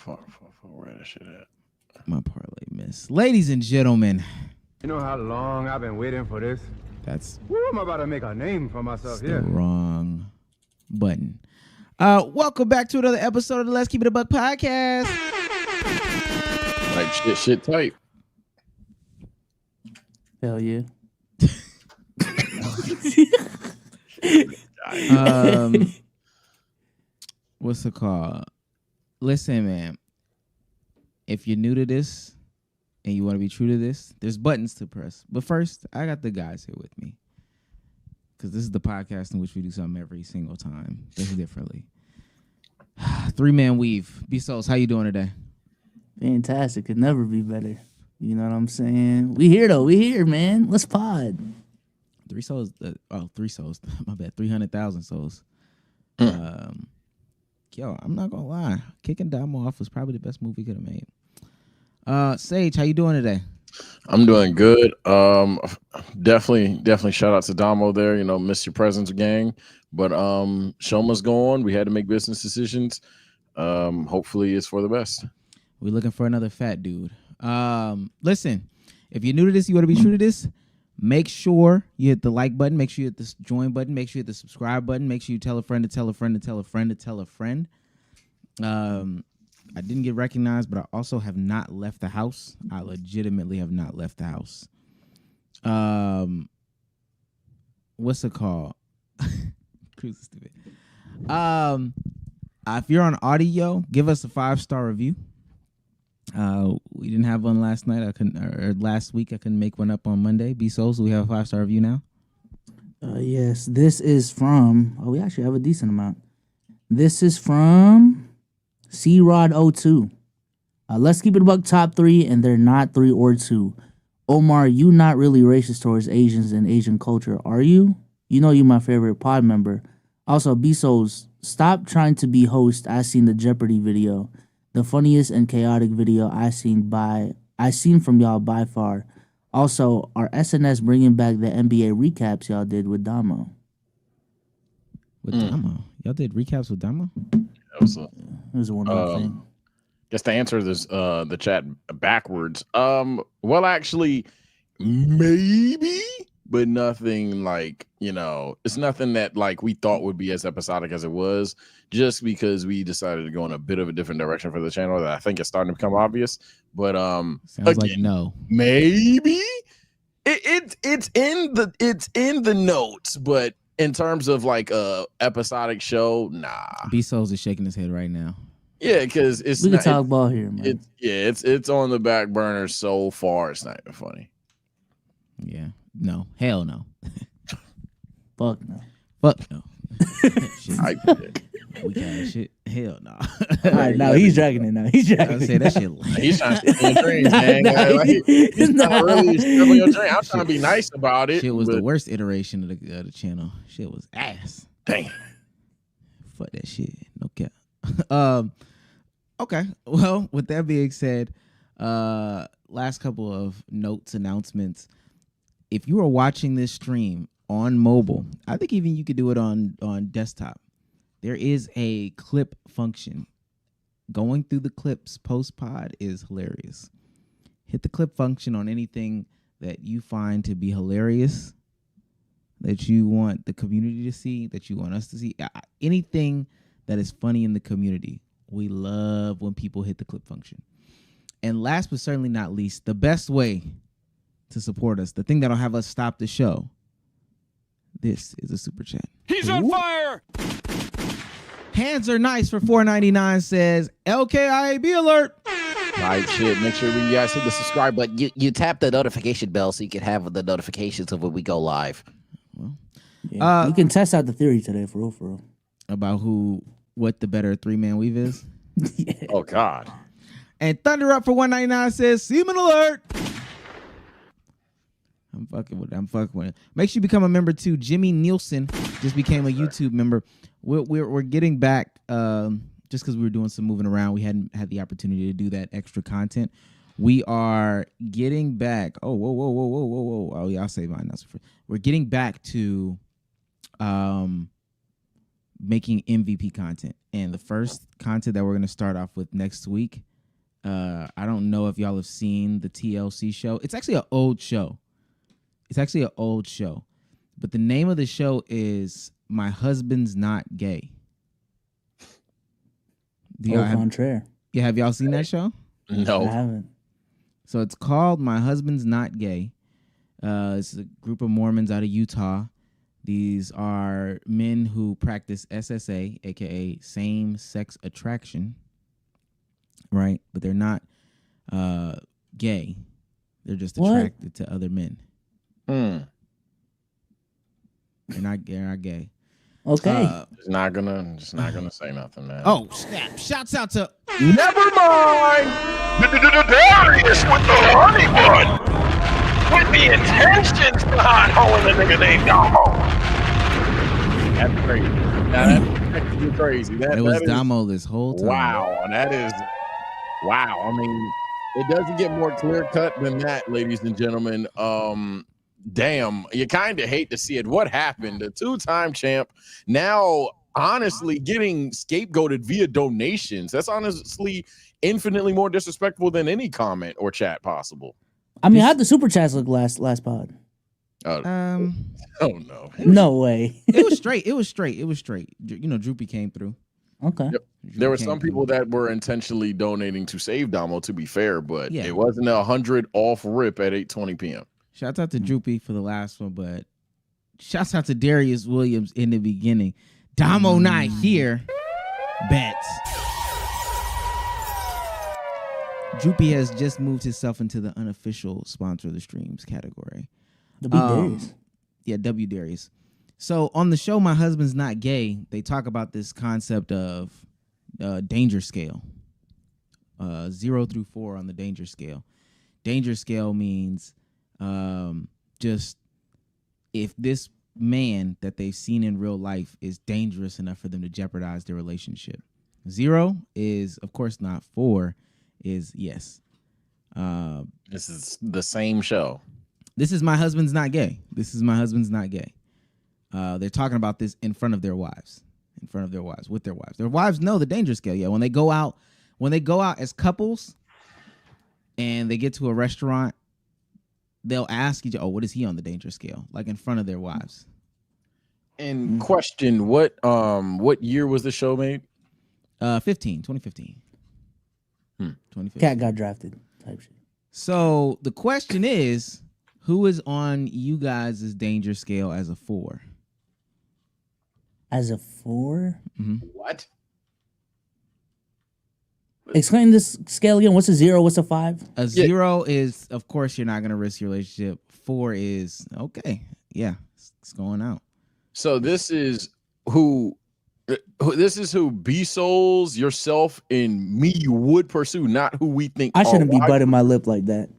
Where that shit at? My parlay miss. Ladies and gentlemen. You know how long I've been waiting for this? That's I'm about to make a name for myself the here. wrong button. Welcome back to another episode of the Let's Keep It a Buck podcast. Like shit tight. Hell yeah. What's it called? Listen, man. If you're new to this and you want to be true to this, there's buttons to press. But first, I got the guys here with me. Because this is the podcast in which we do something every single time. Just differently. 3-man weave. Bsolz, how you doing today? Fantastic. Could never be better. You know what I'm saying? We here, though. We here, man. Let's pod. 3 souls. 3 souls. My bad. 300,000 souls. Yo, I'm not going to lie. Kicking Damo off was probably the best move we could have made. Sage, how you doing today? I'm doing good. Definitely shout out to Damo there. You know, miss your presence, gang. But show must go on. We had to make business decisions. Hopefully it's for the best. We're looking for another fat dude. Listen, if you're new to this, you want to be true to this, make sure you hit the like button. Make sure you hit the join button. Make sure you hit the subscribe button. Make sure you tell a friend to tell a friend to tell a friend to tell a friend. I didn't get recognized, but I also have not left the house. I legitimately have not left the house. What's it called? Cruise is stupid. If you're on audio, give us a 5-star review. We didn't have one last night. Last week. I couldn't make one up on Monday. Bsolz, we have a 5-star review now. Yes, this is from. We actually have a decent amount. This is from C-Rod02. Let's keep it about top 3, and they're not 3 or 2. Omar, you not really racist towards Asians and Asian culture, are you? You know you my favorite pod member. Also, Bsolz, stop trying to be host. I seen the Jeopardy video. The funniest and chaotic video I seen from y'all by far. Also, are SNS bringing back the NBA recaps y'all did with Damo? With Damo? Y'all did recaps with Damo? That was It was a one-off thing. Guess to answer this, the chat backwards. Well, actually, maybe, but nothing like, it's nothing that like we thought would be as episodic as it was, just because we decided to go in a bit of a different direction for the channel that I think is starting to become obvious. But sounds again, like no. Maybe it's in the notes, but in terms of like a episodic show, nah. Bsolz is shaking his head right now. Yeah, because We can talk ball here, man. It's on the back burner so far. It's not even funny. Yeah. No. Hell no. Fuck no. Fuck no. I We got shit. Hell no. All right, now he's dragging it now. He's dragging I say that shit. He's trying to steal your dreams, man. He's not really stealing your dream. I'm trying to be nice about it. Shit was the worst iteration of the channel. Shit was ass. Damn. Fuck that shit. No cap. Okay. Well, with that being said, last couple of notes, announcements. If you are watching this stream on mobile, I think even you could do it on desktop. There is a clip function. Going through the clips post-pod is hilarious. Hit the clip function on anything that you find to be hilarious, that you want the community to see, that you want us to see. Anything that is funny in the community. We love when people hit the clip function. And last but certainly not least, the best way to support us, the thing that'll have us stop the show, this is a super chat. He's on fire! Hands are nice for $4.99 says LKIAB alert. Right, shit. Make sure you guys hit the subscribe button. You tap the notification bell so you can have the notifications of when we go live. Well, Yeah, we can test out the theory today, for real. about what the better 3-man weave is. Yeah. Oh God. And Thunder Up for $1.99 says semen alert. I'm fucking with it. Make sure you become a member too. Jimmy Nielsen just became a YouTube member. We're getting back just because we were doing some moving around. We hadn't had the opportunity to do that extra content. We are getting back. Oh, whoa. Oh, yeah, I'll save mine. We're getting back to making MVP content. And the first content that we're going to start off with next week, I don't know if y'all have seen the TLC show. It's actually an old show. But the name of the show is My Husband's Not Gay. Contraire. Yeah, have y'all seen that show? No. I haven't. So it's called My Husband's Not Gay. It's a group of Mormons out of Utah. These are men who practice SSA, aka same-sex attraction, right? But they're not gay. They're just attracted to other men. They're not gay. Okay. Just not gonna say nothing, man. Oh, snap. Shouts out to... Never mind. Darius with the honey bun. With the intentions behind holding a nigga named Damo. That's crazy. That's crazy. It was Damo this whole time. Wow. That is... Wow. I mean, it doesn't get more clear cut than that, ladies and gentlemen. Damn, you kind of hate to see it. What happened? The two-time champ now honestly getting scapegoated via donations. That's honestly infinitely more disrespectful than any comment or chat possible. I mean, how'd the super chats look last pod? Oh no. No way. It was straight. You know, Droopy came through. Okay. Yep. There were some people that were intentionally donating to save Damo, to be fair, but it wasn't 100 off rip at 8:20 p.m. Shouts out to Droopy for the last one, but shouts out to Darius Williams in the beginning. Damo not here. Bets. Droopy has just moved himself into the unofficial sponsor of the streams category. Darius. Yeah, W Darius. So on the show, My Husband's Not Gay, they talk about this concept of danger scale. 0 through 4 on the danger scale. Danger scale means just if this man that they've seen in real life is dangerous enough for them to jeopardize their relationship. 0 is, of course, not. 4 is yes. This is the same show. This is My Husband's Not Gay. They're talking about this in front of their wives. With their wives. Their wives know the danger scale. Yeah, when they go out as couples and they get to a restaurant, they'll ask each other, what is he on the danger scale? Like in front of their wives. And question, what year was the show made? 2015. 2015. Cat got drafted type shit. So the question is, who is on you guys' danger scale as a 4? As a 4? Mm-hmm. What? Explain this scale again. What's a 0? What's a 5? A 0 is, of course, you're not going to risk your relationship. 4 is, okay, yeah, it's going out. So this is who Bsolz, yourself, and me would pursue, not who we think. I shouldn't be butting my lip like that.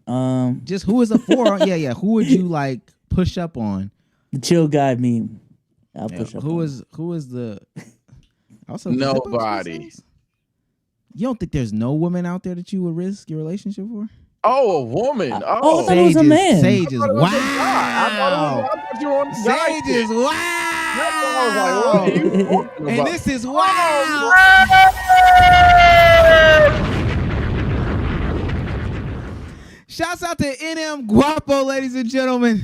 Just who is a 4? Yeah. Who would you like push up on? The chill guy meme. I'll push up. Who is the? Also, nobody. You don't think there's no woman out there that you would risk your relationship for? Oh, a woman. I thought it was a man. Sages. Wow. I thought you were on the Sages. Wow. I was like, what are you talking And about? this is wow. Shouts out to NM Guapo, ladies and gentlemen.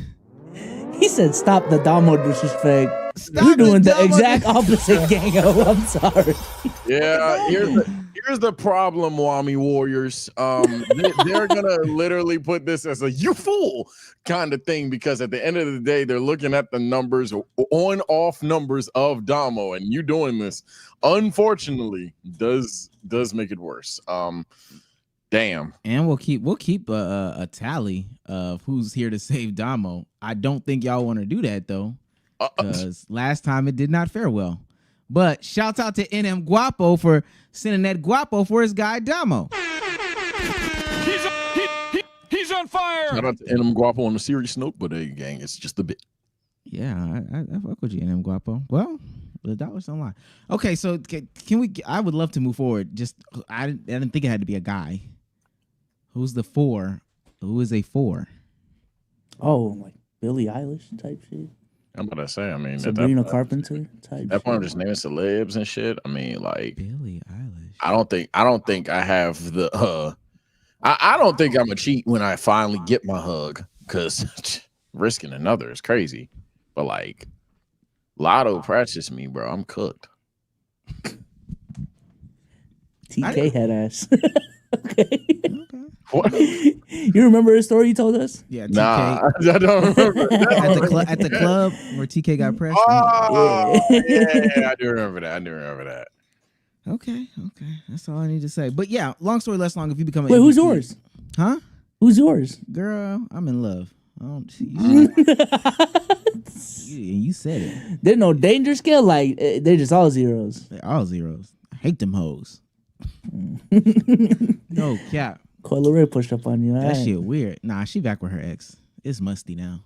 He said, "Stop the Damo disrespect." Stop You're doing the Damo exact opposite, Gango. I'm sorry. Yeah, here's the problem, Wami Warriors. They're gonna literally put this as a "you fool" kind of thing, because at the end of the day, they're looking at the numbers, on-off numbers of Damo, and you doing this, unfortunately, does make it worse. Damn. And we'll keep a tally of who's here to save Damo. I don't think y'all want to do that though, because last time it did not fare well. But shouts out to NM Guapo for sending that Guapo for his guy Damo. He's on fire. Shout out to NM Guapo on a serious note, but hey, gang, it's just a bit. Yeah, I fuck with you, NM Guapo. Well, the dollar's don't lie. Okay, so can we? I would love to move forward. Just I didn't think it had to be a guy. Who's the 4? Who is a 4? Oh, like Billie Eilish type shit. I'm about to say. I mean, at Sabrina that Carpenter type. that point, I'm just naming celebs and shit. I mean, like, Billie Eilish. I don't think I have the. I don't think I'm a cheat when I finally get my hug, because risking another is crazy. But like, Lotto practiced me, bro. I'm cooked. TK head ass. Okay. What? You remember a story you told us? Yeah, TK. Nah, I don't remember. at the club where TK got pressed. Oh, yeah, I do remember that. Okay. That's all I need to say. But yeah, long story less long. If you become an Wait, who's MVP, yours? Huh? Who's yours? Girl, I'm in love. I don't. You said it. There's no danger scale. Like they're just all zeros. They're all zeros. I hate them hoes. No cap. Coyle Ray pushed up on you. That right. shit weird. Nah, she back with her ex. It's musty now.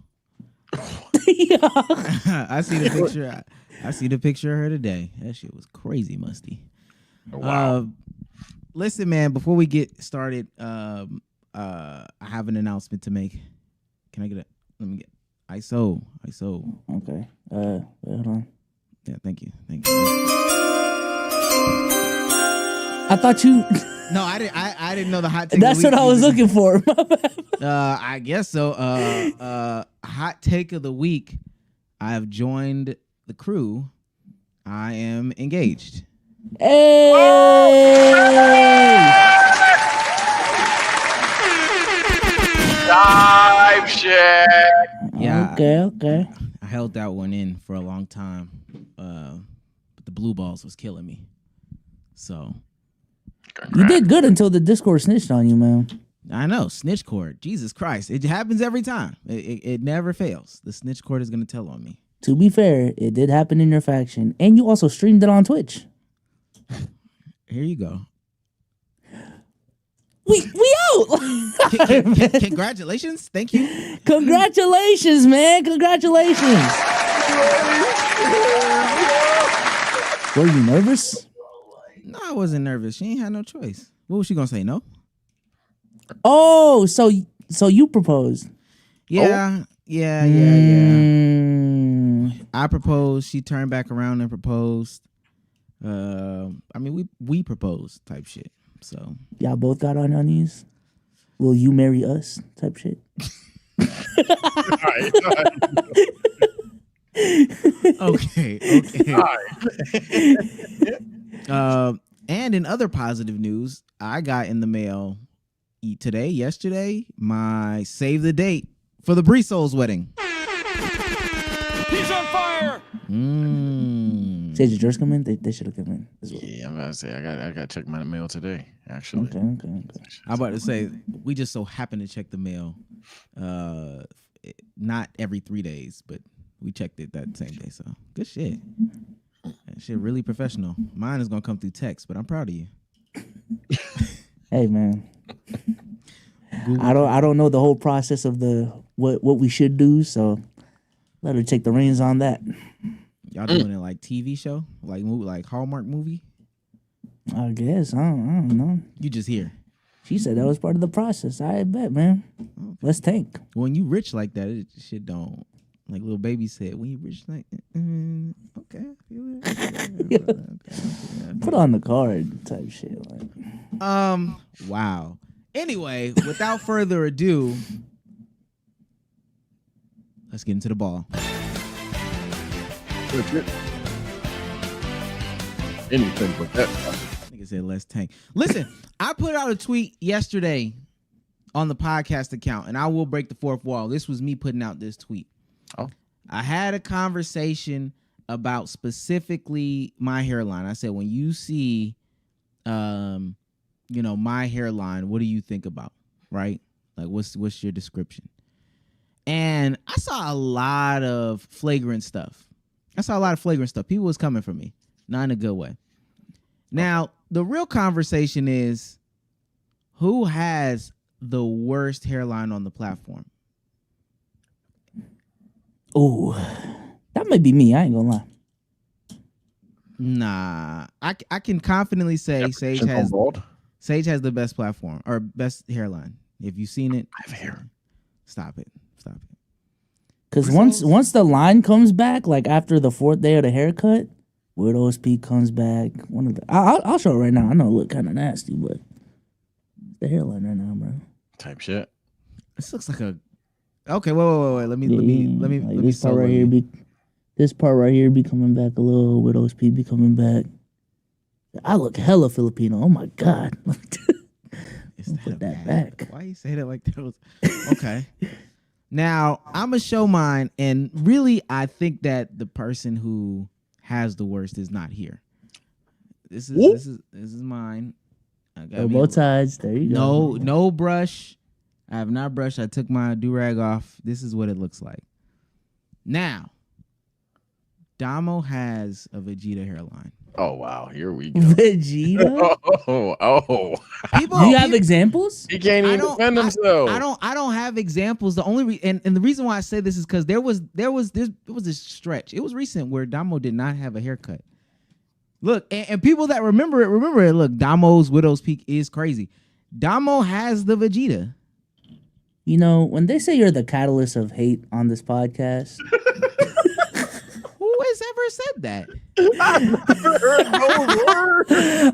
I see the picture. I see the picture of her today. That shit was crazy musty. Wow. Listen, man. Before we get started, I have an announcement to make. Can I get it? Let me get ISO. Okay. Wait, hold on. Yeah, thank you. I thought you. No, I didn't know the hot take. That's what I was looking for. I guess so. Hot take of the week. I have joined the crew. I am engaged. Hey! Dive shit. Yeah. Okay. I held that one in for a long time. But the blue balls was killing me. So You did good until the Discord snitched on you, man. I know, snitch cord. Jesus Christ. It happens every time. It never fails. The snitch cord is gonna tell on me. To be fair, it did happen in your faction. And you also streamed it on Twitch. Here you go. We out! Congratulations. Thank you. Congratulations, man. Congratulations. Were you nervous? No, I wasn't nervous. She ain't had no choice. What was she gonna say? No? Oh, so you proposed. Yeah. Yeah. Mm. I proposed. She turned back around and proposed. I mean, we proposed type shit. So Y'all both got on your knees. Will you marry us? Type shit. Okay. And in other positive news, I got in the mail yesterday, my save the date for the Bsolz wedding. He's on fire. Did yours come in? They should have come in as well. Yeah, I'm about to say I got to check my mail today. Actually, Okay. I'm about to say we just so happen to check the mail, not every 3 days, but we checked it that same day. So good shit. That shit really professional. Mine is gonna come through text, but I'm proud of you. Hey, man. I don't know the whole process of what we should do, so let her take the reins on that. Y'all doing it like TV show, like Hallmark movie? I guess I don't know. You just here. She said that was part of the process. I bet, man. Let's tank. When you rich like that, it shit don't. Like Lil Baby said, when you rich like, okay, I feel it. Okay. Put on the card type shit. Like. Wow. Anyway, without further ado, let's get into the ball. anything but that. Nigga said let's tank. Listen, I put out a tweet yesterday on the podcast account, and I will break the fourth wall. This was me putting out this tweet. Oh. I had a conversation about specifically my hairline. I said, when you see, my hairline, what do you think about? Right? Like, what's your description? And I saw a lot of flagrant stuff. People was coming for me, not in a good way. Now, the real conversation is, who has the worst hairline on the platform? Oh, that might be me. I ain't gonna lie. Nah, I can confidently say Sage has the best platform or best hairline. If you've seen it, I have hair. Stop it. Because Bsolz? once the line comes back, like after the 4th day of the haircut, Widow's Peak comes back. One of the I'll show it right now. I know it look kind of nasty, but the hairline right now, bro. Type shit. This looks like a. Okay, wait. Let me This part right here be coming back a little. Widow's Peak be coming back. I look hella Filipino. Oh my god. Put that back. Why you say that like that was okay? Now I'm gonna show mine, and really, I think that the person who has the worst is not here. This is mine. I got both sides. There you go. No brush. I have not brushed. I took my do-rag off. This is what it looks like. Now, Damo has a Vegeta hairline. Oh wow, here we go. Vegeta. Oh. Do you have examples? He can't even defend himself. I don't have examples. The only and the reason why I say this is because there was this stretch. It was recent where Damo did not have a haircut. Look, and people that remember it. Look, Damo's Widow's Peak is crazy. Damo has the Vegeta. You know, when they say you're the catalyst of hate on this podcast, who has ever said that?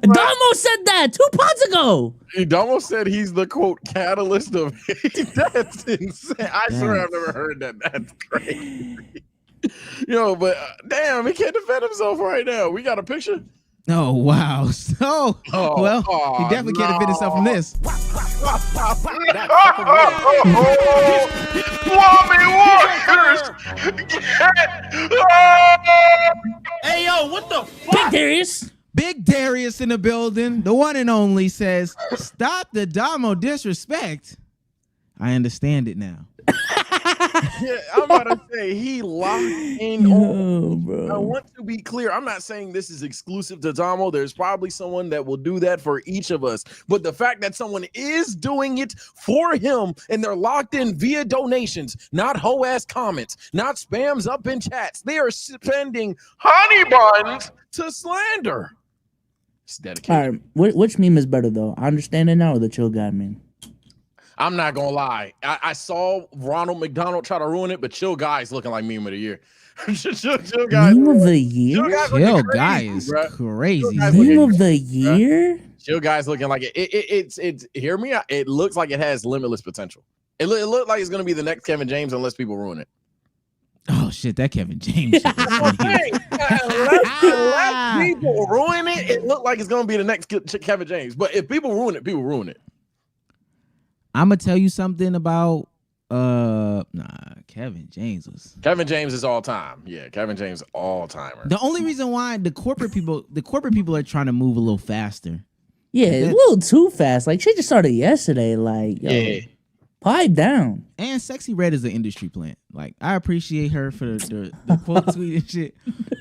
Damo said that 2 pods ago. Damo said he's the quote catalyst of hate. That's insane. I swear I've never heard that. That's crazy. But damn, he can't defend himself right now. We got a picture. Oh wow! So he definitely can't defend himself from this. Hey, yo, what the fuck? Big Darius in the building. The one and only says, "Stop the Damo disrespect." I understand it now. Yeah, I'm about to say he locked in on. bro. I want to be clear. I'm not saying this is exclusive to Damo. There's probably someone that will do that for each of us. But the fact that someone is doing it for him and they're locked in via donations, not hoe ass comments, not spams up in chats. They are spending honey buns to slander. It's dedicated. All right, which meme is better though? I understand it now, or the chill guy meme? I'm not gonna lie. I saw Ronald McDonald try to ruin it, but Chill Guy's looking like meme of the year. Chill Guy. Meme of the year? Chill Guy is crazy. Meme of the year? Chill Guy's looking like it. It's hear me out. It looks like it has limitless potential. It looked like it's gonna be the next Kevin James unless people ruin it. Oh shit, that Kevin James shit is funny. Unless people ruin it, it looked like it's gonna be the next Kevin James. But if people ruin it, people ruin it. I'm gonna tell you something about Kevin James is all time. Yeah, Kevin James all timer. The only reason why the corporate people are trying to move a little faster. Yeah, a little too fast. Like shit just started yesterday. Like, yo, pipe down. And Sexy Red is an industry plant. Like, I appreciate her for the quote tweet and shit.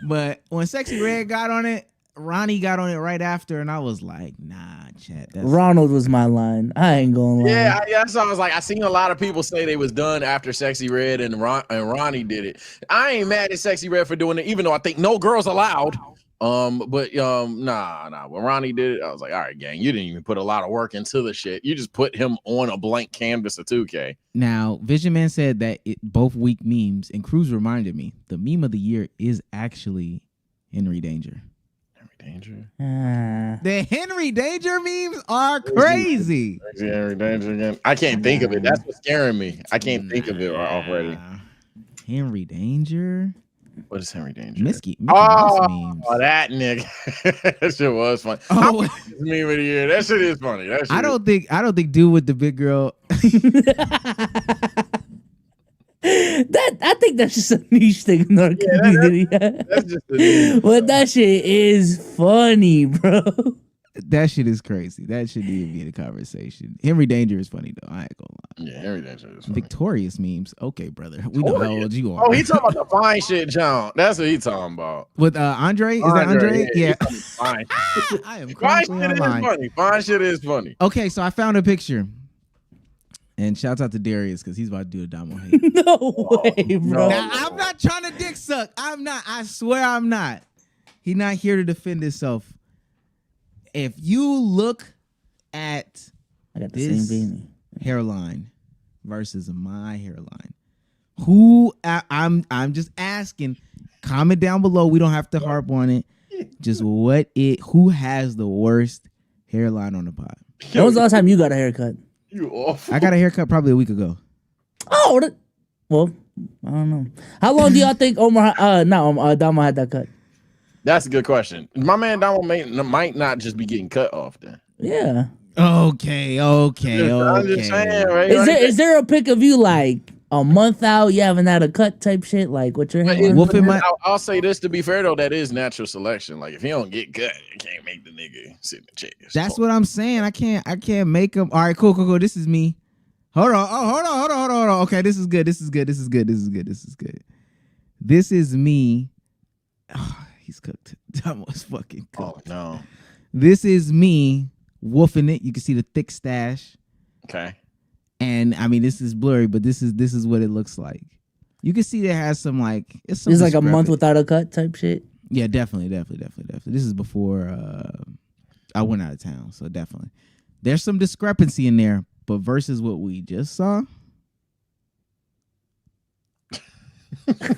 But when Sexy Red got on it, Ronnie got on it right after, and I was like, nah, chat. Ronald was my line. I ain't gonna lie. Yeah, so I was like, I seen a lot of people say they was done after Sexy Red and Ronnie did it. I ain't mad at Sexy Red for doing it, even though I think no girls allowed. Nah. When Ronnie did it, I was like, all right, gang, you didn't even put a lot of work into the shit. You just put him on a blank canvas of 2K. Now, Vision Man said that both weak memes, and Cruz reminded me, the meme of the year is actually Henry Danger. Danger. The Henry Danger memes are crazy. Henry Danger again. I can't think of it. That's what's scaring me. I can't think of it already. Henry Danger. What is Henry Danger? Mickey Mouse memes. Oh, that nigga. That shit was funny. Meme of the year. That shit is funny. I don't think dude with the big girl. I think that's just a niche thing in our community. That's just a niche. But that shit is funny, bro. That shit is crazy. That shouldn't even be in a conversation. Henry Danger is funny though. I ain't gonna lie. Yeah, Henry Danger is funny. Victorious memes. Okay, brother. We know how old you are. Oh, he talking about the fine shit, John. That's what he talking about. With Andre? Is that Andre? Yeah. Fine. I am fine shit is funny. Fine shit is funny. Okay, so I found a picture. And shouts out to Darius because he's about to do a Damo hate. No way, bro. Now, I'm not trying to dick suck. I'm not. I swear I'm not. He's not here to defend himself. If you look at I got the same beanie. hairline versus my hairline, I'm just asking. Comment down below. We don't have to harp on it. Just who has the worst hairline on the pod? When was the last time you got a haircut? You awful. I got a haircut probably a week ago. Oh, well, I don't know. How long do y'all think Damo had that cut? That's a good question. My man Damo might not just be getting cut off then. Yeah. Okay. I'm just saying, right? Is there a pic of you like a month out? You haven't had a cut type shit like what your hair? I'll say this to be fair though, that is natural selection. Like if he don't get cut, you can't make the nigga sit in the chair. That's what I'm saying. I can't make him. All right, cool. This is me. Hold on. Oh, hold on. Okay, this is good. This is me. Oh, he's cooked. Damo's fucking cooked. Oh no. This is me woofing it. You can see the thick stash. Okay. And I mean, this is blurry, but this is what it looks like. You can see there has some like it's like a month without a cut type shit. Yeah, definitely. This is before I went out of town, so definitely there's some discrepancy in there. But versus what we just saw,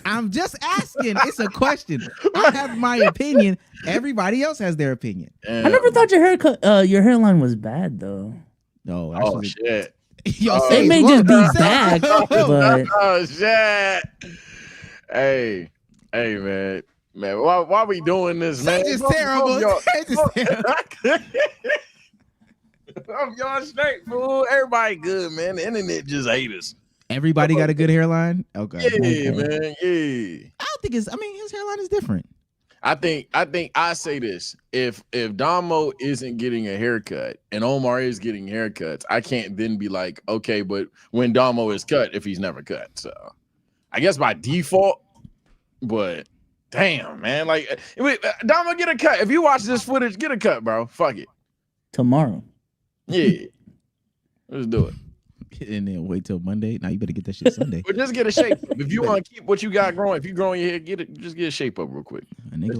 I'm just asking. It's a question. I have my opinion. Everybody else has their opinion. I never thought your hairline was bad though. No, actually, shit. It may just be bad, but oh shit. Hey, man, why we doing this, man? It's terrible. Y'all straight, fool. Everybody good, man. The internet just hate us. Everybody got a good hairline. Okay. Yeah, man. Yeah. I don't think his hairline is different. I think I say this. If Damo isn't getting a haircut and Omar is getting haircuts, I can't then be like, okay, but when Damo is cut, if he's never cut. So I guess by default, but damn, man. Like Damo, get a cut. If you watch this footage, get a cut, bro. Fuck it. Tomorrow. Yeah. Let's do it. And then wait till Monday. Now you better get that shit Sunday. But just get a shape up. If you want to keep what you got growing, if you growing your hair, just get a shape up real quick. A nigga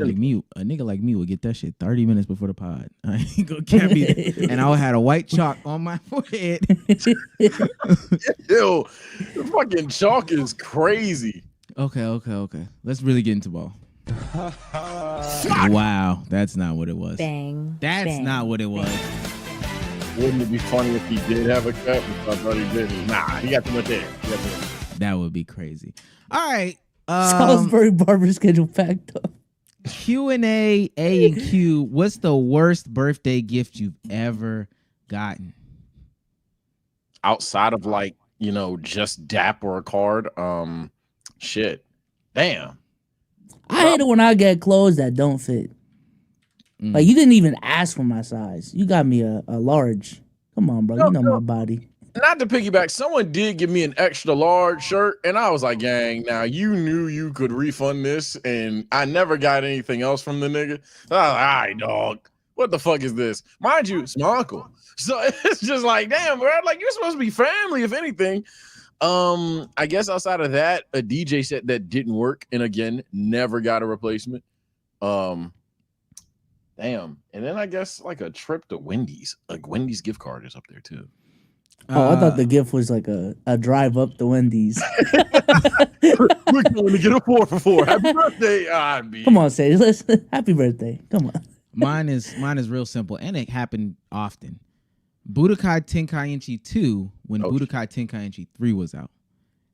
like me will get that shit 30 minutes before the pod. I ain't gonna cap it. And I had a white chalk on my forehead. Yo, the fucking chalk is crazy. Okay. Let's really get into ball. Wow, that's not what it was. Bang. That's not what it was. Wouldn't it be funny if he did have a cut? I thought he didn't. Nah, he got too much hair. That would be crazy. All right. Salisbury barber schedule packed up. Q&A, A and Q. What's the worst birthday gift you've ever gotten? Outside of like, just dap or a card. Shit. Damn. I hate it when I get clothes that don't fit. Like you didn't even ask for my size. You got me a large. Come on, bro. You know my body. Not to piggyback, someone did give me an extra large shirt, and I was like, gang, now you knew you could refund this, and I never got anything else from the nigga. I was like, all right, dog. What the fuck is this? Mind you, it's my uncle. So it's just like, damn, bro. Like, you're supposed to be family, if anything. I guess outside of that, a DJ set that didn't work, and again, never got a replacement. Damn. And then I guess like a trip to Wendy's. Like Wendy's gift card is up there too. Oh, I thought the gift was like a drive up to Wendy's. We're going to get a 4 for 4. Happy birthday. Come on, Sage. Listen. Happy birthday. Come on. Mine is real simple, and it happened often. Budokai Tenkaichi 2 when Budokai Tenkaichi 3 was out.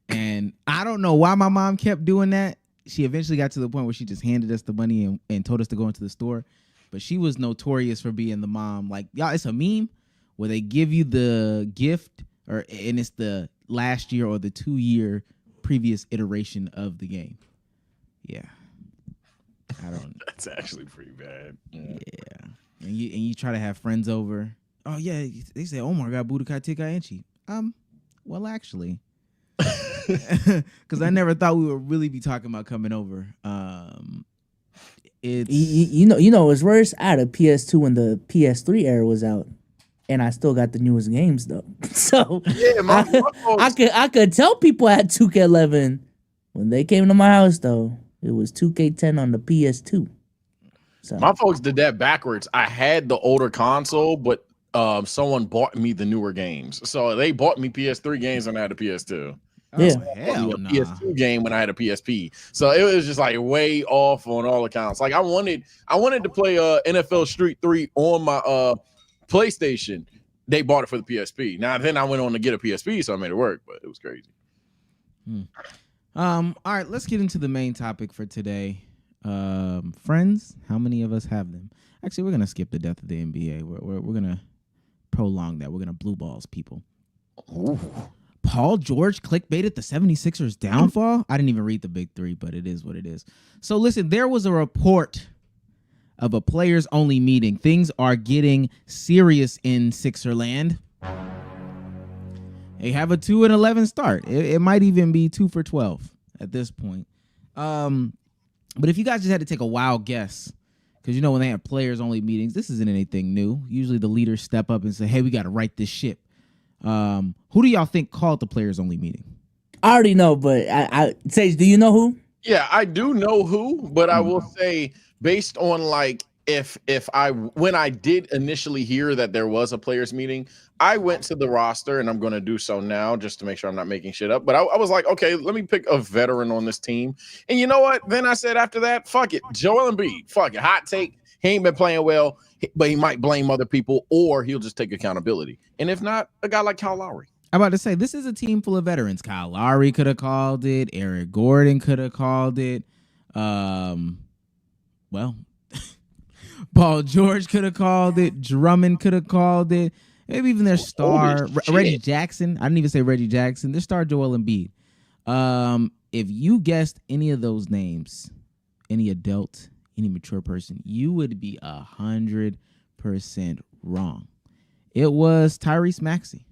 And I don't know why my mom kept doing that. She eventually got to the point where she just handed us the money and told us to go into the store. But she was notorious for being the mom. Like, y'all, it's a meme where they give you the gift and it's the last year or the 2-year previous iteration of the game. Yeah. I don't. That's actually pretty bad. Yeah. And you try to have friends over. Oh yeah, they say Omar got Budokai Tenkaichi. Well actually, because I never thought we would really be talking about coming over. It's it's worse. I had a PS2 when the PS3 era was out, and I still got the newest games though. So yeah, I could tell people I had 2K11 when they came to my house though. It was 2K10 on the PS2. So my folks did that backwards. I had the older console, but someone bought me the newer games. So they bought me PS3 games and I had a PS2. Yeah. Hell a nah. PS2 game when I had a PSP. So it was just like way off on all accounts. Like I wanted to play NFL Street 3 on my PlayStation. They bought it for the PSP. Now then I went on to get a PSP, so I made it work, but it was crazy. All right, let's get into the main topic for today. Friends, how many of us have them? Actually, we're gonna skip the death of the NBA. We're gonna prolong that. We're gonna blue balls people. Ooh. Paul George clickbaited the 76ers downfall. I didn't even read the big three, but it is what it is. So listen, there was a report of a players only meeting. Things are getting serious in Sixerland. They have a 2-11 start. It might even be 2 for 12 at this point. But if you guys just had to take a wild guess, because when they have players only meetings, this isn't anything new. Usually the leaders step up and say, hey, we got to right this ship. Who do y'all think called the players only meeting? I already know, but I Sage, do you know who? Yeah, I do know who, but I will say based on like when I did initially hear that there was a players meeting, I went to the roster, and I'm going to do so now just to make sure I'm not making shit up. But I was like, okay, let me pick a veteran on this team. And you know what? Then I said after that, fuck it. Joel Embiid, fuck it. Hot take. He ain't been playing well, but he might blame other people, or he'll just take accountability. And if not, a guy like Kyle Lowry. I'm about to say, this is a team full of veterans. Kyle Lowry could have called it. Eric Gordon could have called it. Paul George could have called it. Drummond could have called it. Maybe even their star, Reggie Jackson. I didn't even say Reggie Jackson. Their star, Joel Embiid. If you guessed any of those names, any adult, any mature person, you would be 100% wrong. It was Tyrese Maxey.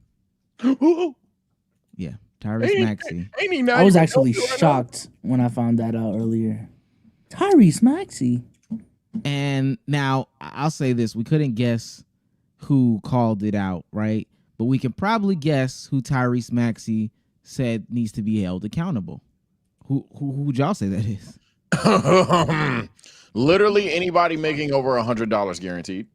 Yeah, Tyrese Maxey. I was actually shocked when I found that out earlier. Tyrese Maxey. And now I'll say this: we couldn't guess who called it out, right? But we can probably guess who Tyrese Maxey said needs to be held accountable. Who'd y'all say that is? Literally anybody making over $100 guaranteed.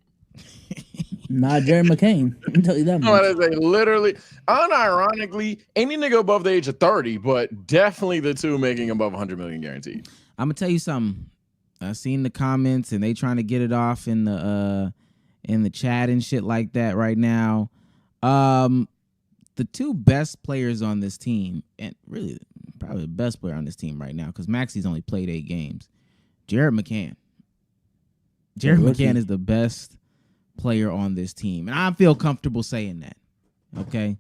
Not Jerry McCain. I can tell you that much. Literally, unironically, any nigga above the age of 30, but definitely the two making above 100 million guaranteed. I'm gonna tell you something. I seen the comments and they trying to get it off in the chat and shit like that right now. The two best players on this team, and really probably the best player on this team right now, because Maxey's only played 8 games. Jared McCann. Jared McCann is the best player on this team, and I feel comfortable saying that. Okay.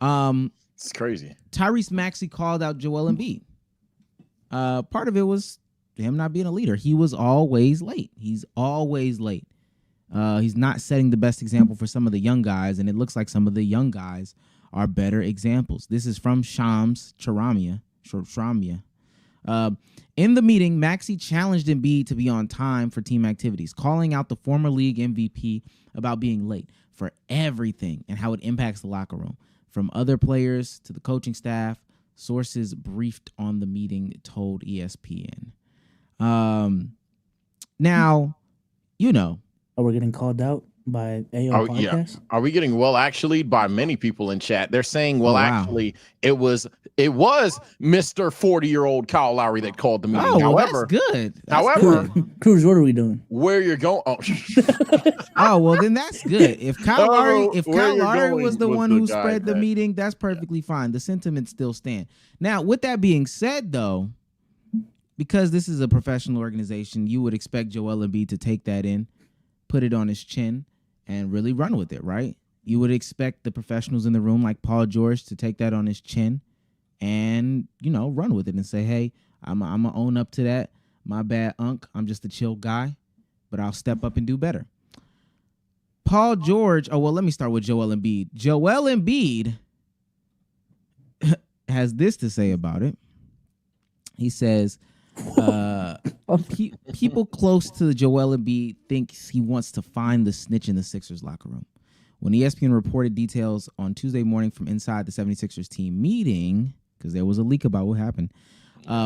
It's crazy. Tyrese Maxey called out Joel Embiid. Part of it was him not being a leader. He was always late. He's always late. He's not setting the best example for some of the young guys, and it looks like some of the young guys are better examples. This is from Shams Charamia. In the meeting, Maxey challenged Embiid to be on time for team activities, calling out the former league MVP about being late for everything and how it impacts the locker room. From other players to the coaching staff, sources briefed on the meeting told ESPN. Now, Oh, we're getting called out by AO Podcast? Yeah. Are we getting actually by many people in chat? They're saying, actually, it was Mr. 40-year-old Kyle Lowry that called the meeting. Oh, however, that's good. Cruz, what are we doing? Where you're going? Oh, well, then that's good. If Kyle Lowry was the one who spread the meeting, that's perfectly fine. The sentiments still stand. Now, with that being said, though, because this is a professional organization, you would expect Joel Embiid to take that in, put it on his chin, and really run with it, right? You would expect the professionals in the room like Paul George to take that on his chin and, run with it and say, hey, I'm going to own up to that. My bad, Unc. I'm just a chill guy, but I'll step up and do better. Paul George, let me start with Joel Embiid. Joel Embiid has this to say about it. He says, people close to Joel Embiid thinks he wants to find the snitch in the Sixers locker room. When ESPN reported details on Tuesday morning from inside the 76ers team meeting, because there was a leak about what happened,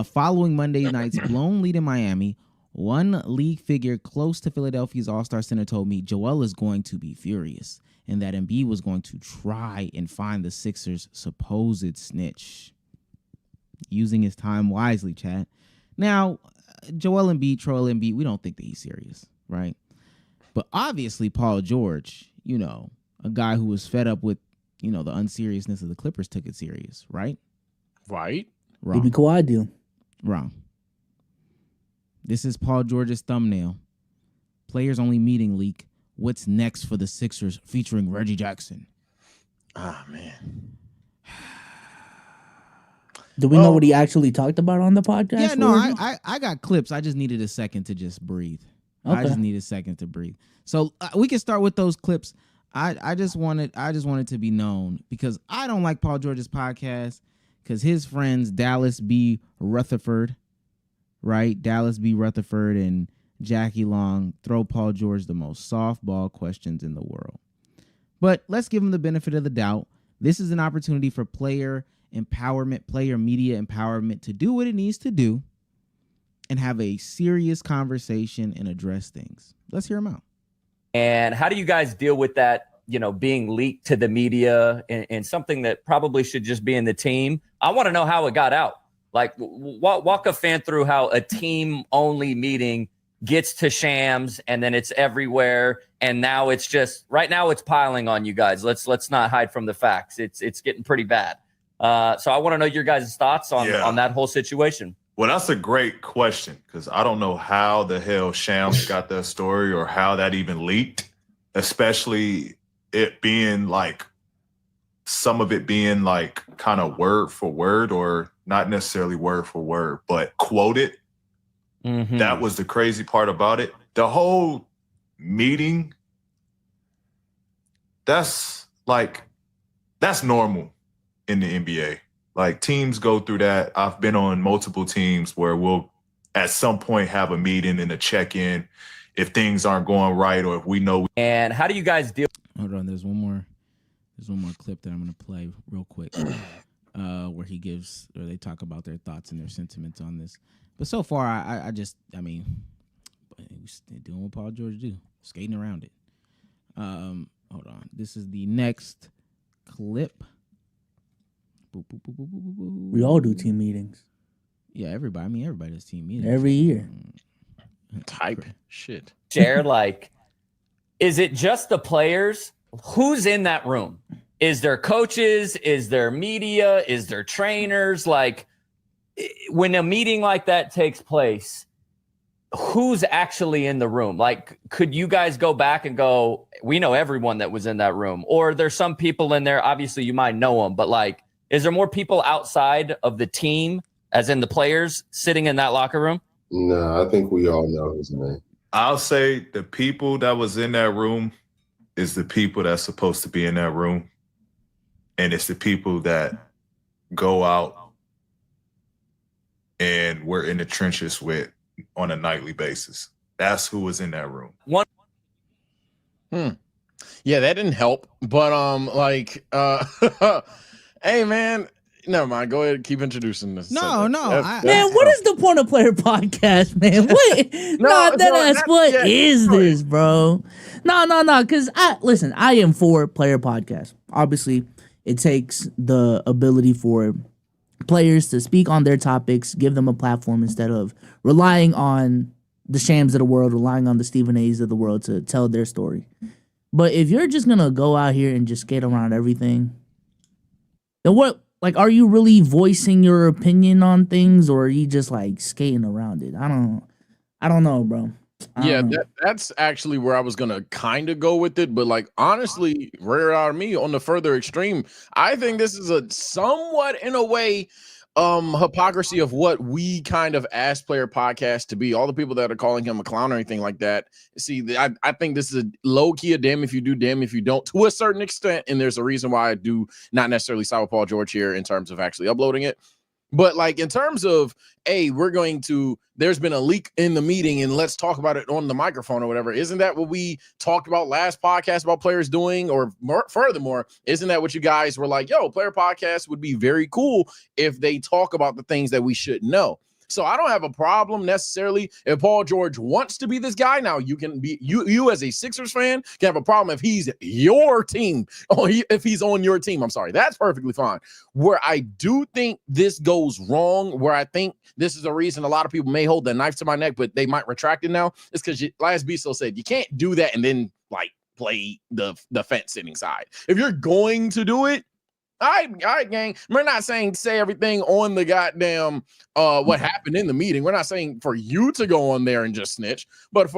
following Monday night's blown lead in Miami, one league figure close to Philadelphia's All-Star Center told me Joel is going to be furious and that Embiid was going to try and find the Sixers' supposed snitch. using his time wisely, chat. Now, Troll Embiid, we don't think that he's serious, right? But obviously, Paul George, a guy who was fed up with, the unseriousness of the Clippers took it serious, right? Right. Wrong. Maybe Kawhi deal. Wrong. This is Paul George's thumbnail. Players only meeting leak. What's next for the Sixers featuring Reggie Jackson? Ah, man. Do we know what he actually talked about on the podcast? Yeah, no, I got clips. I just needed a second to just breathe. Okay. I just need a second to breathe. So we can start with those clips. I just wanted to be known because I don't like Paul George's podcast because his friends Dallas B. Rutherford, right? Dallas B. Rutherford and Jackie Long throw Paul George the most softball questions in the world. But let's give him the benefit of the doubt. This is an opportunity for player empowerment, player media empowerment to do what it needs to do and have a serious conversation and address things. Let's hear him out. And how do you guys deal with that, being leaked to the media and something that probably should just be in the team? I want to know how it got out. Like, walk a fan through how a team-only meeting gets to Shams and then it's everywhere. And now it's just right now it's piling on you guys. Let's not hide from the facts. It's getting pretty bad. So I want to know your guys' thoughts on that whole situation. Well, that's a great question because I don't know how the hell Shams got that story or how that even leaked, especially it being like some of it being like kind of word for word or not necessarily word for word, but quoted. Mm-hmm. That was the crazy part about it. The whole meeting, that's normal in the NBA. Like teams go through that. I've been on multiple teams where we'll at some point have a meeting and a check-in if things aren't going right or if we know. And how do you guys deal? Hold on, there's one more clip that I'm gonna play real quick, where they talk about their thoughts and their sentiments on this. But so far, I mean, doing what Paul George do, skating around it. Hold on, this is the next clip. Boop, boop, boop, boop, boop, boop. We all do team meetings. Yeah, everybody does team meetings every year. Type shit. Share, like, is it just the players? Who's in that room? Is there coaches? Is there media? Is there trainers? Like, when a meeting like that takes place, who's actually in the room? Like, could you guys go back and go, we know everyone that was in that room? Or there's some people in there, obviously you might know them, but like, is there more people outside of the team, as in the players, sitting in that locker room? No, I think we all know his name. I'll say the people that was in that room is the people that's supposed to be in that room. And it's the people that go out and we're in the trenches with on a nightly basis. That's who was in that room. Yeah, that didn't help. But hey man, never mind. Go ahead and keep introducing this. Man, what is the point of player podcast, man? What? What is this, bro? No. Because I am for player podcast. Obviously, it takes the ability for players to speak on their topics, give them a platform instead of relying on the Shams of the world, relying on the Stephen A's of the world to tell their story. But if you're just gonna go out here and just skate around everything, then what? Like, are you really voicing your opinion on things, or are you just like skating around it? I don't know, bro. That's actually where I was gonna kind of go with it, but like honestly, rare out of me on the further extreme, I think this is a somewhat, in a way, hypocrisy of what we kind of asked player podcast to be. All the people that are calling him a clown or anything like that. See, I think this is a low key of damn if you do, damn if you don't, to a certain extent. And there's a reason why I do not necessarily side with Paul George here in terms of actually uploading it. But like in terms of, hey, there's been a leak in the meeting and let's talk about it on the microphone or whatever. Isn't that what we talked about last podcast about players doing? Or furthermore, isn't that what you guys were like, yo, player podcast would be very cool if they talk about the things that we should know? So I don't have a problem necessarily if Paul George wants to be this guy. Now you can be you as a Sixers fan can have a problem if he's your team, or if he's on your team. I'm sorry, that's perfectly fine. Where I do think this goes wrong, where I think this is a reason a lot of people may hold the knife to my neck, but they might retract it now, is because last Bsolz said you can't do that and then like play the fence sitting side. If you're going to do it, all right, gang. We're not saying say everything on the goddamn what happened in the meeting. We're not saying for you to go on there and just snitch, but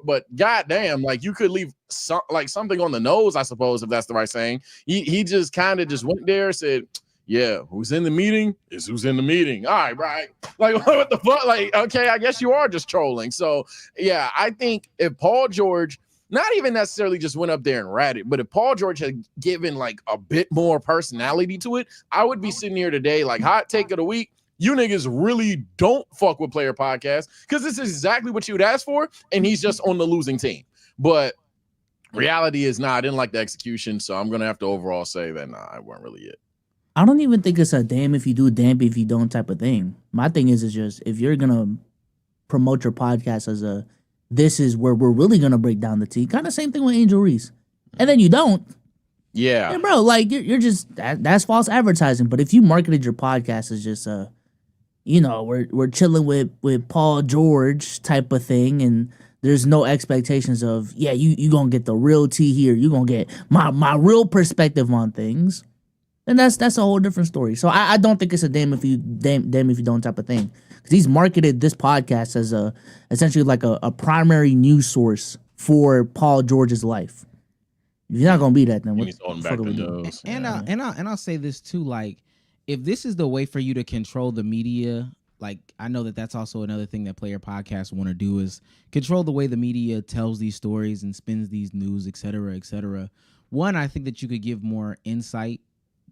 but goddamn, like you could leave something on the nose, I suppose, if that's the right saying. He just kind of just went there, said, yeah, who's in the meeting is who's in the meeting. All right. Like, what the fuck? Like, okay, I guess you are just trolling. So yeah, I think if Paul George not even necessarily just went up there and ratted, but if Paul George had given like a bit more personality to it, I would be sitting here today like hot take of the week. You niggas really don't fuck with player podcasts because this is exactly what you would ask for, and he's just on the losing team. But reality is I didn't like the execution, so I'm gonna have to overall say that I weren't really it. I don't even think it's a damn if you do, damn if you don't type of thing. My thing is just if you're gonna promote your podcast as a this is where we're really gonna break down the tea. Kind of same thing with Angel Reese, and then you don't. Yeah, bro. Like you're just that's false advertising. But if you marketed your podcast as just we're chilling with Paul George type of thing, and there's no expectations of you gonna get the real tea here. You gonna get my real perspective on things, and that's a whole different story. So I don't think it's a damn if you don't type of thing. Because he's marketed this podcast as essentially like a primary news source for Paul George's life. If you're not gonna be that, then what the fuck are we doing? And I'll say this too, like if this is the way for you to control the media, like I know that's also another thing that player podcasts want to do is control the way the media tells these stories and spins these news, et cetera, et cetera. One, I think that you could give more insight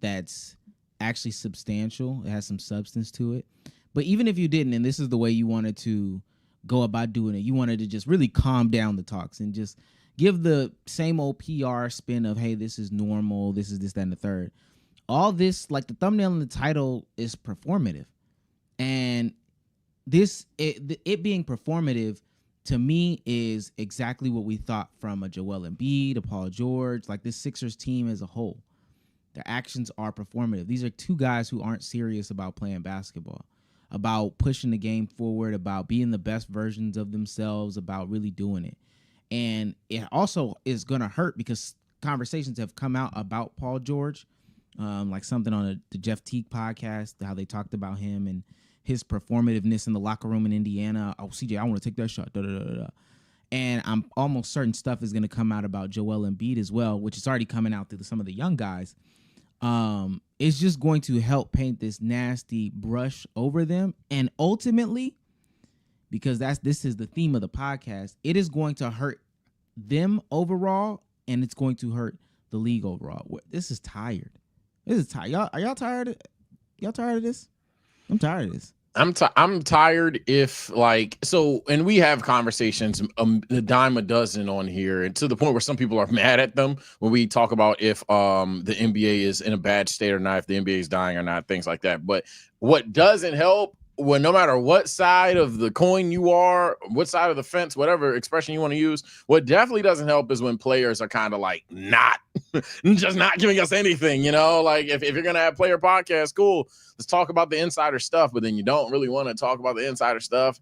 that's actually substantial. It has some substance to it. But even if you didn't, and this is the way you wanted to go about doing it, you wanted to just really calm down the talks and just give the same old PR spin of, hey, this is normal, this is this, that, and the third. All this, like the thumbnail and the title is performative. And it being performative, to me, is exactly what we thought from a Joel Embiid, a Paul George, like this Sixers team as a whole. Their actions are performative. These are two guys who aren't serious about playing basketball, about pushing the game forward, about being the best versions of themselves, about really doing it. And it also is going to hurt because conversations have come out about Paul George, like something on the Jeff Teague podcast, how they talked about him and his performativeness in the locker room in Indiana. Oh, CJ, I want to take that shot. Da, da, da, da. And I'm almost certain stuff is going to come out about Joel Embiid as well, which is already coming out through some of the young guys. It's just going to help paint this nasty brush over them. And ultimately, because this is the theme of the podcast, it is going to hurt them overall, and it's going to hurt the league overall. This is tired. This is tired. Are y'all tired? Y'all tired of this? I'm tired of this. I'm tired if and we have conversations a dime a dozen on here, and to the point where some people are mad at them when we talk about if the NBA is in a bad state or not, if the NBA is dying or not, things like that. But what doesn't help, when no matter what side of the coin you are, what side of the fence, whatever expression you want to use, what definitely doesn't help is when players are kind of like not giving us anything, like if you're going to have player podcasts, cool, let's talk about the insider stuff, but then you don't really want to talk about the insider stuff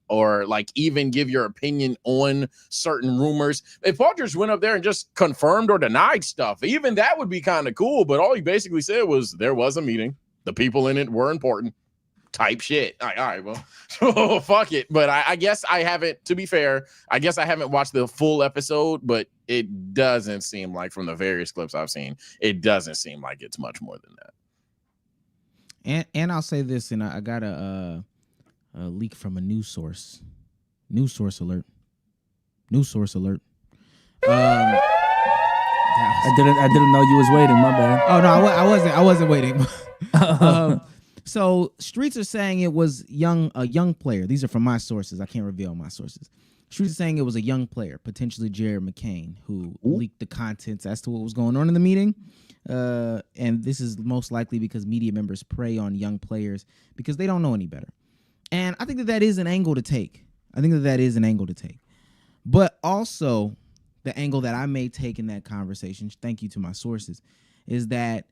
or like even give your opinion on certain rumors. If Paul George went up there and just confirmed or denied stuff, even that would be kind of cool, but all he basically said was there was a meeting, the people in it were important. Type shit. All right, well, fuck it. But I guess I haven't, to be fair, I guess I haven't watched the full episode, but it doesn't seem like, from the various clips I've seen, it doesn't seem like it's much more than that. And I'll say this, and I got a leak from a news source. News source alert. I didn't know you was waiting. My bad. Oh no, I wasn't waiting. So streets are saying it was a young player. These are from my sources. I can't reveal my sources. Streets are saying it was a young player, potentially Jared McCain, who leaked the contents as to what was going on in the meeting. And this is most likely because media members prey on young players because they don't know any better. And I think that is an angle to take. But also, the angle that I may take in that conversation, thank you to my sources, is that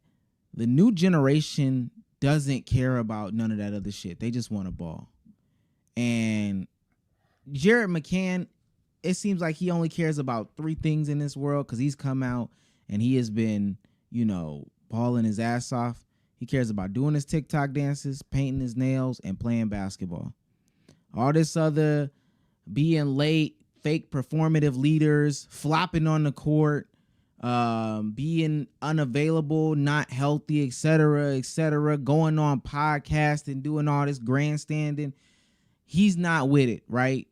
the new generation doesn't care about none of that other shit. They just want a ball. And Jared McCann, it seems like he only cares about 3 things in this world because he's come out and he has been, balling his ass off. He cares about doing his TikTok dances, painting his nails, and playing basketball. All this other being late, fake performative leaders, flopping on the court, being unavailable, not healthy, etc., going on podcasts and doing all this grandstanding. He's not with it, right?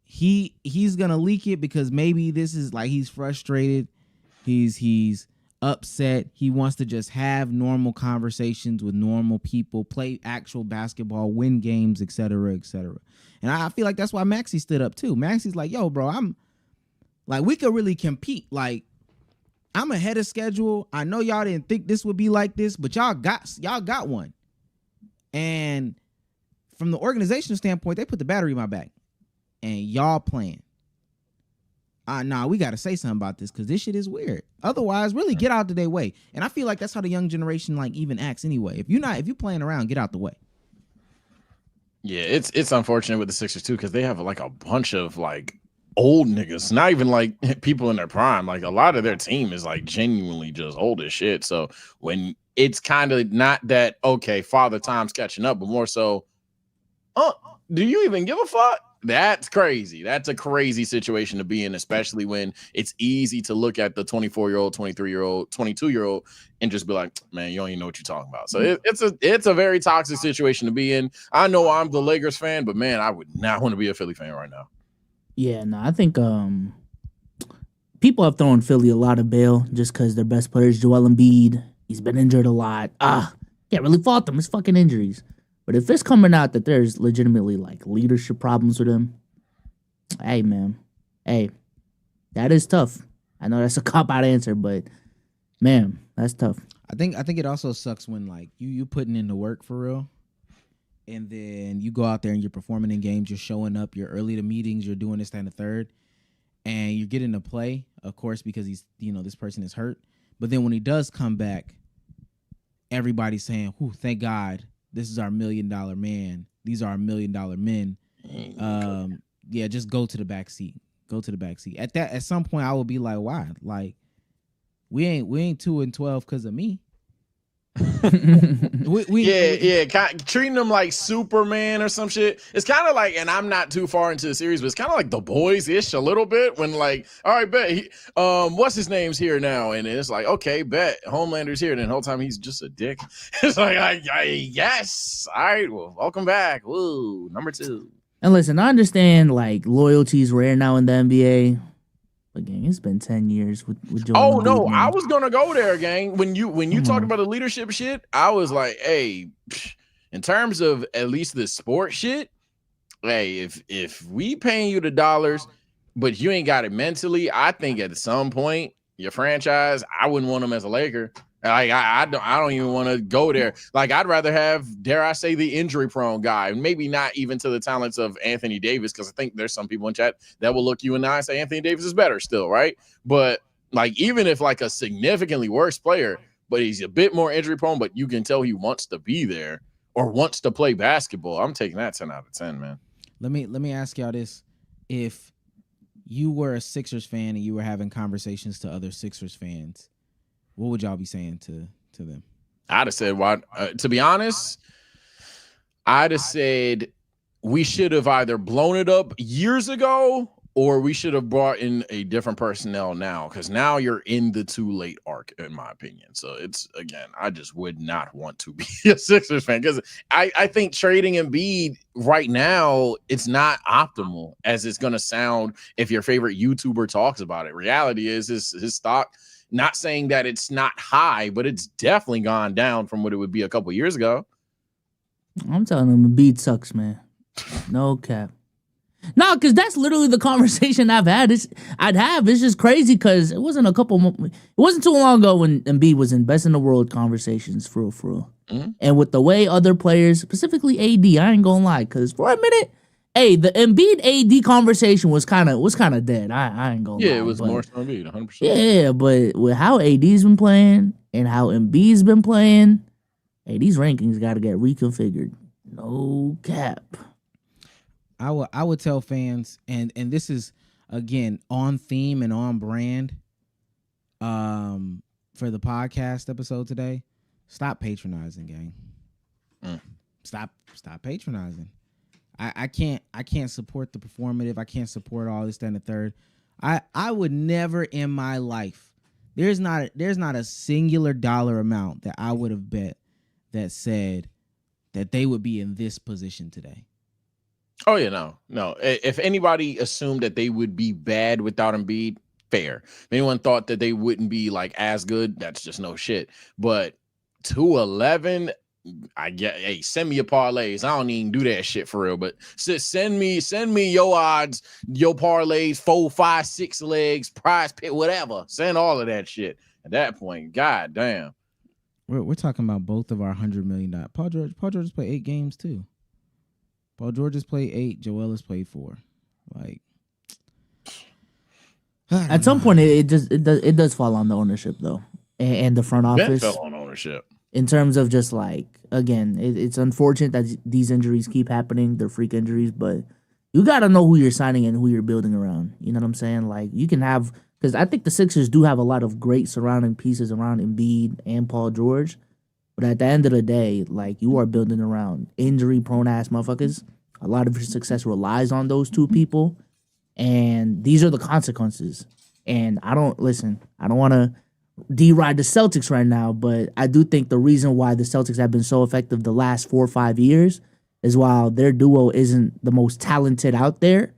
He's gonna leak it because maybe this is like he's frustrated, he's upset. He wants to just have normal conversations with normal people, play actual basketball, win games, etc., etc. And I feel like that's why Maxie stood up too. Maxie's like, yo, bro, I'm like, we could really compete. Like, I'm ahead of schedule. I know y'all didn't think this would be like this, but y'all got one. And from the organizational standpoint, they put the battery in my back. And y'all playing. Nah, we got to say something about this because this shit is weird. Otherwise, really get out of their way. And I feel like that's how the young generation like even acts anyway. If you playing around, get out the way. Yeah, it's unfortunate with the Sixers too because they have like a bunch of like old niggas, not even like people in their prime. Like a lot of their team is like genuinely just old as shit. So when it's kind of not that okay, father time's catching up, but more so, do you even give a fuck? That's crazy. That's a crazy situation to be in, especially when it's easy to look at the 24-year-old, 23-year-old, 22-year-old and just be like, man, you don't even know what you're talking about. So it's a very toxic situation to be in. I know I'm the Lakers fan, but man, I would not want to be a Philly fan right now. Yeah, no, I think people have thrown Philly a lot of bail just because their best player is Joel Embiid. He's been injured a lot. Can't really fault them. It's fucking injuries. But if it's coming out that there's legitimately like leadership problems with him, hey man, that is tough. I know that's a cop-out answer, but man, that's tough. I think it also sucks when like you putting in the work for real, and then you go out there and you're performing in games, you're showing up, you're early to meetings, you're doing this, that, and the third, and you're getting to play, of course, because he's this person is hurt. But then when he does come back, everybody's saying, "Whew, thank God. This is our $1 million man. These are our $1 million men." Yeah, just go to the back seat. Go to the back seat. At some point, I will be like, why? Like, we ain't 2-12 because of me. Treating them like Superman or some shit. It's kind of like, and I'm not too far into the series, but it's kind of like The Boys-ish a little bit when like, all right, bet what's his name's here now, and it's like, okay, bet Homelander's here, and then the whole time he's just a dick. It's like, yes, all right, well, welcome back. Woo, number 2. And listen, I understand like loyalty's rare now in the NBA. But gang, it's been 10 years with Joel. Oh no, I was gonna go there, gang. When you talked about the leadership shit, I was like, hey, in terms of at least the sport shit, hey, if we paying you the dollars, but you ain't got it mentally, I think at some point your franchise, I wouldn't want them as a Laker. Like I don't even want to go there. Like I'd rather have, dare I say, the injury prone guy. Maybe not even to the talents of Anthony Davis, because I think there's some people in chat that will look you in the eye and say Anthony Davis is better still, right? But like even if like a significantly worse player, but he's a bit more injury prone, but you can tell he wants to be there or wants to play basketball, I'm taking that 10 out of 10, man. Let me ask y'all this: if you were a Sixers fan and you were having conversations to other Sixers fans, what would y'all be saying to them? I'd have said, "Why?" To be honest, I'd have said we should have either blown it up years ago or we should have brought in a different personnel now, because now you're in the too late arc, in my opinion. So it's, again, I just would not want to be a Sixers fan, because I think trading Embiid right now, it's not optimal as it's going to sound if your favorite YouTuber talks about it. Reality is his stock, not saying that it's not high, but it's definitely gone down from what it would be a couple years ago. I'm telling him Embiid sucks, man. No cap. No, because that's literally the conversation I'd have. It's just crazy because it wasn't it wasn't too long ago when Embiid was in best in the world conversations for real. Mhm. And with the way other players, specifically AD, I ain't gonna lie, because for a minute, hey, the Embiid AD conversation was kind of dead. I ain't gonna lie. Yeah, it was more so Embiid, 100%. Yeah, but with how AD's been playing and how Embiid's been playing, hey, these rankings got to get reconfigured. No cap. I would tell fans, and this is again on theme and on brand, for the podcast episode today. Stop patronizing, gang. Stop patronizing. I can't support the performative. I can't support all this, that, and the third. I would never in my life. There's not a singular dollar amount that I would have bet that said that they would be in this position today. Oh yeah, no. If anybody assumed that they would be bad without Embiid, fair. If anyone thought that they wouldn't be like as good, that's just no shit. But 211, I get. Hey, send me your parlays. I don't even do that shit for real. But send me your odds, your parlays, 4, 5, 6 legs, prize pit, whatever. Send all of that shit. At that point, god damn. We're talking about both of our $100 million. Paul George has played 8 games too. Paul George has played 8. Joel has played 4. Like, at some point, it does fall on the ownership though, and the front office. That fell on ownership. In terms of just like, again, it's unfortunate that these injuries keep happening. They're freak injuries, but you got to know who you're signing and who you're building around. You know what I'm saying? Like, you can have, because I think the Sixers do have a lot of great surrounding pieces around Embiid and Paul George. But at the end of the day, like, you are building around injury-prone ass motherfuckers. A lot of your success relies on those two people. And these are the consequences. And I don't want to deride the Celtics right now, but I do think the reason why the Celtics have been so effective the last 4 or 5 years is while their duo isn't the most talented out there,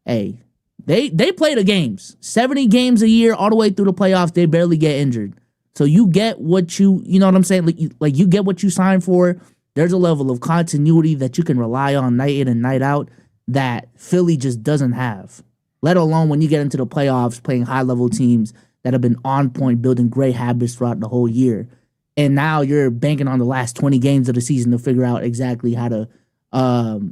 hey, they play the games. 70 games a year all the way through the playoffs, they barely get injured. So you get what you know what I'm saying? Like you get what you signed for. There's a level of continuity that you can rely on night in and night out that Philly just doesn't have. Let alone when you get into the playoffs playing high-level teams that have been on point, building great habits throughout the whole year. And now you're banking on the last 20 games of the season to figure out exactly how to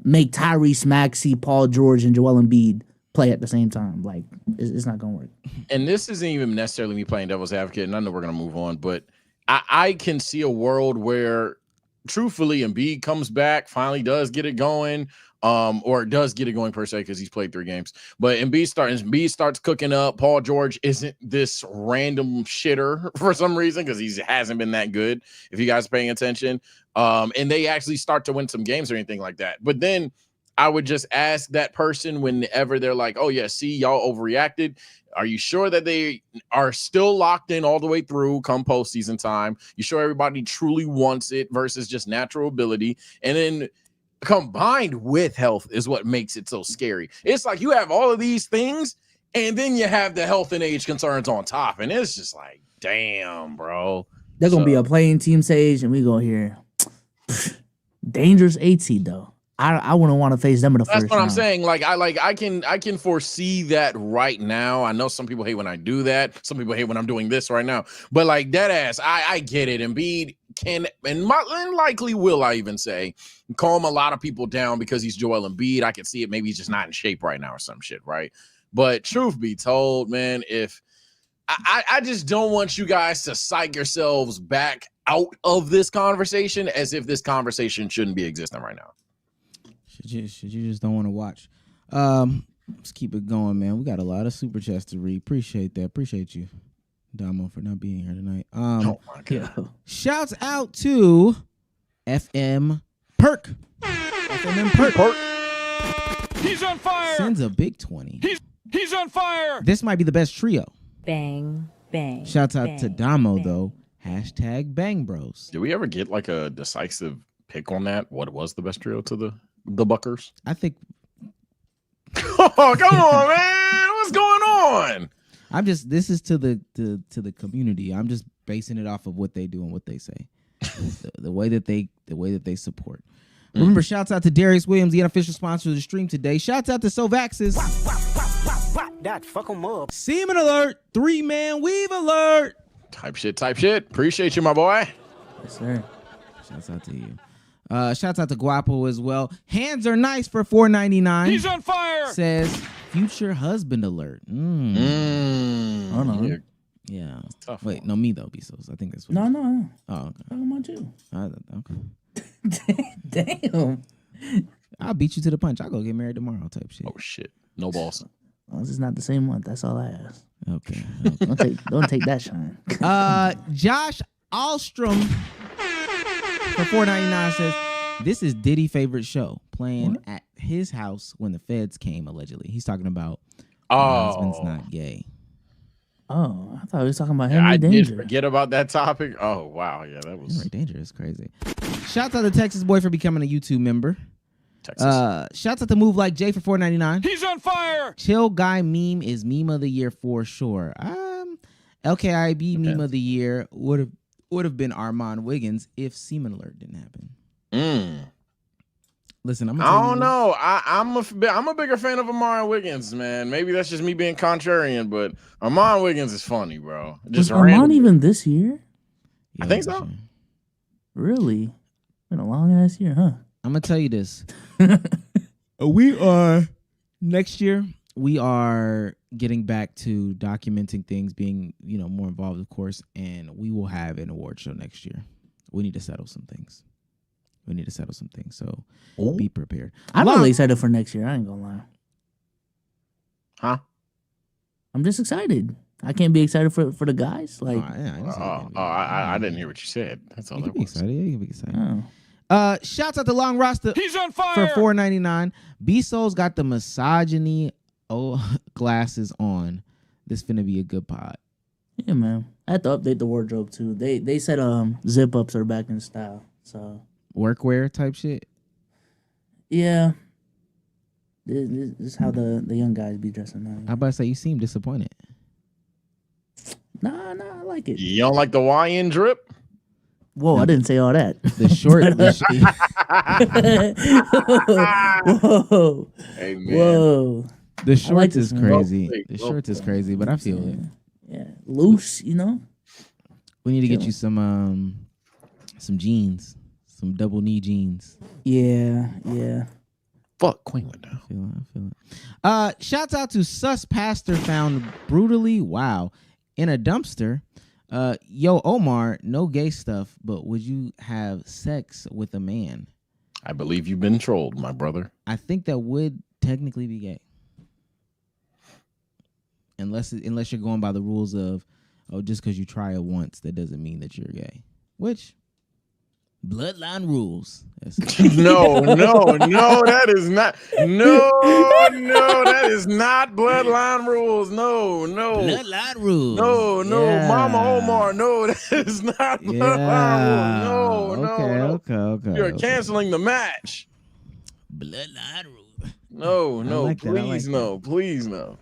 make Tyrese Maxey, Paul George, and Joel Embiid play at the same time. Like, it's not going to work. And this isn't even necessarily me playing devil's advocate, and I know we're going to move on, but I can see a world where, truthfully, Embiid comes back, finally does get it going, or does get it going per se because he's played 3 games. But Embiid starts cooking up. Paul George isn't this random shitter for some reason because he hasn't been that good, if you guys are paying attention. And they actually start to win some games or anything like that. But then I would just ask that person whenever they're like, oh, yeah, see, y'all overreacted. Are you sure that they are still locked in all the way through come postseason time? You sure everybody truly wants it versus just natural ability? And then combined with health is what makes it so scary. It's like you have all of these things, and then you have the health and age concerns on top. And it's just like, damn, bro. They're going to be a playing team, Sage, and we go here. Dangerous 8 seed, though. I wouldn't want to face them in the first round. That's what I'm saying. Like I can foresee that right now. I know some people hate when I do that. Some people hate when I'm doing this right now. But like dead ass, I get it. Embiid can and likely will, I even say, calm a lot of people down because he's Joel Embiid. I can see it. Maybe he's just not in shape right now or some shit, right? But truth be told, man, if I just don't want you guys to psych yourselves back out of this conversation as if this conversation shouldn't be existing right now. Should you just don't want to watch? Let's keep it going, man. We got a lot of super chats to read. Appreciate that. Appreciate you, Damo, for not being here tonight. Oh my god! Shouts out to FM Perk. FM Perk. He's on fire. Sends a big 20. He's on fire. This might be the best trio. Bang, bang. Shouts out bang, to Damo bang. though. Hashtag Bang Bros. Did we ever get like a decisive pick on that? What was the best trio to the Buckers? I think. Oh, come on, man! What's going on? I'm just. This is to the community. I'm just basing it off of what they do and what they say, the way that they support. Remember, shouts out to Darius Williams, the unofficial sponsor of the stream today. Shouts out to Sovaxis. That fuck 'em up. Semen alert. 3-man weave alert. Type shit. Appreciate you, my boy. Yes, sir. Shouts out to you. Shouts out to Guapo as well. Hands are nice for $4.99. He's on fire. Says future husband alert. Hold on. Yeah. Tough Wait, one. no, me though, Bsolz. I think that's what. No. Oh, okay. Talking about you. Okay. Damn. I'll beat you to the punch. I'll go get married tomorrow type shit. Oh shit. No balls. Well, this is not the same month. That's all I ask. Okay. Don't take that shine. Josh Alstrom for $4.99 says this is Diddy's favorite show, playing at his house when the feds came, allegedly. He's talking about my husband's not gay. Oh, I thought we was talking about Henry I Danger. did forget about that topic. Oh wow, yeah, that was Henry Danger is crazy. Shouts out to Texas Boy for becoming a YouTube member. Texas. Shouts out to Move Like Jay for $4.99. He's on fire. Chill Guy meme is meme of the year for sure. LKIB meme of the year would have been Armand Wiggins if Semen Alert didn't happen. Listen, I'm. I don't know. I'm a bigger fan of Amari Wiggins, man. Maybe that's just me being contrarian, but Amari Wiggins is funny, bro. Was Armand even this year? I think so. Really? Been a long ass year, huh? I'm gonna tell you this. We are next year. We are getting back to documenting things, being more involved, of course, and we will have an award show next year. We need to settle some things. So be prepared. I'm really excited for next year. I ain't gonna lie. Huh? I'm just excited. I can't be excited for the guys. Like, I didn't hear what you said. That's all you that can be was. excited. Yeah, you can be excited. oh. Shouts out to Long Rasta. He's on For fire. $4.99. Bsolz got the misogyny glasses on. This finna be a good pod. Yeah, man. I had to update the wardrobe too. They said zip ups are back in style. So Workwear type shit. yeah. This is how the young guys be dressing now. I about to say you seem disappointed. Nah, I like it. You don't like the YN drip? Whoa, I didn't say all that. The short. Whoa. Hey man. Whoa. The shorts like is this, man. crazy. Well The shorts is crazy, but I feel it. Yeah. Loose, We need to get you some jeans, some double knee jeans. Yeah. Fuck, Queen went down. I feel it. Shouts out to sus pastor found brutally in a dumpster. Yo, Omar, no gay stuff, but would you have sex with a man? I believe you've been trolled, my brother. I think that would technically be gay. Unless you're going by the rules of, just because you try it once, that doesn't mean that you're gay. Which, bloodline rules. No, that is not. No, that is not bloodline rules. No. Bloodline rules. No, Yeah. Mama Omar. No, that is not bloodline rules. No. Okay. You're canceling the match. Bloodline rules. No, like that. I like please no.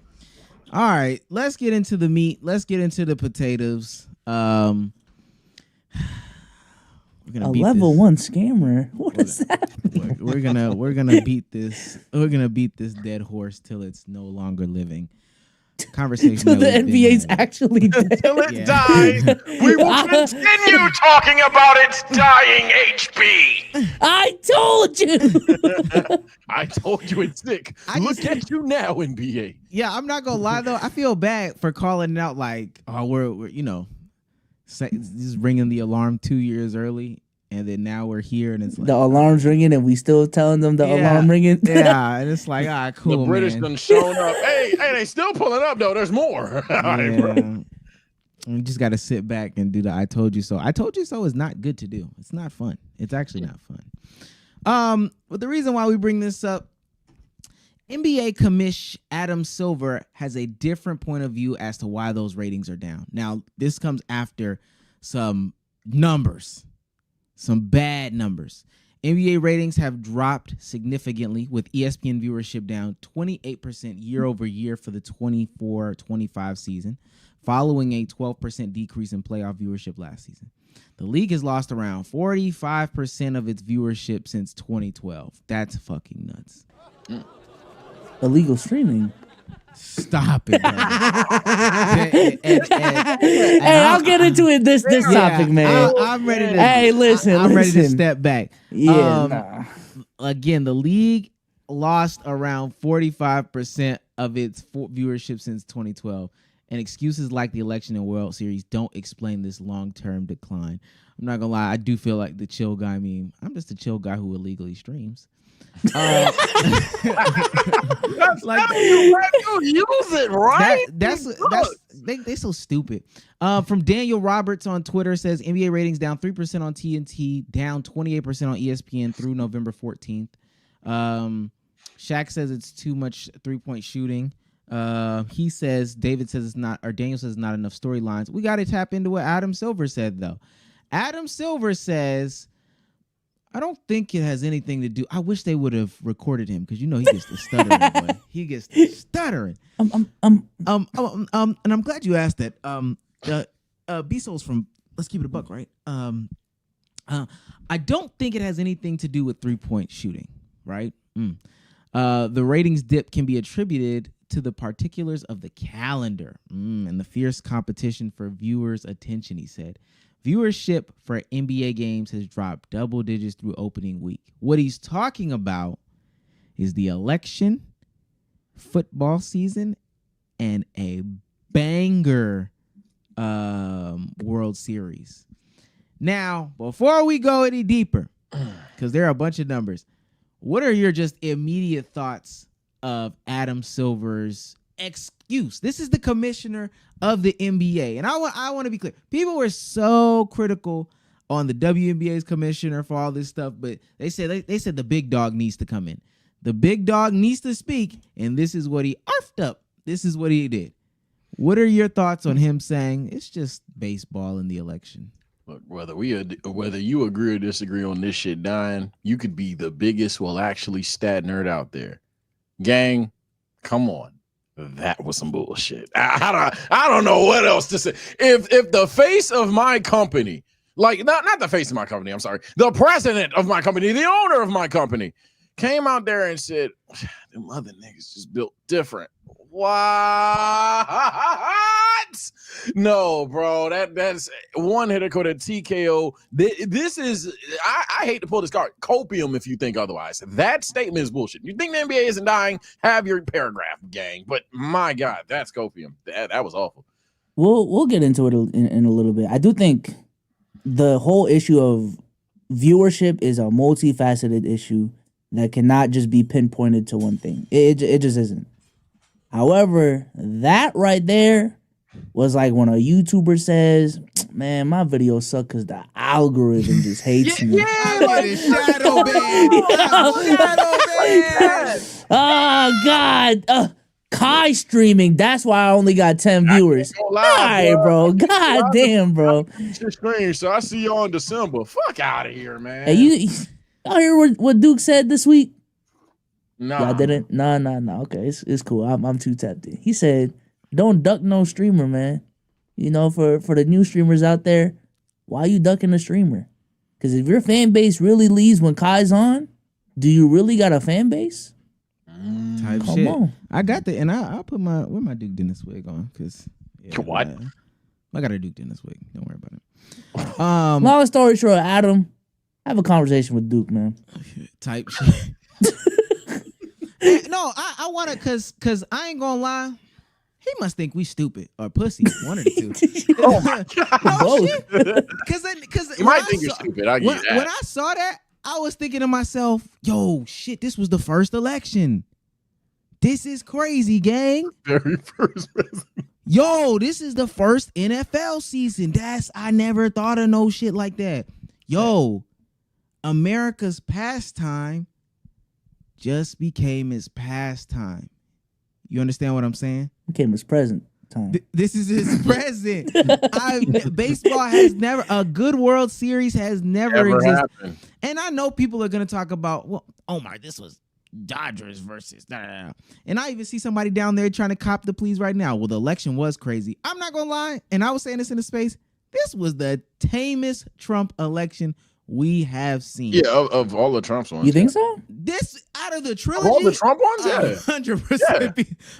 All right, let's get into the meat. Let's get into the potatoes. We're gonna A beat level this. 1 scammer. What is that? We're gonna beat this. We're gonna beat this dead horse till it's no longer living. Conversation. Till the that we've been NBA's having. actually dead. Till it Yeah. dies, we will continue talking about its dying HP. I told you. I told you it's sick. Look at you now, NBA. Yeah, I'm not gonna lie though. I feel bad for calling it out like, we're just ringing the alarm 2 years early, and then now we're here, and it's like The alarm's ringing and we still telling them the alarm ringing. yeah, and it's like, all right, cool, The British man. done shown up. Hey, they still pulling up though. There's more. All right, bro. Yeah. You just got to sit back and do the I told you so. I told you so is not good to do. It's not fun. It's actually not fun. But the reason why we bring this up, NBA commish Adam Silver has a different point of view as to why those ratings are down. Now, this comes after some numbers, some bad numbers. NBA ratings have dropped significantly, with ESPN viewership down 28% year over year for the 24-25 season, following a 12% decrease in playoff viewership last season. The league has lost around 45% of its viewership since 2012. That's fucking nuts. Illegal streaming. Stop it. Hey, I'll get into it this topic, man. I'm ready to. Hey, listen, I'm ready to listen. step back. Yeah. Again, the league lost around 45% of its viewership since 2012, and excuses like the election and World Series don't explain this long-term decline. I'm not gonna lie, I do feel like the chill guy meme. I'm just a chill guy who illegally streams. That's like you use it, right? That's they so stupid. From Daniel Roberts on Twitter says NBA ratings down 3% on TNT, down 28% on ESPN through November 14th. Shaq says it's too much 3-point shooting. He says David says it's not, or Daniel says it's not enough storylines. We got to tap into what Adam Silver said though. Adam Silver says, I don't think it has anything to do. I wish they would have recorded him because you know he gets the stuttering. Boy. He gets the stuttering. And I'm glad you asked that. Bsolz from Let's Keep It a Buck, right? I don't think it has anything to do with 3-point shooting, right? The ratings dip can be attributed to the particulars of the calendar and the fierce competition for viewers' attention, he said. Viewership for NBA games has dropped double digits through opening week. What he's talking about is the election, football season, and a banger World Series. Now, before we go any deeper, because there are a bunch of numbers, what are your just immediate thoughts of Adam Silver's excuse? This is the commissioner of the NBA, and I want to be clear. People were so critical on the WNBA's commissioner for all this stuff, but they said the big dog needs to come in. The big dog needs to speak, and this is what he arfed up. This is what he did. What are your thoughts on him saying it's just baseball in the election? Look, whether you agree or disagree on this shit, Diane, you could be the biggest, actually stat nerd out there. Gang, come on. That was some bullshit. I don't know what else to say. If the face of my company, like not the face of my company, I'm sorry, the president of my company, the owner of my company, came out there and said, them other niggas just built different. What? No, bro. That's one hitter code a TKO. This is I hate to pull this card. Copium if you think otherwise. That statement is bullshit. You think the NBA isn't dying? Have your paragraph, gang. But my God, that's copium. That was awful. We'll get into it in a little bit. I do think the whole issue of viewership is a multifaceted issue that cannot just be pinpointed to one thing. It just isn't. However, that right there was like when a YouTuber says, man, my videos suck because the algorithm just hates me. Yeah, like shadow ban. Oh, God. Kai streaming. That's why I only got 10 viewers. All right, bro. God damn, bro. So I see you on December. Fuck out of here, man. Hey, you hear what Duke said this week? No, I didn't. No. Okay, it's cool. I'm too tapped in. He said, "Don't duck no streamer, man. You know, for the new streamers out there, why you ducking the streamer? Because if your fan base really leaves when Kai's on, do you really got a fan base? Type Come shit. on. I got the, and I'll put my Duke Dennis wig on because what? I got a Duke Dennis wig. Don't worry about it. Long story short, Adam, have a conversation with Duke, man. Type shit. No, I want to, cause I ain't gonna lie. He must think we stupid or pussy. One of the two. Oh my God. Both. Because you might think you're stupid. I get that. When I saw that, I was thinking to myself, "Yo, shit! This was the first election. This is crazy, gang. Very first president. Yo, this is the first NFL season. I never thought of no shit like that. Yo, America's pastime just became his pastime. You understand what I'm saying? Became his present time. This is his present. Baseball has never, a good World Series has never existed. Happened. And I know people are going to talk about, well, Omar, this was Dodgers versus, and I even see somebody down there trying to cop the pleas right now. Well, the election was crazy. I'm not going to lie. And I was saying this in the space. This was the tamest Trump election we have seen. Yeah, of all the Trump's ones. You think so? This out of the Of trilogy, all the Trump ones, yeah. 100%. Yeah.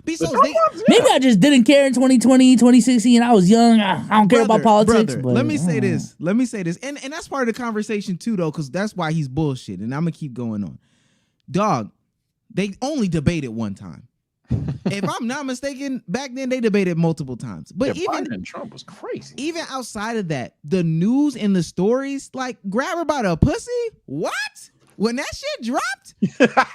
Be The so Trump ones, yeah. Maybe I just didn't care in 2020, 2016. I was young. I don't care about politics. Brother, But let me say this. Let me say this. And that's part of the conversation too, though, because that's why he's bullshit. And I'm gonna keep going on. Dog, they only debated one time. If I'm not mistaken, back then they debated multiple times. But Yeah, even Biden and Trump was crazy. even outside of that, the news and the stories, like grab her by the pussy. What? When that shit dropped?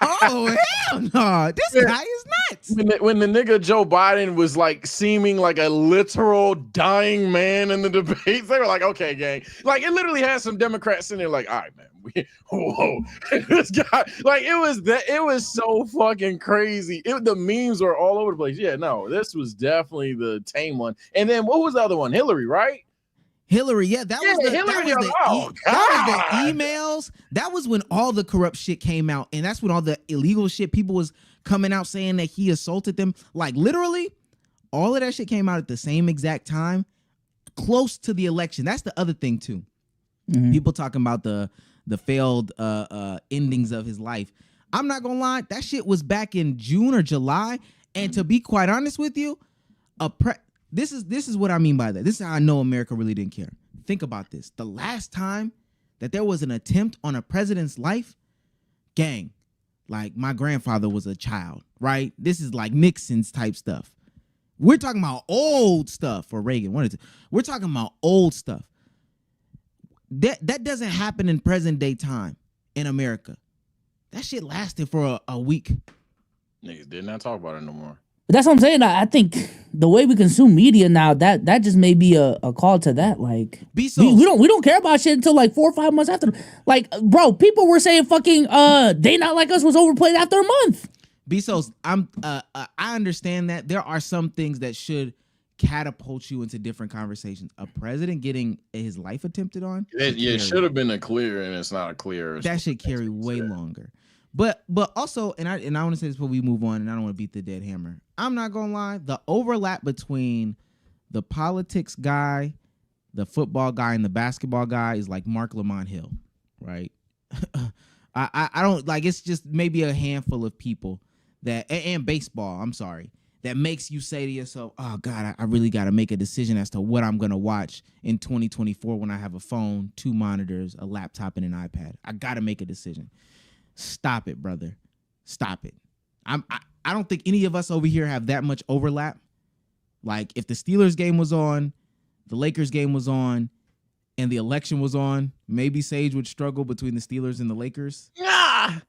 Oh hell no! This guy is nuts. When the nigga Joe Biden was like seeming like a literal dying man in the debates, they were like, "Okay, gang." Like it literally had some Democrats in there, like, "All right, man, whoa, this guy." Like it was so fucking crazy. The memes were all over the place. Yeah, no, this was definitely the tame one. And then what was the other one? Hillary, right? Hillary, yeah, that was the God. emails. That was when all the corrupt shit came out, and that's when all the illegal shit people was coming out saying that he assaulted them. Like literally, all of that shit came out at the same exact time, close to the election. That's the other thing too. People talking about the failed endings of his life. I'm not gonna lie, that shit was back in June or July, and to be quite honest with you, This is what I mean by that. This is how I know America really didn't care. Think about this. The last time that there was an attempt on a president's life, gang, like my grandfather was a child, right? This is like Nixon's type stuff. We're talking about old stuff, or Reagan. We're talking about old stuff. That doesn't happen in present day time in America. That shit lasted for a week. Niggas did not talk about it no more. But that's what I'm saying. I think the way we consume media now, that just may be a call to that. Like we don't care about shit until like 4 or 5 months after. Like, bro, people were saying fucking They Not Like Us was overplayed after a month. Bsolz, I understand that there are some things that should catapult you into different conversations. A president getting his life attempted on, it should have been a clear, and it's not a clear. That should carry way longer. But also, and I want to say this before we move on, and I don't want to beat the dead hammer. I'm not gonna lie, the overlap between the politics guy, the football guy, and the basketball guy is like Mark Lamont Hill, right? I don't like. It's just maybe a handful of people that and baseball. I'm sorry. That makes you say to yourself, "Oh God, I really got to make a decision as to what I'm gonna watch in 2024 when I have a phone, 2 monitors, a laptop, and an iPad. I got to make a decision." Stop it, brother. Stop it. I don't think any of us over here have that much overlap. Like if the Steelers game was on, the Lakers game was on, and the election was on, maybe Sage would struggle between the Steelers and the Lakers. Yeah,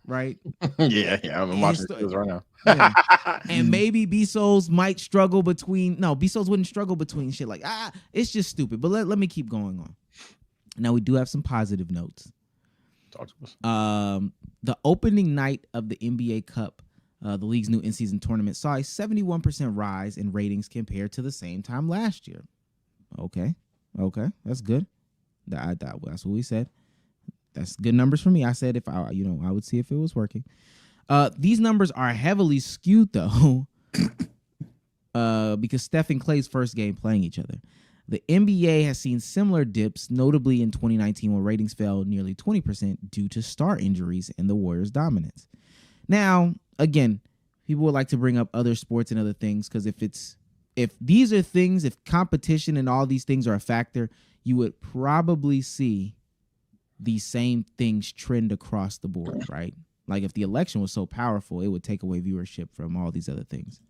right. yeah, I'm watching Steelers right now. Yeah. And maybe Bsolz might struggle between. No, Bsolz wouldn't struggle between shit like it's just stupid. But let me keep going on. Now we do have some positive notes. Talk to us. The opening night of the NBA Cup, the league's new in-season tournament, saw a 71% rise in ratings compared to the same time last year. Okay, that's good. That's what we said. That's good numbers for me. I said if I would see if it was working. These numbers are heavily skewed though, because Steph and Clay's first game playing each other. The NBA has seen similar dips, notably in 2019 when ratings fell nearly 20% due to star injuries and the Warriors' dominance. Now, again, people would like to bring up other sports and other things because if these are things, if competition and all these things are a factor, you would probably see these same things trend across the board, right? Like if the election was so powerful, it would take away viewership from all these other things.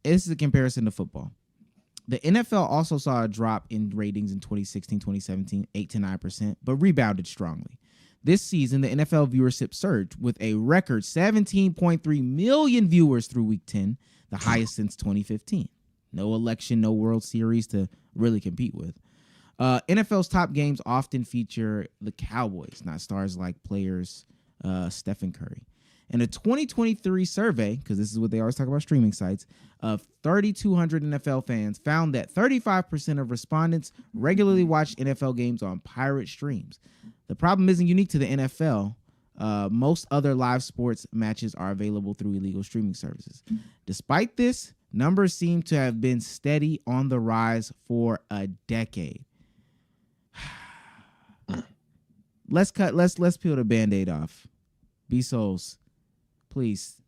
This is a comparison to football. The NFL also saw a drop in ratings in 2016, 2017, 8 to 9%, but rebounded strongly. This season, the NFL viewership surged with a record 17.3 million viewers through Week 10, the highest since 2015. No election, no World Series to really compete with. NFL's top games often feature the Cowboys, not stars like players Stephen Curry. In a 2023 survey, because this is what they always talk about streaming sites, of 3,200 NFL fans found that 35% of respondents regularly watch NFL games on pirate streams. The problem isn't unique to the NFL. Most other live sports matches are available through illegal streaming services. Despite this, Numbers seem to have been steady on the rise for a decade. Let's peel the Band-Aid off. Bsolz, please.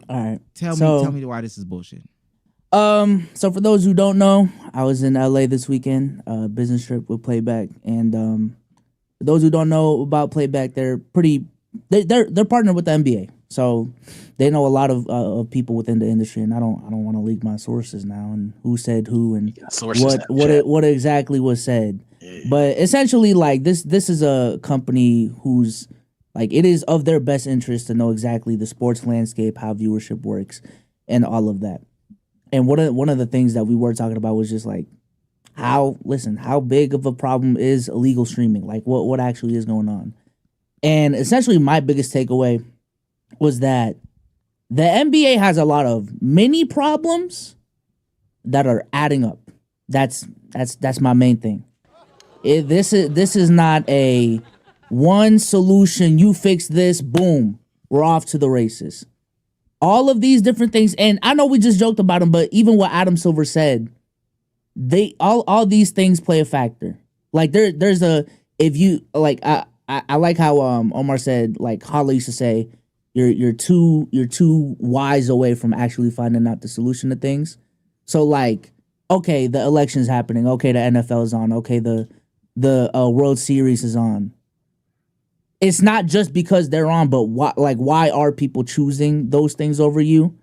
All right. Tell me why this is bullshit. So for those who don't know, I was in LA this weekend, business trip with Playback, and for those who don't know about Playback, they're partnered with the NBA, so they know a lot of people within the industry, and I don't want to leak my sources now and who said who and what exactly was said. Yeah. But essentially, like this is a company who's like, it is of their best interest to know exactly the sports landscape, how viewership works, and all of that. And one of the things that we were talking about was just like how big of a problem is illegal streaming? Like what actually is going on? And essentially my biggest takeaway was that the NBA has a lot of mini problems that are adding up. That's my main thing. This is not a one solution, you fix this, boom, we're off to the races. All of these different things, and I know we just joked about them, but even what Adam Silver said, they all these things play a factor. Like there's a, if you like, I like how Omar said, like Holly used to say, you're too wise away from actually finding out the solution to things. So like, okay, the election's happening, okay, the NFL is on, okay, the World Series is on. It's not just because they're on, but why are people choosing those things over you?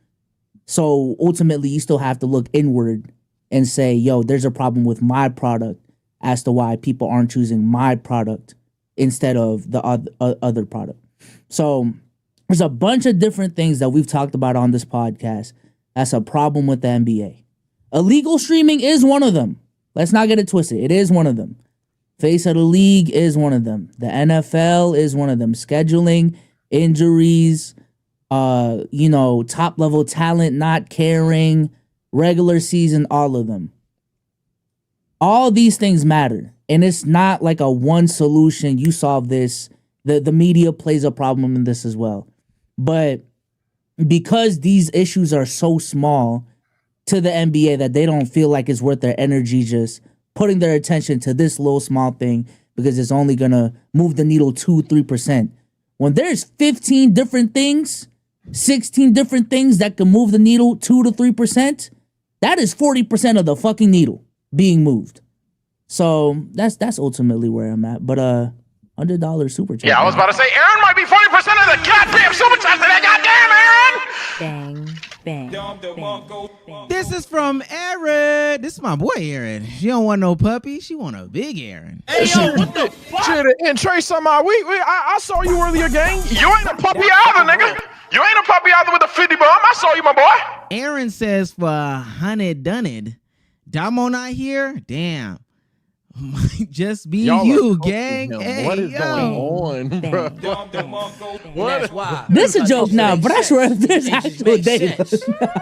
So ultimately, you still have to look inward and say, yo, there's a problem with my product as to why people aren't choosing my product instead of the other product. So there's a bunch of different things that we've talked about on this podcast that's a problem with the NBA. Illegal streaming is one of them. Let's not get it twisted. It is one of them. Face of the league is one of them. The NFL is one of them. Scheduling, injuries, top level talent not caring, regular season, all of them. All these things matter. And it's not like a one solution, you solve this. The media plays a problem in this as well. But because these issues are so small to the NBA that they don't feel like it's worth their energy just putting their attention to this little small thing because it's only going to move the needle 2-3%. When there's 15 different things, 16 different things that can move the needle 2 to 3%, that is 40% of the fucking needle being moved. So that's ultimately where I'm at. But $100 super chat. Yeah, I was about to say Aaron might be 40% of the goddamn super chat today. Goddamn, Aaron! Bang, bang, bang. This is from Aaron. This is my boy Aaron. She don't want no puppy. She want a big Aaron. Hey, yo, what the fuck? And Trey, somehow I saw you earlier, gang. You ain't a puppy either, nigga. You ain't a puppy either with a 50 bomb. I saw you, my boy. Aaron says for $100 done it. Damo not here? Damn. Might just be you, gang. Hey, what is going on, bro? This is a joke now, but I swear if there's actual data.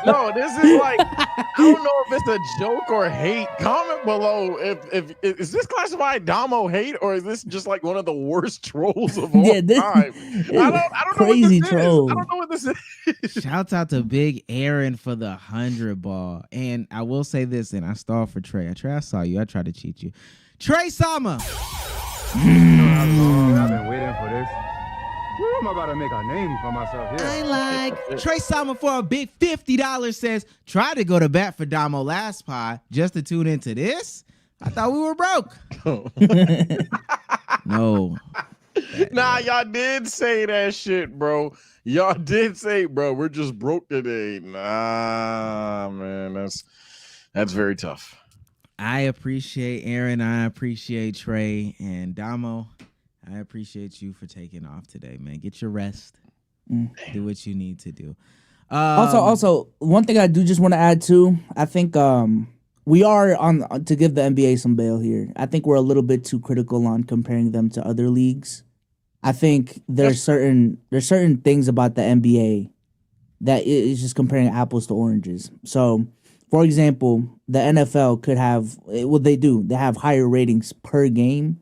No, this is like, I don't know if it's a joke or hate. Comment below if is this classified Damo hate or is this just like one of the worst trolls of all time? I don't crazy know what this troll. is. I don't know what this is. Shouts out to Big Aaron for the 100 ball. And I will say this, and I stalled for Trey. I saw you. I tried to cheat you. Trey Sama. You know how long I've been waiting for this. Woo, I'm about to make a name for myself here. I like Trey Sama for a big $50 says, try to go to bat for Damo last pod just to tune into this. I thought we were broke. No. Nah, y'all did say that shit, bro. Y'all did say, bro, we're just broke today. Nah, man, that's very tough. I appreciate Aaron. I appreciate Trey and Damo. I appreciate you for taking off today, man. Get your rest. Do what you need to do. Also, one thing I do just want to add too. I think we are on to give the NBA some bail here. I think we're a little bit too critical on comparing them to other leagues. I think there's certain things about the NBA that is just comparing apples to oranges. So, for example, the NFL could have what they do. They have higher ratings per game,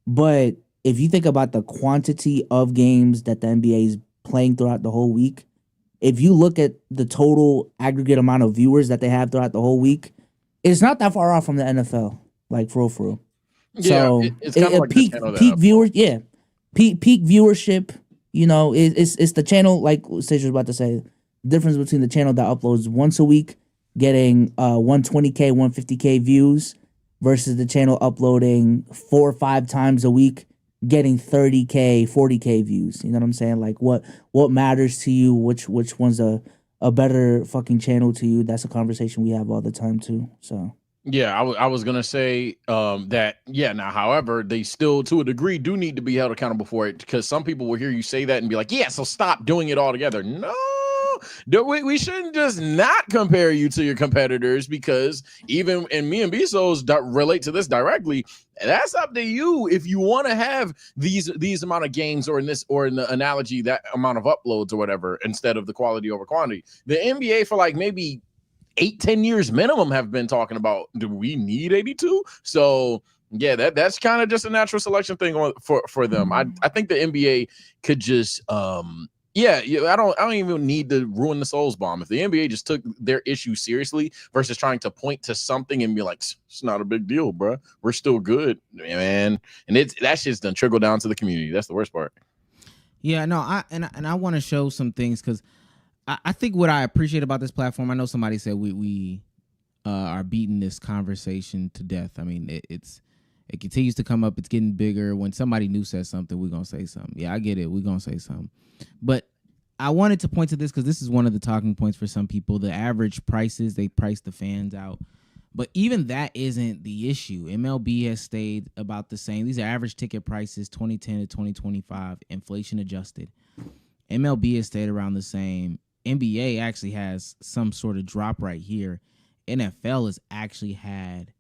but if you think about the quantity of games that the NBA is playing throughout the whole week, if you look at the total aggregate amount of viewers that they have throughout the whole week, it's not that far off from the NFL. Like for real. So it's kind of like peak viewers, peak viewership. You know, it's the channel, like Sage was about to say. The difference between the channel that uploads once a week, getting 120K, 150K views, versus the channel uploading 4 or 5 times a week, getting 30K, 40K views. You know what I'm saying? Like what matters to you? Which one's a better fucking channel to you? That's a conversation we have all the time too. So. Yeah, I was gonna say that. Yeah, now, however, they still, to a degree, do need to be held accountable for it, because some people will hear you say that and be like, "Yeah, so stop doing it altogether." No, we shouldn't just not compare you to your competitors, because even and me and Bsolz relate to this directly. That's up to you if you want to have these amount of games, or in the analogy, that amount of uploads or whatever, instead of the quality over quantity. The NBA, for like maybe 8-10 years minimum, have been talking about, do we need 82? So yeah, that's kind of just a natural selection thing for them. I think the NBA could just I don't even need to ruin the Souls bomb. If the NBA just took their issue seriously versus trying to point to something and be like, it's not a big deal, bro, we're still good, man. And that shit's done trickle down to the community. That's the worst part. Yeah, no, I want to show some things, because I think what I appreciate about this platform, I know somebody said we are beating this conversation to death. I mean, it continues to come up. It's getting bigger. When somebody new says something, we're going to say something. Yeah, I get it. We're going to say something. But I wanted to point to this because this is one of the talking points for some people. The average prices, they price the fans out. But even that isn't the issue. MLB has stayed about the same. These are average ticket prices, 2010 to 2025, inflation adjusted. MLB has stayed around the same. NBA actually has some sort of drop right here. NFL has actually had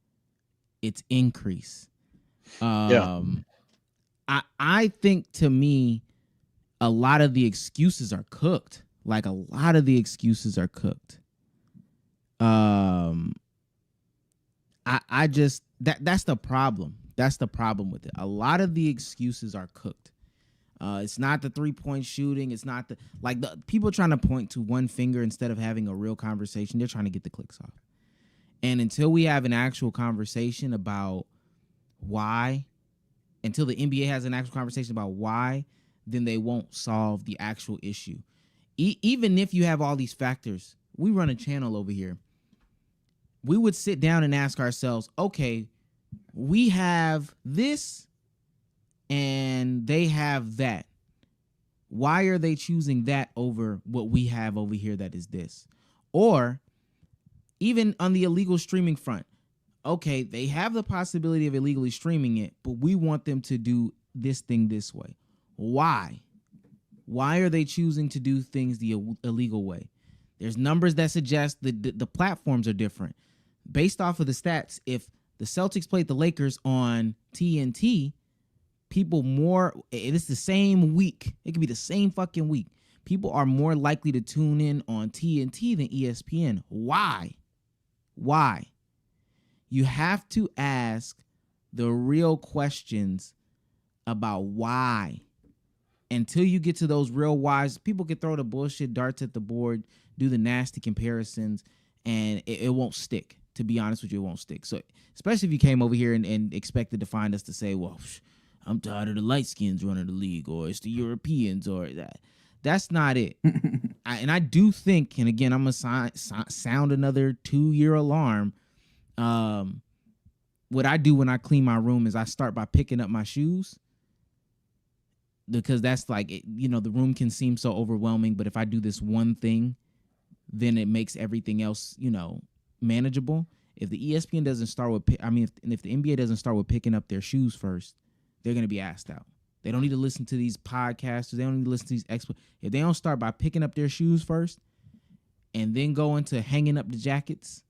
its increase. I think, to me, a lot of the excuses are cooked. Like, a lot of the excuses are cooked. I just that's the problem. That's the problem with it. A lot of the excuses are cooked. It's not the 3-point shooting. It's not the people trying to point to one finger instead of having a real conversation. They're trying to get the clicks off. And until we have an actual conversation about why, until the NBA has an actual conversation about why, then they won't solve the actual issue. Even if you have all these factors, we run a channel over here. We would sit down and ask ourselves, okay, we have this and they have that. Why are they choosing that over what we have over here that is this? Or even on the illegal streaming front, okay, they have the possibility of illegally streaming it, but we want them to do this thing this way. Why? Why are they choosing to do things the illegal way? There's numbers that suggest the platforms are different. Based off of the stats, if the Celtics played the Lakers on TNT, people it's the same week. It could be the same fucking week. People are more likely to tune in on TNT than ESPN. Why? Why? You have to ask the real questions about why. Until you get to those real whys, people can throw the bullshit darts at the board, do the nasty comparisons, and it won't stick. To be honest with you, it won't stick. So, especially if you came over here and expected to find us to say, well, I'm tired of the light skins running the league, or it's the Europeans, or that. That's not it. I do think, and again, I'm going to sound another 2-year alarm. What I do when I clean my room is I start by picking up my shoes, because that's like, the room can seem so overwhelming. But if I do this one thing, then it makes everything else, manageable. If the ESPN doesn't start with, if the NBA doesn't start with picking up their shoes first, they're going to be asked out. They don't need to listen to these podcasters. They don't need to listen to these experts. If they don't start by picking up their shoes first, and then go into hanging up the jackets,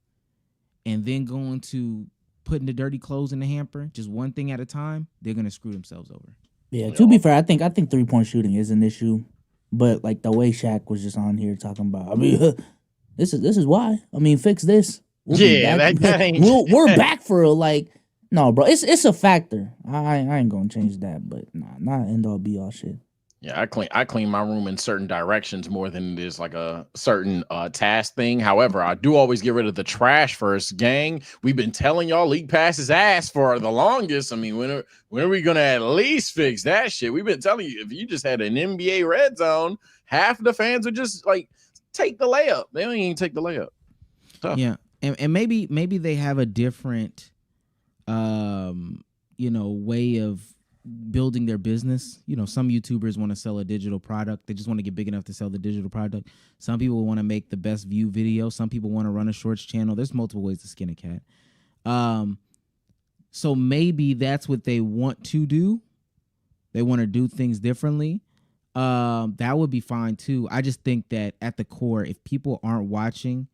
and then going to putting the dirty clothes in the hamper, just one thing at a time, they're going to screw themselves over. Yeah, to be fair, I think 3-point shooting is an issue, but like the way Shaq was just on here talking about, this is why. Fix this. We'll that ain't. We're back for real. Like, no, bro, it's a factor. I ain't gonna change that, but not end all be all shit. Yeah, I clean my room in certain directions more than it is like a certain task thing. However, I do always get rid of the trash first. Gang, we've been telling y'all League Pass is ass for the longest. I mean, when are we gonna at least fix that shit? We've been telling you, if you just had an NBA red zone, half of the fans would just like take the layup. They don't even take the layup. Tough. Yeah, and maybe they have a different way of building their business. Some YouTubers want to sell a digital product. They just want to get big enough to sell the digital product. Some people want to make the best view video. Some people want to run a shorts channel. There's multiple ways to skin a cat. So maybe that's what they want to do. They want to do things differently. That would be fine too. I just think that at the core, if people aren't watching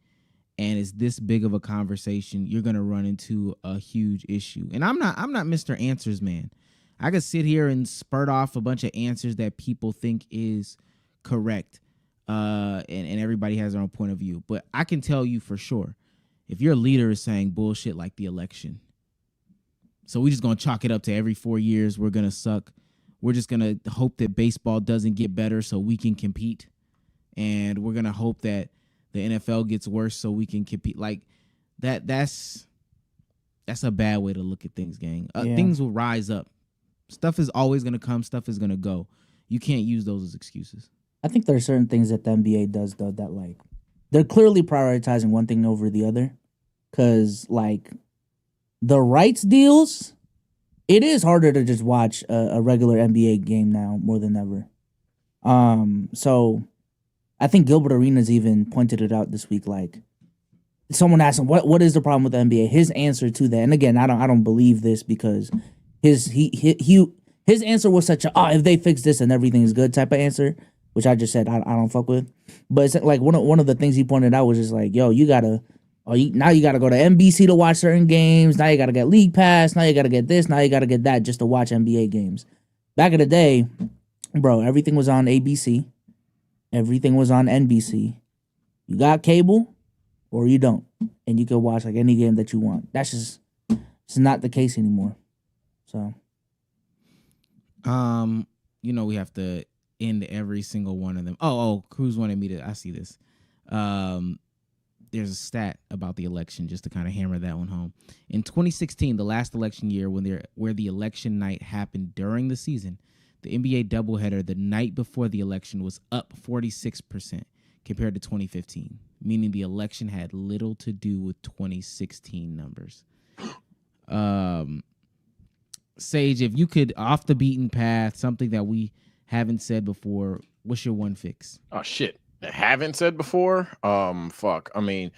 and it's this big of a conversation, you're gonna run into a huge issue. And I'm not Mr. Answers Man. I could sit here and spurt off a bunch of answers that people think is correct, and everybody has their own point of view. But I can tell you for sure, if your leader is saying bullshit like the election, so we're just going to chalk it up to every 4 years we're going to suck. We're just going to hope that baseball doesn't get better so we can compete, and we're going to hope that the NFL gets worse so we can compete. Like that's a bad way to look at things, gang. Things will rise up. Stuff is always going to come. Stuff is going to go. You can't use those as excuses. I think there are certain things that the NBA does, though, that, like, they're clearly prioritizing one thing over the other. Because, like, the rights deals, it is harder to just watch a regular NBA game now more than ever. So I think Gilbert Arenas even pointed it out this week. Like, someone asked him, what is the problem with the NBA? His answer to that, and again, I don't believe this because his answer was such a if they fix this and everything is good type of answer, which I just said I don't fuck with. But it's like one of the things he pointed out was just like, yo, now you gotta go to NBC to watch certain games. Now you gotta get League Pass. Now you gotta get this. Now you gotta get that just to watch NBA games. Back in the day, bro, everything was on ABC. Everything was on NBC. You got cable or you don't, and you can watch like any game that you want. That's just it's not the case anymore. So, we have to end every single one of them. Cruz wanted me to. I see this. There's a stat about the election just to kind of hammer that one home. In 2016, the last election year where the election night happened during the season, the NBA doubleheader the night before the election was up 46% compared to 2015, meaning the election had little to do with 2016 numbers. Sage, if you could, off the beaten path, something that we haven't said before, what's your one fix? Oh shit. Haven't said before. Fuck. I mean,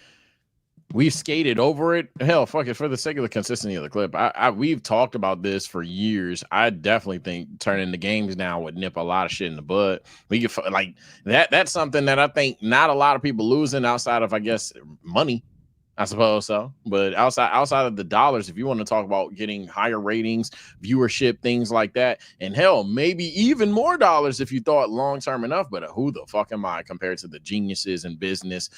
we've skated over it. Hell, fuck it. For the sake of the consistency of the clip, we've talked about this for years. I definitely think turning the games now would nip a lot of shit in the bud. We could like that. That's something that I think not a lot of people losing outside of, I guess, money. I suppose so. But outside of the dollars, if you want to talk about getting higher ratings, viewership, things like that, and hell, maybe even more dollars if you thought long term enough. But who the fuck am I compared to the geniuses in business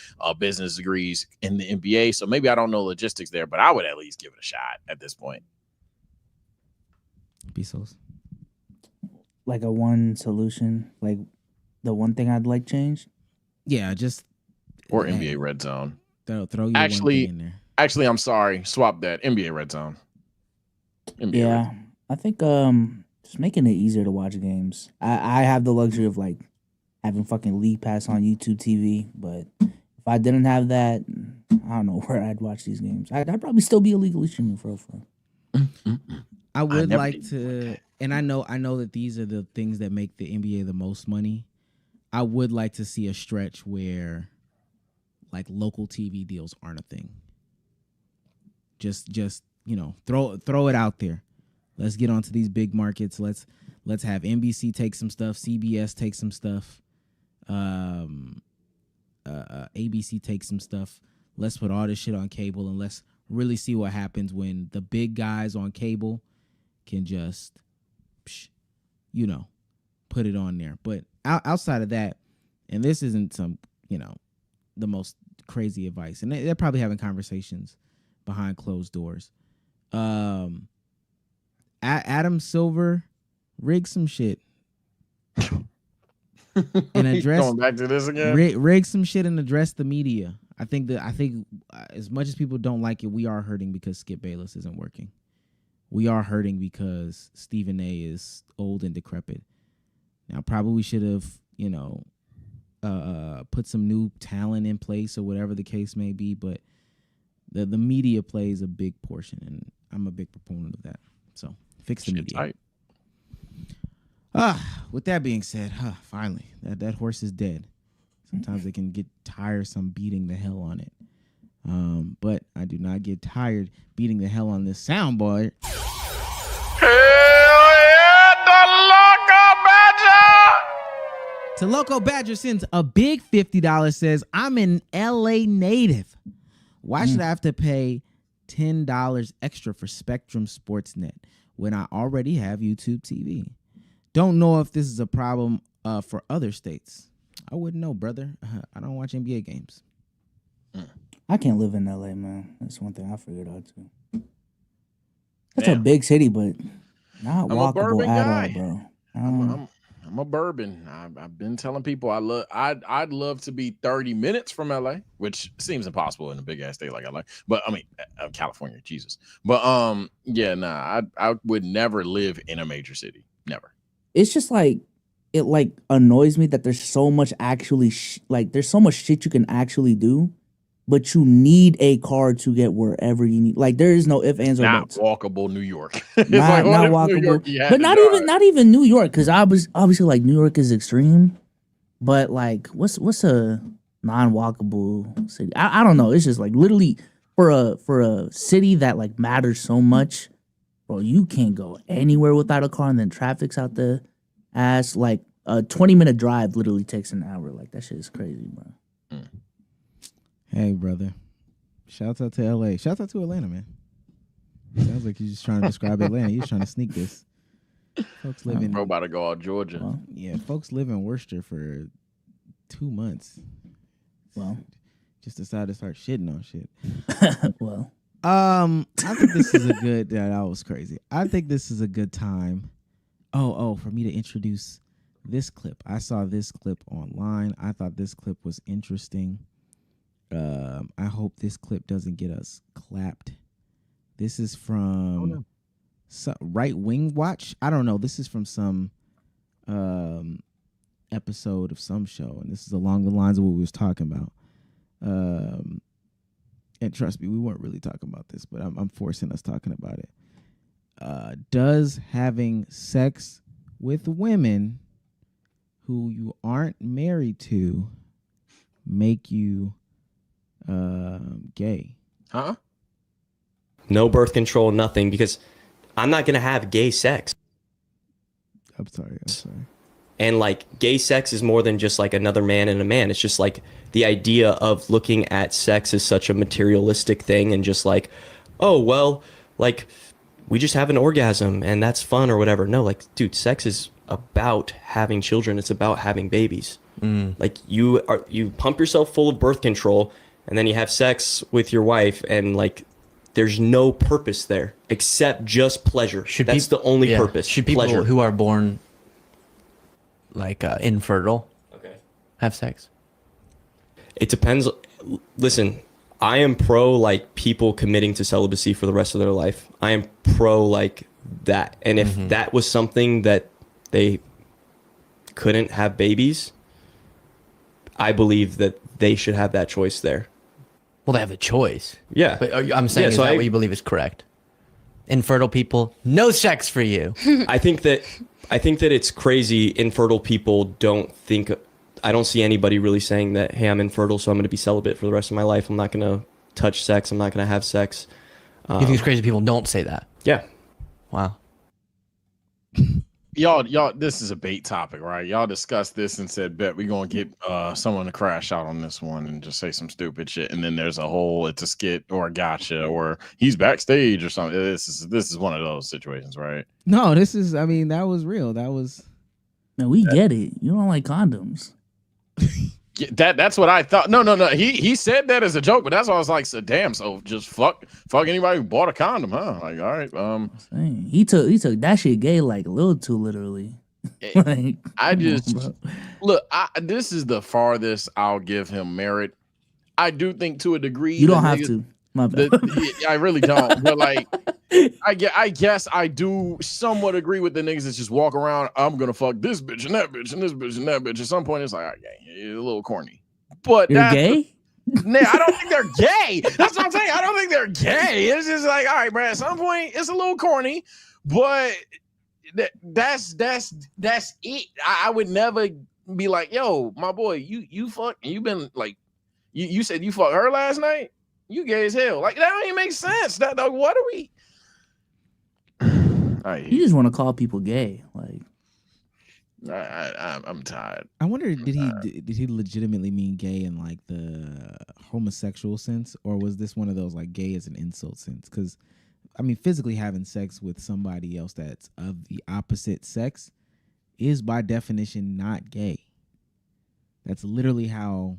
degrees in the NBA? So maybe I don't know logistics there, but I would at least give it a shot at this point. Bsolz. Like a one solution, like the one thing I'd like changed. Yeah, just NBA Red Zone. Throw your one thing in there. Actually, I'm sorry. Swap that. NBA Red Zone. NBA Red. I think just making it easier to watch games. I have the luxury of like having fucking League Pass on YouTube TV, but if I didn't have that, I don't know where I'd watch these games. I'd probably still be illegally streaming for a I would like to, and I know that these are the things that make the NBA the most money. I would like to see a stretch where like local TV deals aren't a thing. Just throw it out there. Let's get onto these big markets. Let's have NBC take some stuff, CBS take some stuff, ABC take some stuff. Let's put all this shit on cable and let's really see what happens when the big guys on cable can just, put it on there. But outside of that, and this isn't some, the most crazy advice, and they're probably having conversations behind closed doors. Adam Silver, rig some shit. and address going back to this again. Rig some shit and address the media. I think as much as people don't like it, we are hurting because Skip Bayless isn't working. We are hurting because Stephen A is old and decrepit. Now, probably we should have, put some new talent in place or whatever the case may be, but the media plays a big portion, and I'm a big proponent of that. So fix the media. Tight. With that being said, finally, that horse is dead. Sometimes they can get tiresome beating the hell on it. But I do not get tired beating the hell on this soundboard. Hell yeah, the Loco Badger! To Loco Badger sends a big $50, says, I'm an LA native. Why should I have to pay $10 extra for Spectrum Sportsnet when I already have YouTube TV? Don't know if this is a problem for other states. I wouldn't know, brother. I don't watch NBA games. I can't live in LA, man. That's one thing I figured out too. That's a big city, but not walkable at all, bro. I'm a bourbon. I've been telling people I'd love to be 30 minutes from LA, which seems impossible in a big ass state like LA. But I mean, California, Jesus. But I would never live in a major city. Never. It's just like it annoys me that there's so much actually there's so much shit you can actually do, but you need a car to get wherever you need. Like there is no ifs, ands, or buts. Not walkable New York. not walkable, but not even New York, because obviously like New York is extreme. But like what's a non-walkable city? I don't know. It's just like literally for a city that like matters so much, bro. You can't go anywhere without a car, and then traffic's out the ass. Like a 20-minute drive literally takes an hour. Like that shit is crazy, bro. Hey, brother. Shouts out to LA. Shouts out to Atlanta, man. Sounds like you're just trying to describe Atlanta. You're trying to sneak this. Folks live in. Bro, about to go out Georgia. Well, yeah, folks live in Worcester for 2 months. Well, just decided to start shitting on shit. Well, I think this is a good. Yeah, that was crazy. I think this is a good time. For me to introduce this clip. I saw this clip online. I thought this clip was interesting. I hope this clip doesn't get us clapped. This is from Right Wing Watch. I don't know. This is from some episode of some show, and this is along the lines of what we was talking about. And trust me, we weren't really talking about this, but I'm forcing us talking about it. Does having sex with women who you aren't married to make you gay? Huh? No birth control, nothing, because I'm not gonna have gay sex. I'm sorry. And like gay sex is more than just like another man and a man. It's just like the idea of looking at sex as such a materialistic thing and just like, oh, well, like we just have an orgasm and that's fun or whatever. No, like, dude, sex is about having children. It's about having babies. Like you pump yourself full of birth control and then you have sex with your wife and like there's no purpose there except just pleasure. That's the only purpose. Should people pleasure. who are born like infertile have sex? It depends. Listen, I am pro like people committing to celibacy for the rest of their life. I am pro like that. And if that was something that they couldn't have babies, I believe that they should have that choice there. Well, they have a choice. Yeah. But I'm saying, is that what you believe is correct? Infertile people, no sex for you. I think that it's crazy. Infertile people don't think. I don't see anybody really saying that, hey, I'm infertile, so I'm going to be celibate for the rest of my life. I'm not going to touch sex. I'm not going to have sex. You think it's crazy people don't say that? Yeah. Wow. Y'all, this is a bait topic, right? Y'all discussed this and said, bet we're going to get someone to crash out on this one and just say some stupid shit. And then there's a whole, it's a skit or a gotcha or he's backstage or something. This is one of those situations, right? No, that was real. That was. Man, we get it. You don't like condoms. Yeah, that's what I thought. No. He said that as a joke, but that's why I was like, so damn. So just fuck anybody who bought a condom, huh? Like, all right. He took that shit gay like a little too literally. Like, I come on, just bro. look. This is the farthest I'll give him merit. I do think to a degree You don't the have niggas- to. My bad. I really don't. But like, I guess I do somewhat agree with the niggas that just walk around. I'm gonna fuck this bitch and that bitch and this bitch and that bitch. At some point, it's like, all right, it's a little corny. But You're that's gay? Nah, I don't think they're gay. That's what I'm saying. I don't think they're gay. It's just like, all right, bro. At some point, it's a little corny, but that's it. I would never be like, yo, my boy, you fuck, you been like, you said you fucked her last night. You gay as hell. Like that don't even make sense. That like, what are we? You just want to call people gay, like. I'm tired. I wonder, did he legitimately mean gay in like the homosexual sense, or was this one of those like gay as an insult sense? Because I mean, physically having sex with somebody else that's of the opposite sex is by definition not gay. That's literally how.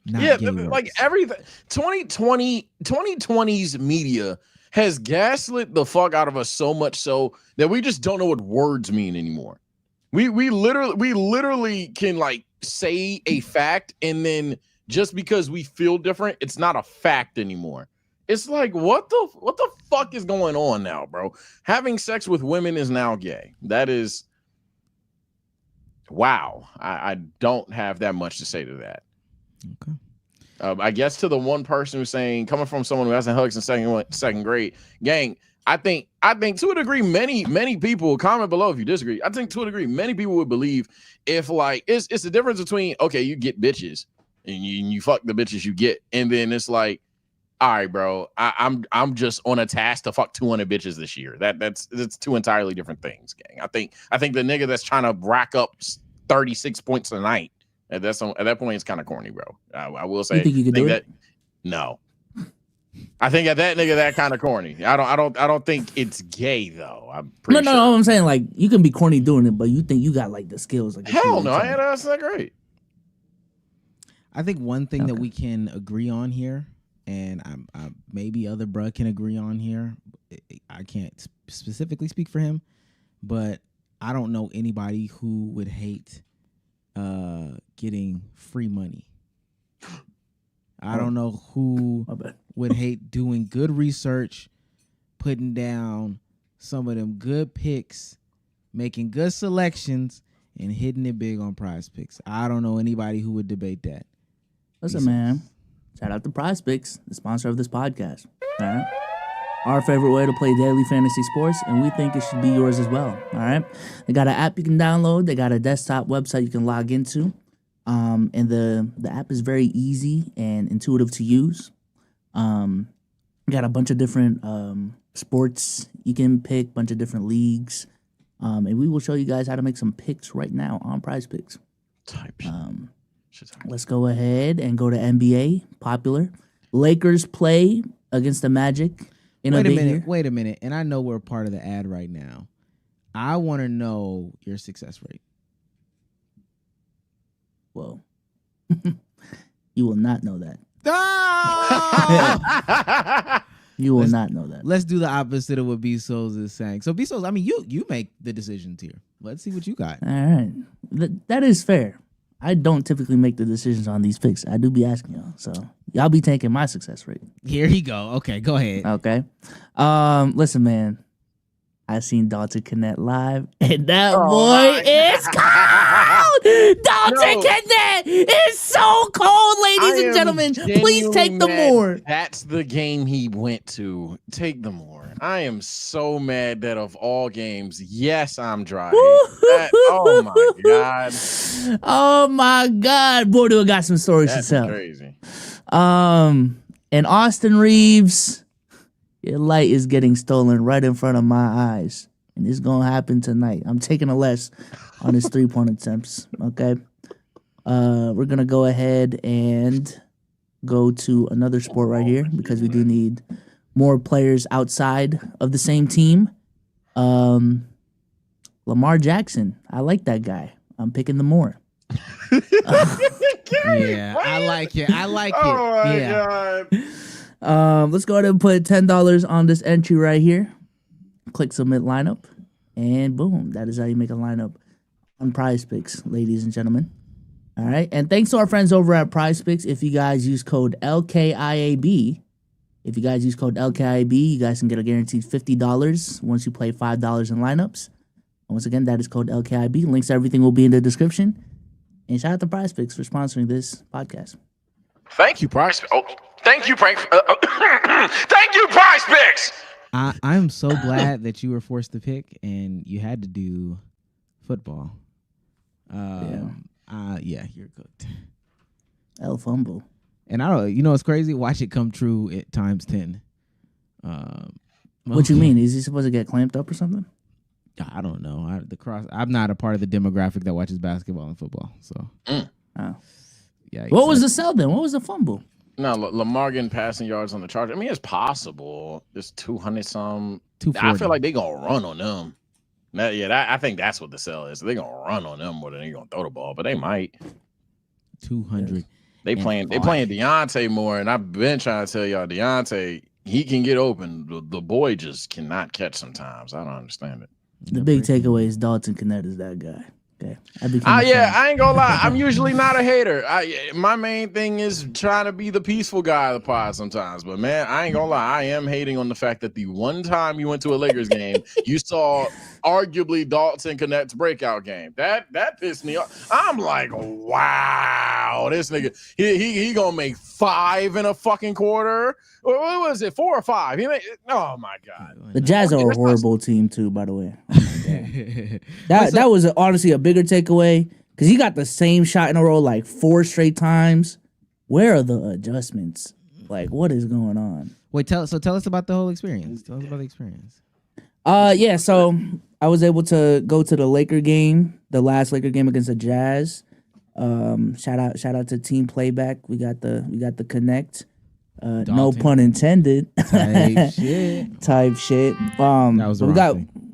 Yeah, gay works. like everything. 2020's media has gaslit the fuck out of us so much so that we just don't know what words mean anymore. We literally can like say a fact, and then just because we feel different, it's not a fact anymore. It's like what the fuck is going on now, bro? Having sex with women is now gay. That is wow. I don't have that much to say to that. Okay. I guess to the one person who's saying, coming from someone who hasn't hugged since second grade, gang. I think to a degree, many people, comment below if you disagree. I think to a degree, many people would believe if like it's the difference between, okay, you get bitches and you fuck the bitches you get, and then it's like, all right, bro, I'm just on a task to fuck 200 bitches this year. That's two entirely different things, gang. I think the nigga that's trying to rack up 36 points a night, at that point it's kind of corny, bro. I will say. You think you could do it? No. I think at that nigga that kind of corny. I don't think it's gay though. I'm pretty sure. No. I'm saying like you can be corny doing it, but you think you got like the skills. Like hell no, that's not great. I think one thing that we can agree on here, and I maybe other bruh can agree on here. I can't specifically speak for him, but I don't know anybody who would hate getting free money. I don't know who would hate doing good research, putting down some of them good picks, making good selections, and hitting it big on Prize Picks. I don't know anybody who would debate that. Listen, man. Shout out to Prize Picks, the sponsor of this podcast. All right. Our favorite way to play daily fantasy sports, and we think it should be yours as well. All right. They got an app you can download. They got a desktop website you can log into. And the app is very easy and intuitive to use. Got a bunch of different sports you can pick, bunch of different leagues. And we will show you guys how to make some picks right now on Prize Picks. Let's go ahead and go to NBA. Popular. Lakers play against the Magic. Wait a minute. And I know we're part of the ad right now. I want to know your success rate. Whoa. You will not know that. You will not know that. Let's do the opposite of what Bsolz is saying. So Bsolz, I mean, you make the decisions here. Let's see what you got. All right. That is fair. I don't typically make the decisions on these picks. I do be asking y'all. So y'all be taking my success rate. Here he go. Okay, go ahead. Okay. Listen, man. I seen Dalton Connect live, and that boy is cold. Dalton Connect is so cold, ladies and gentlemen. Please take the more. That's the game he went to. Take the more. I am so mad that of all games, yes, I'm driving. Oh my god. Oh my god. Boy, do I got some stories to tell. Crazy. And Austin Reeves. Your light is getting stolen right in front of my eyes. And it's going to happen tonight. I'm taking a less on his three-point attempts. Okay? We're going to go ahead and go to another sport right here because we do need more players outside of the same team. Lamar Jackson. I like that guy. I'm picking the more. Yeah, I like it. Oh my god. Let's go ahead and put $10 on this entry right here. Click submit lineup. And boom, that is how you make a lineup on Prize Picks, ladies and gentlemen. All right. And thanks to our friends over at Prize Picks. If you guys use code LKIAB, you guys can get a guaranteed $50 once you play $5 in lineups. And once again, that is code LKIB. Links to everything will be in the description. And shout out to Prize Picks for sponsoring this podcast. Thank you, Prize. Oh, thank you, Prize. Thank you, Prize Picks. I'm so glad that you were forced to pick and you had to do football. Yeah, you're cooked. El fumble. And I don't, it's crazy. Watch it come true at times 10. What you mean? Is he supposed to get clamped up or something? I don't know. I'm not a part of the demographic that watches basketball and football. So, Oh. Yeah. What was the sell then? What was the fumble? No, Lamar getting passing yards on the Chargers. I mean, it's possible. It's 200 some. 240. I feel like they're gonna run on them. I think that's what the sell is. They're gonna run on them more than they're gonna throw the ball, but they might. 200. They playing Deontay more, and I've been trying to tell y'all, Deontay, he can get open. The boy just cannot catch sometimes. I don't understand it. The big takeaway is Dalton Connect is that guy. Okay. I ain't gonna lie. I'm usually not a hater. My main thing is trying to be the peaceful guy of the pod sometimes. But man, I ain't gonna lie. I am hating on the fact that the one time you went to a Lakers game, you saw arguably Dalton Connect's breakout game. That pissed me off. I'm like, wow, this nigga, he gonna make 5 in a fucking quarter. What was it, 4 or 5? Oh my god. The Jazz are a horrible team too, by the way. That was honestly a bigger takeaway because he got the same shot in a row like 4 straight times. Where are the adjustments? Like, what is going on? Wait, tell us about the whole experience. Tell us about the experience. Yeah. So I was able to go to the Laker game, the last Laker game against the Jazz. Shout out to Team Playback. We got the connect. No pun intended. Type shit. Type shit. That was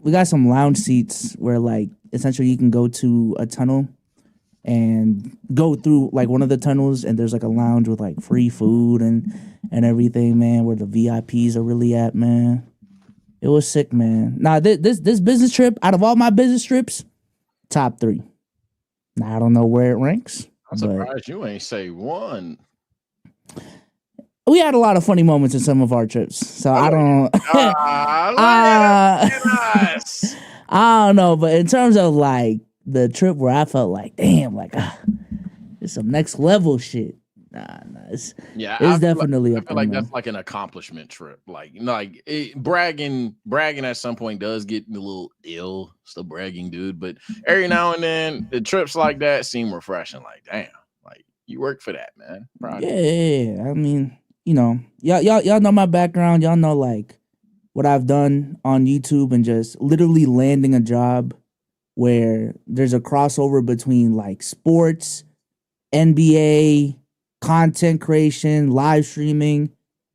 we got some lounge seats where like essentially you can go to a tunnel and go through like one of the tunnels and there's like a lounge with like free food and everything, man, where the VIPs are really at, man. It was sick, man. Nah, this business trip, out of all my business trips, top 3. Now I don't know where it ranks. I'm surprised you ain't say 1. We had a lot of funny moments in some of our trips, so I don't. I don't know, but in terms of like the trip where I felt like, damn, like it's some next level shit. It's definitely. I feel like that's like an accomplishment trip. Bragging at some point does get a little ill. Still bragging, dude. But every now and then, the trips like that seem refreshing. Like, damn, like you work for that, man. Yeah. I mean. Y'all know my background. Y'all know like what I've done on YouTube and just literally landing a job where there's a crossover between like sports, NBA, content creation, live streaming,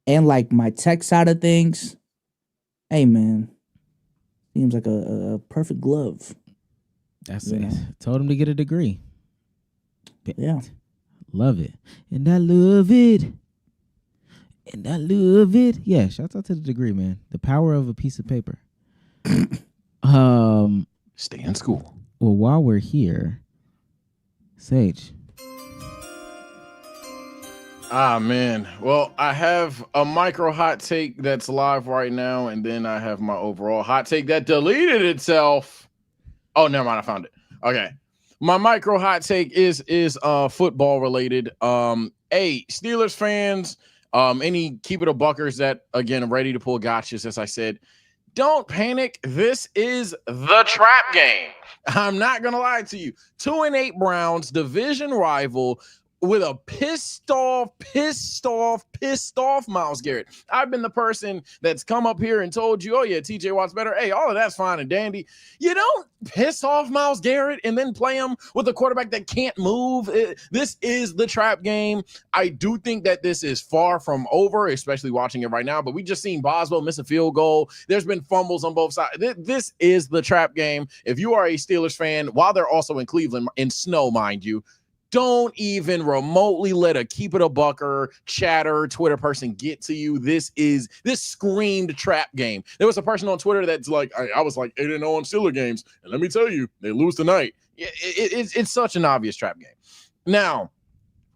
and like my tech side of things. Hey man, seems like a perfect glove. That's it. Told him to get a degree. Yeah. Love it. And I love it. And I love it. Yeah, shout out to the degree, man. The power of a piece of paper. Stay in school. Well, while we're here, Sage. Man. Well, I have a micro hot take that's live right now, and then I have my overall hot take that deleted itself. Oh, never mind. I found it. Okay. My micro hot take is football related. Hey, Steelers fans, any keep it a buckers that again ready to pull gotchas, as I said, don't panic. This is the trap game. I'm not gonna lie to you. 2-8 Browns, division rival, with a pissed off Myles Garrett. I've been the person that's come up here and told you, oh yeah, TJ Watt's better. Hey, all of that's fine and dandy. You don't piss off Myles Garrett and then play him with a quarterback that can't move. This is the trap game. I do think that this is far from over, especially watching it right now, but we just seen Boswell miss a field goal. There's been fumbles on both sides. This is the trap game. If you are a Steelers fan, while they're also in Cleveland, in snow, mind you, Don't even remotely let a keep it a bucker chatter Twitter person get to you. This screamed trap game. There was a person on Twitter that's like, I was like 8-0 on Steeler games, and let me tell you, they lose tonight. It's such an obvious trap game. Now,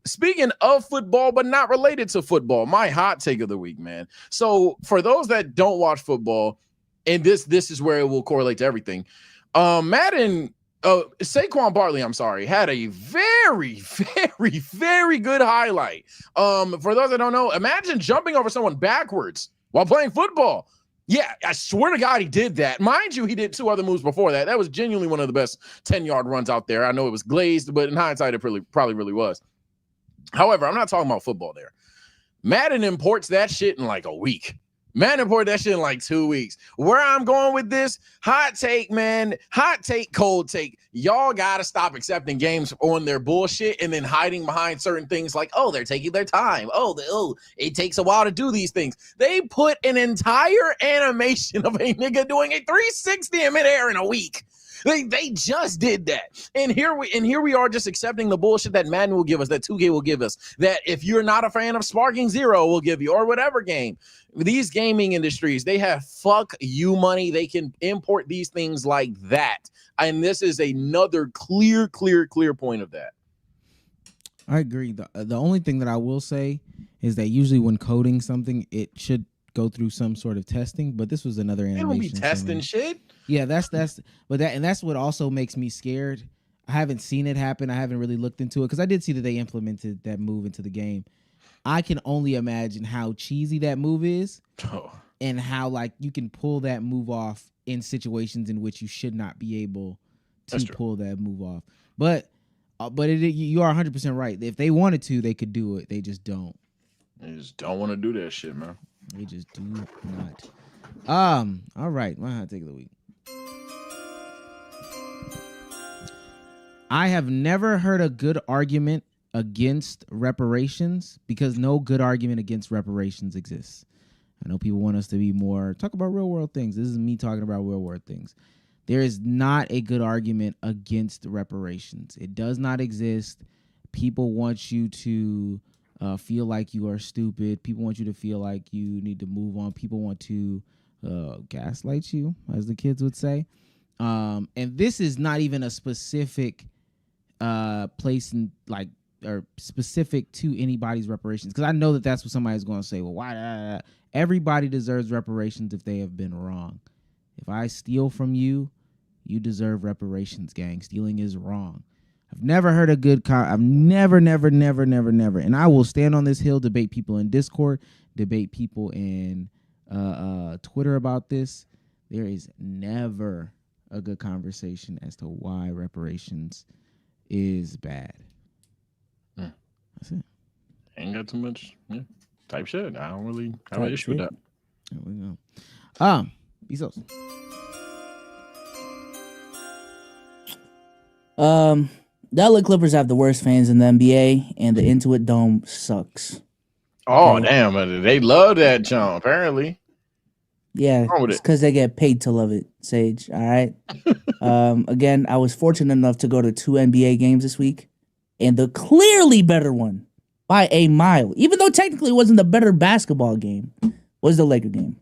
speaking of football, but not related to football, my hot take of the week, man. So for those that don't watch football, and this is where it will correlate to everything. Madden. Saquon Barkley, I'm sorry, had a very, very, very good highlight. For those that don't know, imagine jumping over someone backwards while playing football. Yeah, I swear to God, he did that. Mind you, he did 2 other moves before that. That was genuinely one of the best 10-yard runs out there. I know it was glazed, but in hindsight, it probably really was. However, I'm not talking about football there. Madden imports that shit in like a week. Man, imported that shit in like 2 weeks. Where I'm going with this, hot take, man. Hot take, cold take. Y'all got to stop accepting games on their bullshit and then hiding behind certain things like, oh, they're taking their time. Oh, it takes a while to do these things. They put an entire animation of a nigga doing a 360 in midair in a week. They just did that. And here we are just accepting the bullshit that Madden will give us, that 2K will give us, that if you're not a fan of Sparking Zero will give you, or whatever game. These gaming industries, they have fuck you money. They can import these things like that. And this is another clear point of that. I agree. The only thing that I will say is that usually when coding something, it should go through some sort of testing, but this was another animation. They don't be testing shit. Yeah, that's what also makes me scared. I haven't seen it happen. I haven't really looked into it because I did see that they implemented that move into the game. I can only imagine how cheesy that move is, and how like you can pull that move off in situations in which you should not be able to pull that move off. But you are 100% right. If they wanted to, they could do it. They just don't. They just don't want to do that shit, man. They just do not. All right, my hot take of the week. I have never heard a good argument against reparations because no good argument against reparations exists. I know people want us to be more talk about real world things. This is me talking about real world things. There is not a good argument against reparations. It does not exist. People want you to feel like you are stupid. People want you to feel like you need to move on. People want to gaslight you, as the kids would say. And this is not even a specific place in like or specific to anybody's reparations, because I know that that's what somebody's going to say. Well, why? Everybody deserves reparations if they have been wrong. If I steal from you, you deserve reparations, gang. Stealing is wrong. I've never heard a good I've never, and I will stand on this hill, debate people in Discord, debate people in Twitter about this. There is never a good conversation as to why reparations is bad. That's it. Ain't got too much type shit. I don't really have an issue with that. There we go. Bsolz. The LA Clippers have the worst fans in the NBA, and the Intuit Dome sucks. Oh, damn. They love that jump, apparently. Yeah, it's because they get paid to love it, Sage. All right. Again, I was fortunate enough to go to 2 NBA games this week, and the clearly better one by a mile, even though technically it wasn't the better basketball game, was the Laker game.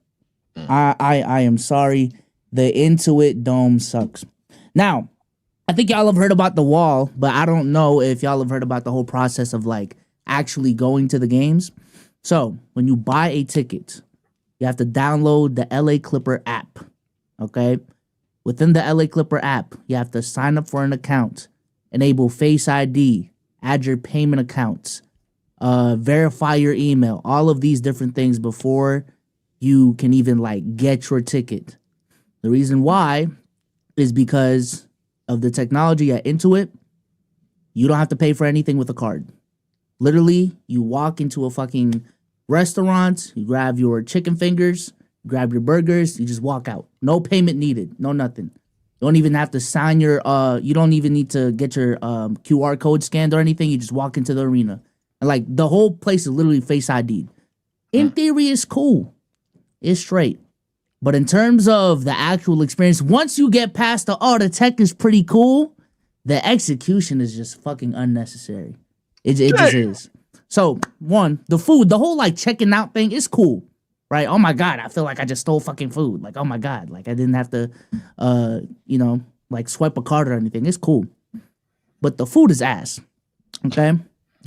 I am sorry. The Intuit Dome sucks. Now, I think y'all have heard about the wall, but I don't know if y'all have heard about the whole process of like actually going to the games. So when you buy a ticket, you have to download the LA Clipper app. Okay. Within the LA Clipper app, you have to sign up for an account, enable Face ID, add your payment accounts, verify your email, all of these different things before you can even like get your ticket. The reason why is because of the technology at Intuit. You don't have to pay for anything with a card. Literally, you walk into a fucking restaurant, you grab your chicken fingers, grab your burgers, you just walk out. No payment needed, no nothing. You don't even have to sign your, you don't even need to get your QR code scanned or anything. You just walk into the arena. And like the whole place is literally Face ID'd. In theory, it's cool. It's straight. But in terms of the actual experience, once you get past the tech is pretty cool, The execution is just fucking unnecessary. It just is. So one, the food, the whole like checking out thing is cool, right? Oh my god, I feel like I just stole fucking food. Like, oh my god, like I didn't have to, like swipe a card or anything. It's cool, but the food is ass. Okay.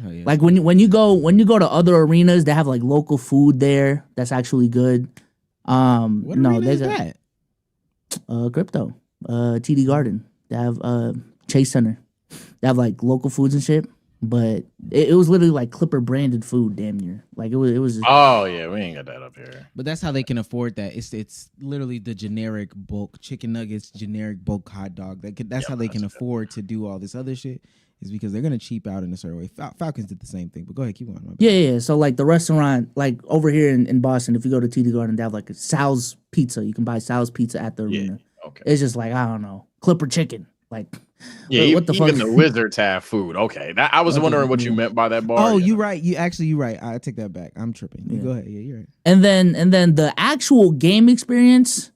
Oh, yeah. Like when you go to other arenas, they have like local food there that's actually good. What arena is that? Crypto, TD Garden. They have Chase Center. They have like local foods and shit, but it was literally like Clipper branded food, damn near. Like it was. Oh yeah, we ain't got that up here. But that's how they can afford that. It's literally the generic bulk chicken nuggets, generic bulk hot dog. That's how they can afford to do all this other shit. Is because they're gonna cheap out in a certain way. Falcons did the same thing, but go ahead, keep on. Yeah. So like the restaurant, like over here in Boston, if you go to TD Garden, they have like a Sal's Pizza. You can buy Sal's Pizza at the arena. Okay. It's just like I don't know, Clipper chicken. Like what the fuck? Even the Wizards have food. Okay, I was wondering what you meant by that bar. Oh, you're right. You're right. I take that back. I'm tripping. Yeah. Go ahead. Yeah, you're right. And then the actual game experience,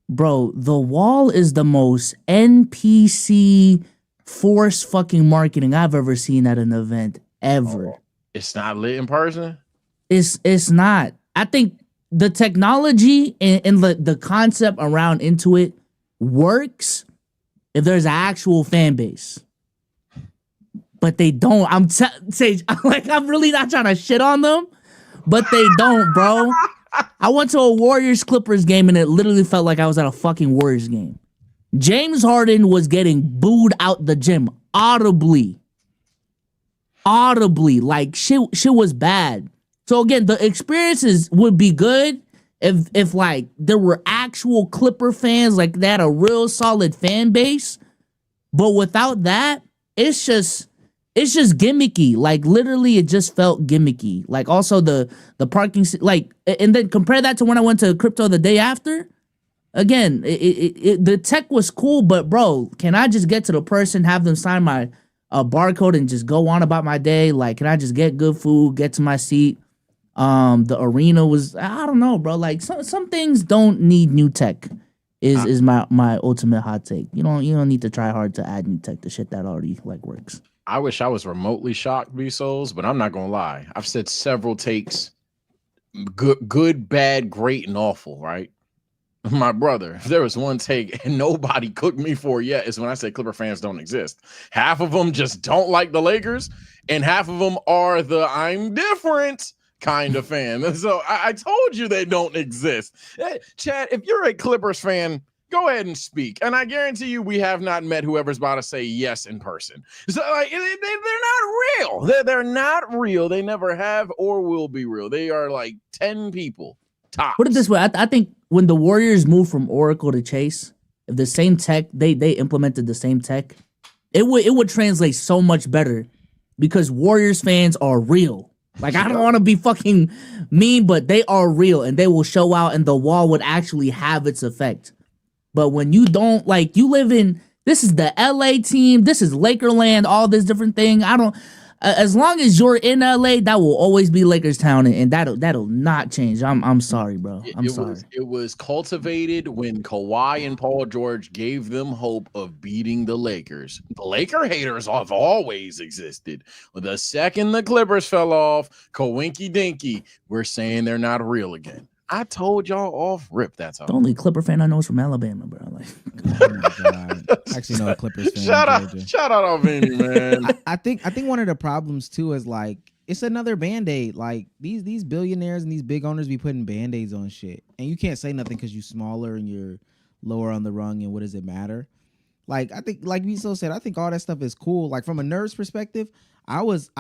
bro. The wall is the most NPC force fucking marketing I've ever seen at an event ever. It's not lit in person. It's not. I think the technology and the concept around Intuit works if there's an actual fan base, but they don't. Sage, like I'm really not trying to shit on them, but they don't, bro. I went to a Warriors Clippers game and it literally felt like I was at a fucking Warriors game. James Harden was getting booed out the gym audibly, like shit was bad. So again, the experiences would be good if like there were actual Clipper fans, like they had a real solid fan base. But without that, it's just gimmicky. Like literally, it just felt gimmicky. Like also the parking, like, and then compare that to when I went to crypto the day after. Again, the tech was cool, but bro, can I just get to the person, have them sign my barcode, and just go on about my day? Like, can I just get good food, get to my seat? The arena was, I don't know, bro. Like some things don't need new tech. Is my ultimate hot take. You don't need to try hard to add new tech to shit that already like works. I wish I was remotely shocked, Bsolz, but I'm not gonna lie. I've said several takes, good, bad, great, and awful. Right. My brother, if there was one take and nobody cooked me for yet, is when I say Clipper fans don't exist. Half of them just don't like the Lakers, and half of them are the I'm different kind of fan. So I told you they don't exist. Hey, Chad, if you're a Clippers fan, go ahead and speak. And I guarantee you we have not met whoever's about to say yes in person. So like they're not real. They're not real. They never have or will be real. They are like 10 people. Tops. Put it this way, I think when the Warriors moved from Oracle to Chase, if the same tech, they implemented the same tech, it would translate so much better because Warriors fans are real. Like, I don't want to be fucking mean, but they are real and they will show out and the wall would actually have its effect. But when you don't, like, you live in, this is the LA team, this is Lakerland, all this different thing. As long as you're in LA, that will always be Lakers town, and that'll not change. I'm sorry, bro. I'm sorry. It was cultivated when Kawhi and Paul George gave them hope of beating the Lakers. The Laker haters have always existed. The second the Clippers fell off, Kawinky Dinky, we're saying they're not real again. I told y'all off rip. That's all. The only Clipper fan I know is from Alabama, bro. Like, oh my God. Actually, no, a Clippers fan. Shout out Alvini, man. I think one of the problems too is like it's another Band-Aid. Like these billionaires and these big owners be putting Band-Aids on shit, and you can't say nothing because you're smaller and you're lower on the rung. And what does it matter? Like I think, like Bsolz said, I think all that stuff is cool. Like from a nerd's perspective, I was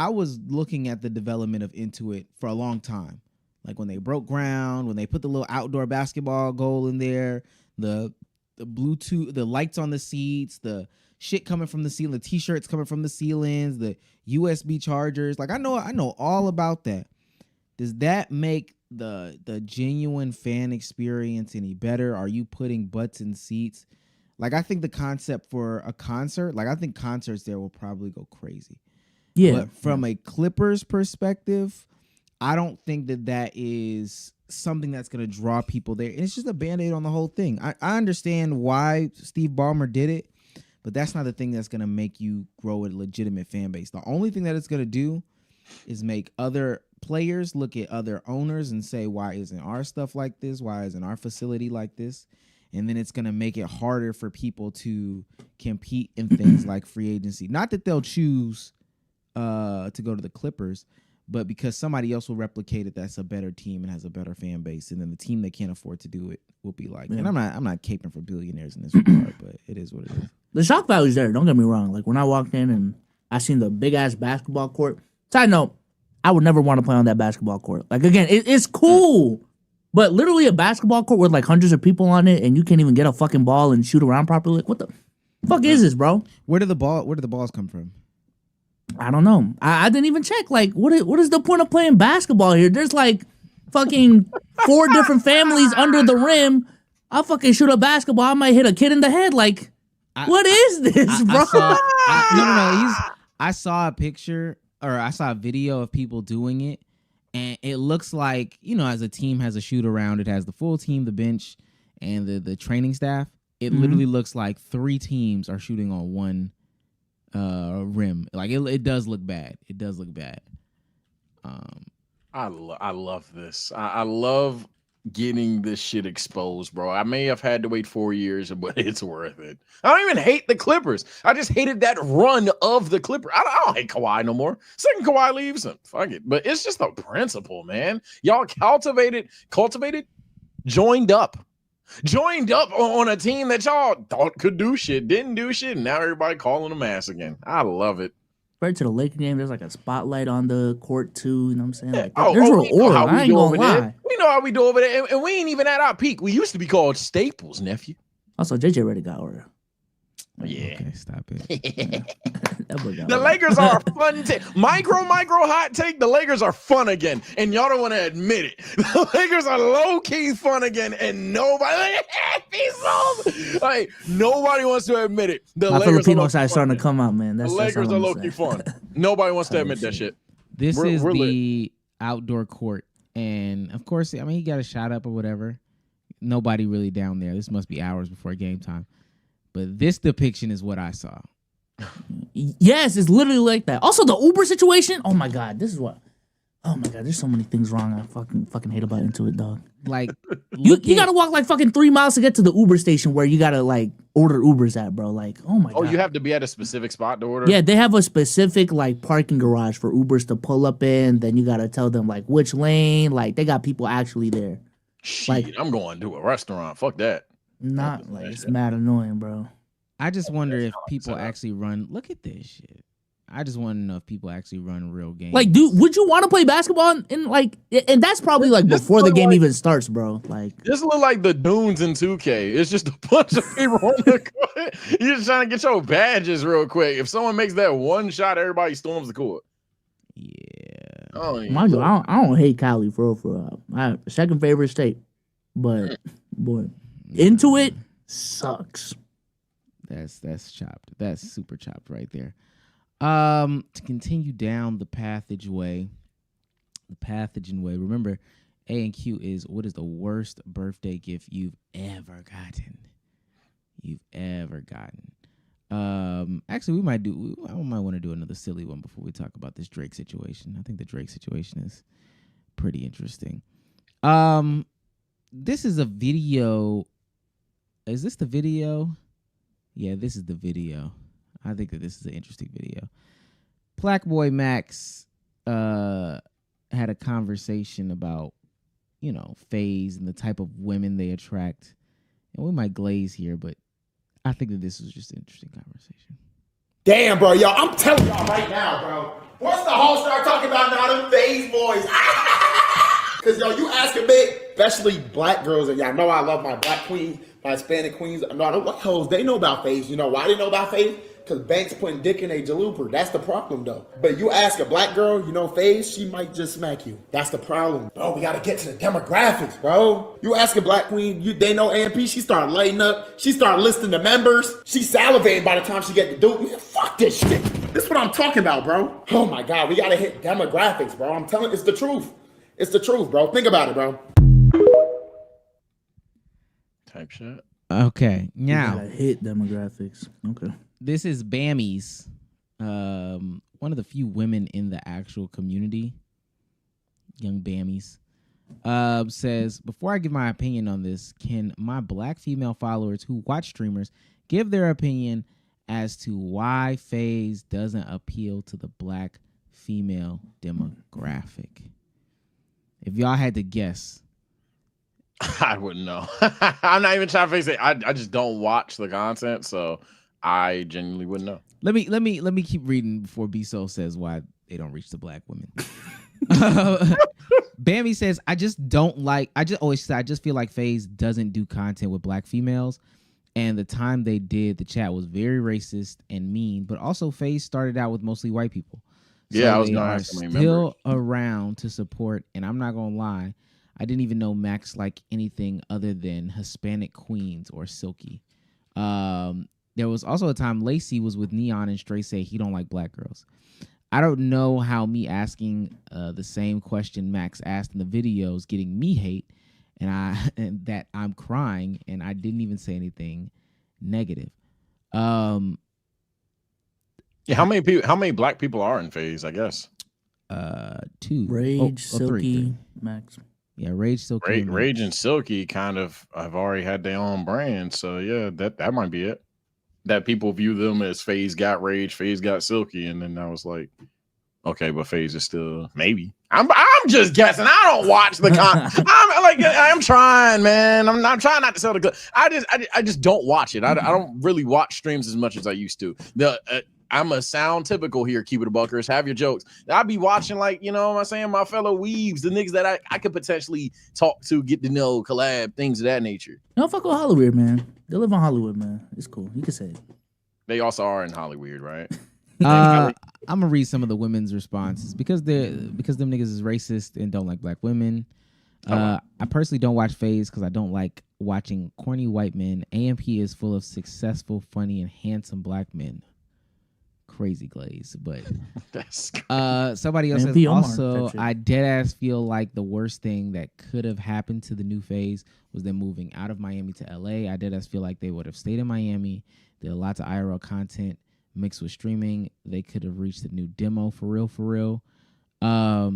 looking at the development of Intuit for a long time. Like when they broke ground, when they put the little outdoor basketball goal in there, the Bluetooth, the lights on the seats, the shit coming from the ceiling, the t-shirts coming from the ceilings, the USB chargers. Like I know all about that. Does that make the genuine fan experience any better? Are you putting butts in seats? Like I think the concept for a concert, like I think concerts there will probably go crazy. Yeah. But from a Clippers perspective, I don't think that is something that's going to draw people there. And it's just a Band-Aid on the whole thing. I understand why Steve Ballmer did it, But that's not the thing that's going to make you grow a legitimate fan base. The only thing that it's going to do is make other players look at other owners and say, why isn't our stuff like this? Why isn't our facility like this? And then it's going to make it harder for people to compete in things like free agency. Not that they'll choose to go to the Clippers, but because somebody else will replicate it that's a better team and has a better fan base. And then the team that can't afford to do it will be like, and I'm not caping for billionaires in this regard, but it is what it is. The shock value is there. Don't get me wrong. Like when I walked in and I seen the big ass basketball court. Side note, I would never want to play on that basketball court. Like again, it's cool, but literally a basketball court with like hundreds of people on it, and you can't even get a fucking ball and shoot around properly. Like what the fuck is this, bro? Where did the balls come from? I don't know. I didn't even check. Like what is the point of playing basketball here? There's like fucking 4 different families under the rim. I'll fucking shoot a basketball. I might hit a kid in the head. Like. What is this, bro? I saw a picture or I saw a video of people doing it, and it looks like, as a team has a shoot around, it has the full team, the bench, and the training staff. It literally looks like 3 teams are shooting on one rim. Like it does look bad. It does look bad. I love this. I love getting this shit exposed, bro. I may have had to wait 4 years, but it's worth it. I don't even hate the Clippers. I just hated that run of the Clippers. I don't hate Kawhi no more. Second Kawhi leaves him, fuck it. But it's just the principle, man. Y'all cultivated, joined up on a team that y'all thought could do shit, didn't do shit, and now everybody calling them ass again. I love it. Right to the Laker game, there's like a spotlight on the court too. You know what I'm saying? Like, Yeah. there's real order. I ain't gonna lie. There. We know how we do over there, and we ain't even at our peak. We used to be called Staples, nephew. Also, JJ already got order. Yeah. Okay, stop it. The Lakers are a fun team. Micro hot take. The Lakers are fun again, and y'all don't want to admit it. The Lakers are low key fun again, and nobody wants to admit it. The My Lakers Filipino side starting to come out, man. The Lakers are low key fun. Nobody wants to admit that shit. This is the outdoor court, and of course, I mean, he got a shot up or whatever. Nobody really down there. This must be hours before game time. But this depiction is what I saw. Yes, it's literally like that. Also, the Uber situation. Oh my god, this is what. Oh my god, there's so many things wrong. I fucking hate about Intuit, dog. Like you gotta walk like fucking 3 miles to get to the Uber station where you gotta like order Ubers at, bro. Like, oh my god. Oh, you have to be at a specific spot to order? Yeah, they have a specific like parking garage for Ubers to pull up in. Then you gotta tell them like which lane. Like they got people actually there. Shit, like I'm going to a restaurant. Fuck that. Not like it's mad annoying, bro. I just wonder if people actually run. Look at this shit. I just want to know if people actually run real games. Like, dude, would you want to play basketball in like? And that's probably like before the game even starts, bro. Like, this look like the dunes in 2K. It's just a bunch of people on the court. You're just trying to get your badges real quick. If someone makes that one shot, everybody storms the court. Yeah. Oh, mind you, I don't hate Cali for real. My second favorite state, but boy, Intuit sucks. That's chopped. That's super chopped right there. To continue down the pathogen way. Remember, A and Q is what is the worst birthday gift you've ever gotten? Actually, I might want to do another silly one before we talk about this Drake situation. I think the Drake situation is pretty interesting. This is a video. Is this the video? Yeah, this is the video. I think that this is an interesting video. Black Boy Max had a conversation about, faze and the type of women they attract. And we might glaze here, but I think that this was just an interesting conversation. Damn, bro, yo, I'm telling y'all right now, bro. Once the whole start talking about now them faze boys, because yo, you asking me, especially black girls, and y'all know I love my black queens, my Hispanic queens. No, the white hoes, they know about faze. You know why they know about faze? Because Banks putting dick in a jalooper. That's the problem, though. But you ask a black girl, faze, she might just smack you. That's the problem. Bro, we got to get to the demographics, bro. You ask a black queen, they know AMP, she start lighting up. She start listing the members. She salivating by the time she get to do it. Man, fuck this shit. This is what I'm talking about, bro. Oh, my God. We got to hit demographics, bro. I'm telling you, it's the truth. It's the truth, bro. Think about it, bro. Type shit. Okay, now you gotta hit demographics. Okay. This is Bammy's, one of the few women in the actual community. Young Bammy's. Says, before I give my opinion on this, can my black female followers who watch streamers give their opinion as to why faze doesn't appeal to the black female demographic? If y'all had to guess. I wouldn't know. I'm not even trying to face it. I just don't watch the content, so I genuinely wouldn't know. Let me keep reading before Bsolz says why they don't reach the black women. Bammy says, I just feel like faze doesn't do content with black females, and the time they did, the chat was very racist and mean, but also faze started out with mostly white people. So yeah, I was they gonna are ask how many still members. around to support, and I'm not gonna lie, I didn't even know Max liked anything other than Hispanic queens or Silky. There was also a time Lacey was with Neon and straight say he don't like black girls. I don't know how me asking the same question Max asked in the videos getting me hate, and that I'm crying, and I didn't even say anything negative. Yeah, how many black people are in faze? I guess 2. Rage, three. Silky, Max. Yeah, Rage, Silky, Rage and Silky kind of have already had their own brand, so yeah, that might be it. That people view them as faze got Rage, faze got Silky, and then I was like, okay, but faze is still maybe. I'm just guessing. I don't watch the I'm trying, man. I'm trying not to sell the clip. I just don't watch it. I don't really watch streams as much as I used to. I'm a sound typical here, keep it a buckers. Have your jokes. I'll be watching, like, you know what I'm saying, my fellow weaves, the niggas that I could potentially talk to, get to know, collab, things of that nature. No, fuck with Hollywood, man. They live in Hollywood, man. It's cool. You can say it. They also are in Hollywood, right? I'm gonna read some of the women's responses because them niggas is racist and don't like black women. I personally don't watch faze because I don't like watching corny white men. AMP is full of successful, funny, and handsome black men. Crazy glaze, but somebody else says also, I dead ass feel like the worst thing that could have happened to the new phase was them moving out of Miami to LA. I dead ass feel like they would have stayed in Miami, did lots of IRL content mixed with streaming. They could have reached the new demo for real. Let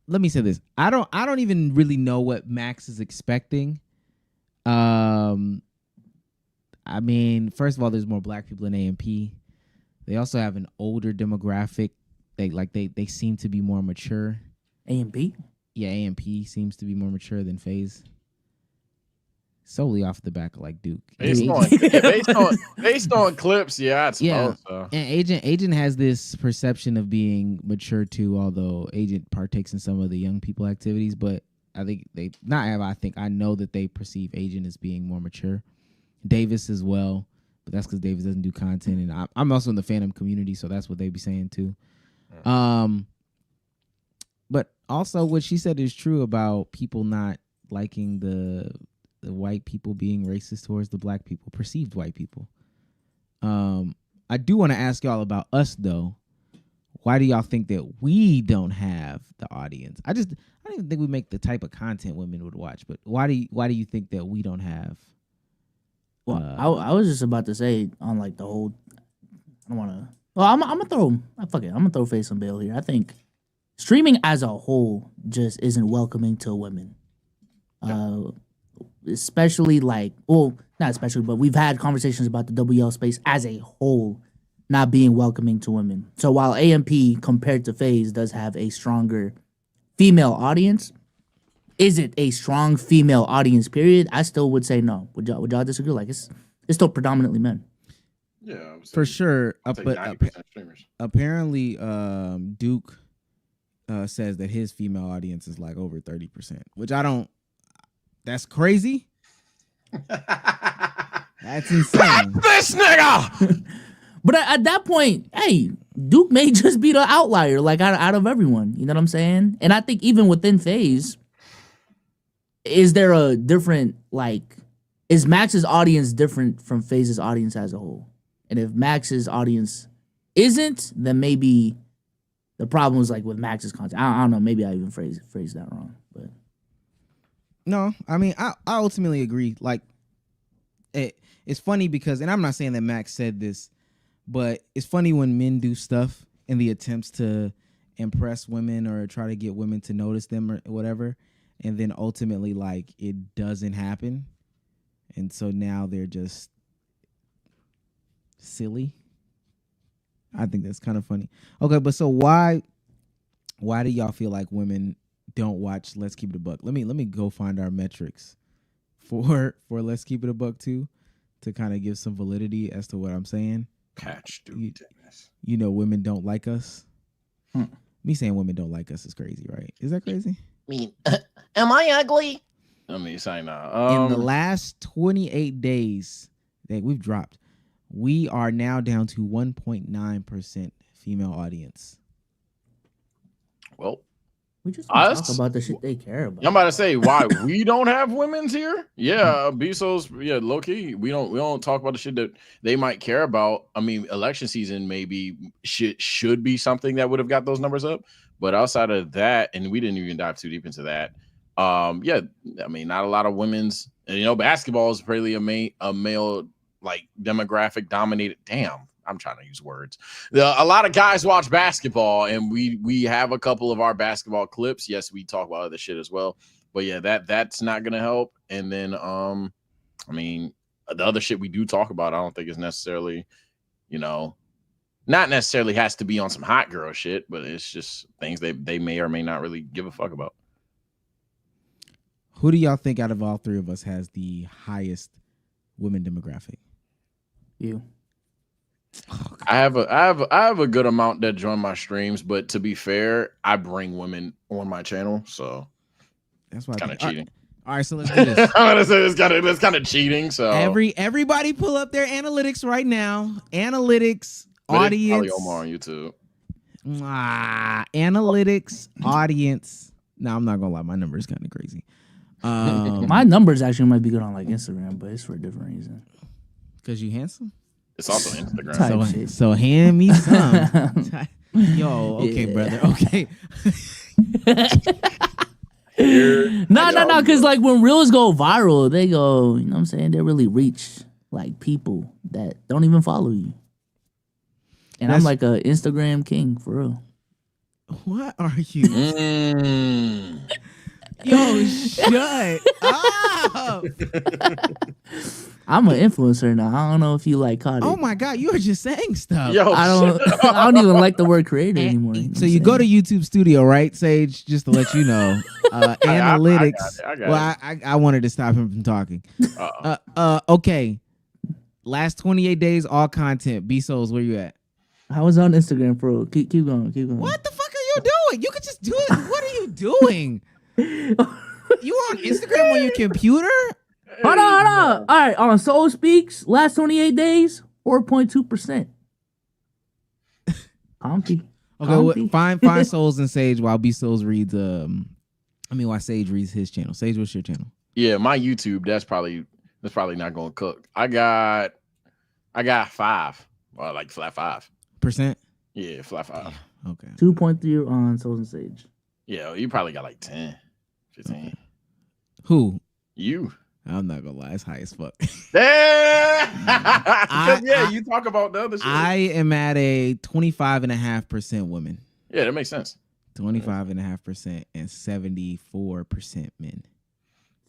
me say this. I don't even really know what Max is expecting. I mean, first of all, there's more black people in AMP. They also have an older demographic. They seem to be more mature. AMP? Yeah, AMP seems to be more mature than FaZe. Solely off the back of like Duke. Based on clips, yeah, I suppose so. And Agent has this perception of being mature too, although Agent partakes in some of the young people activities, but I think I know that they perceive Agent as being more mature. Davis as well, but that's because Davis doesn't do content, and I'm also in the fandom community, so that's what they be saying too. But also what she said is true about people not liking the white people being racist towards the black people, perceived white people. I do want to ask y'all about us though. Why do y'all think that we don't have the audience? I don't even think we make the type of content women would watch, but why do you think that we don't have? Well, I was just about to say on like the whole. I don't want to. Well, I'm gonna throw. Fuck it. I'm gonna throw face on bail here. I think streaming as a whole just isn't welcoming to women. Especially like, well, not especially, but we've had conversations about the WL space as a whole not being welcoming to women. So while AMP compared to FaZe does have a stronger female audience, is it a strong female audience, period? I still would say no. Would y'all disagree? Like, it's still predominantly men. Yeah, for sure. But apparently, Duke says that his female audience is like over 30%, which I don't. That's crazy. That's insane. This nigga. But at that point, hey, Duke may just be the outlier, like out of everyone. You know what I'm saying? And I think even within FaZe, is there a different, like, is Max's audience different from FaZe's audience as a whole? And if Max's audience isn't, then maybe the problem is like with Max's content. I don't know. Maybe I even phrased that wrong. But no, I mean, I ultimately agree. Like, it's it's funny because, and I'm not saying that Max said this, but it's funny when men do stuff in the attempts to impress women or try to get women to notice them or whatever, and then ultimately like it doesn't happen, and so now they're just silly. I think that's kind of funny. Okay, but so why do y'all feel like women don't watch Let's Keep It a Buck? Let me go find our metrics for Let's Keep It a Buck too, to kind of give some validity as to what I'm saying. Patch, dude. You know, women don't like us. Me saying women don't like us is crazy, right? Is that crazy? I mean, am I ugly? I mean, saying In the last 28 days that we've dropped, we are now down to 1.9% female audience. Well, We just us? talk about the shit they care about. I'm about to say why we don't have women's here. Yeah, Bsolz. Yeah, low key, we don't talk about the shit that they might care about. I mean, election season maybe should be something that would have got those numbers up. But outside of that, and we didn't even dive too deep into that. Yeah, I mean, not a lot of women's. And, you know, basketball is really a male like demographic dominated. Damn. I'm trying to use words. A lot of guys watch basketball, and we have a couple of our basketball clips. Yes, we talk about other shit as well, but yeah, that's not gonna help. And then I mean, the other shit we do talk about, I don't think is necessarily, you know, not necessarily has to be on some hot girl shit, but it's just things they may or may not really give a fuck about. Who do y'all think out of all three of us has the highest women demographic? You. I have a good amount that join my streams, but to be fair, I bring women on my channel, so that's why kind of cheating. All right, so let's do this. I'm gonna say it's kind of cheating. So everybody pull up their analytics right now. Analytics, but audience. It's probably Omar on YouTube. Analytics, audience. No, I'm not gonna lie, my number is kind of crazy. My numbers actually might be good on like Instagram, but it's for a different reason. Because you handsome. It's also Instagram. So hand me some. Yo, okay, brother. Okay. No, because like when reels go viral, they go, you know what I'm saying? They really reach like people that don't even follow you. And I'm like a Instagram king for real. What are you? Yo, shut up. I'm an influencer now. I don't know if you like caught it. Oh my God, you were just saying stuff. Yo, I don't even like the word creator anymore. So you go to YouTube Studio, right, Sage? Just to let you know, analytics. I wanted to stop him from talking. Okay. Last 28 days, all content. Bsolz, where you at? I was on Instagram, bro. Keep going. What the fuck are you doing? You could just do it. What are you doing? You on Instagram on your computer? Hold on. All right, on Soul Speaks, last 28 days, 4.2%. Comfy. Okay, find Souls and Sage while Bsolz reads. While Sage reads his channel. Sage, what's your channel? Yeah, my YouTube. That's probably not going to cook. I got 5, or like flat 5%. Yeah, flat 5. Okay. 2.3 on Souls and Sage. Yeah, you probably got like 10, 15. Who? You. I'm not gonna lie, it's high as fuck. You talk about the other shit. I am at a 25.5% women. Yeah, that makes sense. 25.5% and 74% men.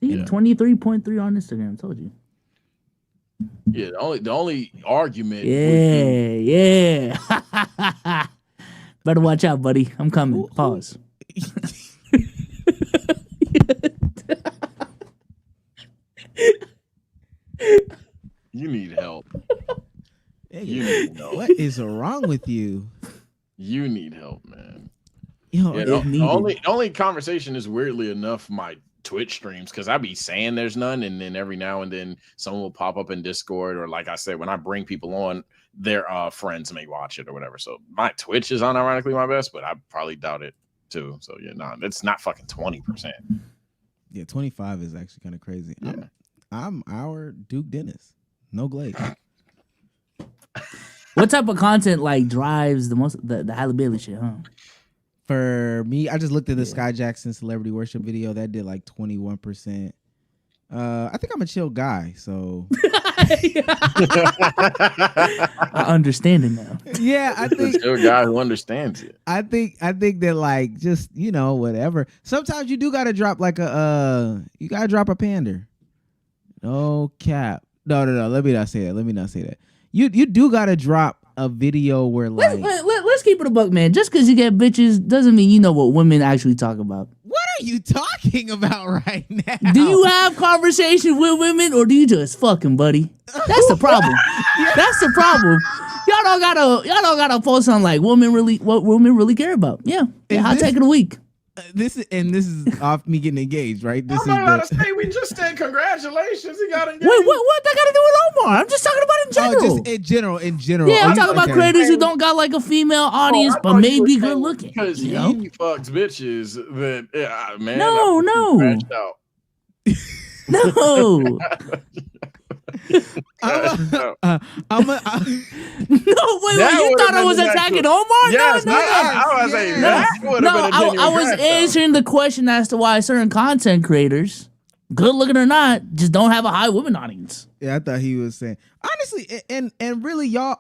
See, 23.3 on Instagram. Told you. Yeah, the only argument. Yeah. Better watch out, buddy. I'm coming. Pause. You need help. What is wrong with you? You need help, man. Yo, the only conversation is weirdly enough my Twitch streams, because I be saying there's none, and then every now and then someone will pop up in Discord, or like I said, when I bring people on, their friends may watch it or whatever. So my Twitch is unironically my best, but I probably doubt it too. So yeah, it's not fucking 20%. Yeah, 25 is actually kind of crazy. Yeah. I'm our Duke Dennis. No glaze. What type of content like drives the most the Halle Bailey shit, huh? For me, I just looked at the Sky Jackson celebrity worship video. That did like 21%. I think I'm a chill guy, so I understand it now. yeah, I think Still a guy who understands it. I think that like just whatever. Sometimes you do gotta drop like a pander. No cap. No. Let me not say that. You do gotta drop a video where like Let's keep it a buck, man. Just because you get bitches doesn't mean you know what women actually talk about. what are you talking about right now? Do you have conversations with women or do you just fucking, buddy? That's the problem. That's the problem. Y'all don't gotta focus on like what women really care about. Yeah. Hot take of the week. This is off me getting engaged, right? This I'm not allowed to say. We just said congratulations. He got engaged. Wait, what that got to do with Omar? I'm just talking about in general. Just in general. Yeah, I'm Oh, talking about okay. creators who don't got like a female audience, but maybe good looking. Because he fucks bitches that man. No. crashed out. No. You thought I was attacking Omar? Yes, no. I was saying that would have been a genuine I was crash out. answering the question as to why certain content creators, good looking or not, just don't have a high women audience. Yeah, I thought he was saying honestly, and really, y'all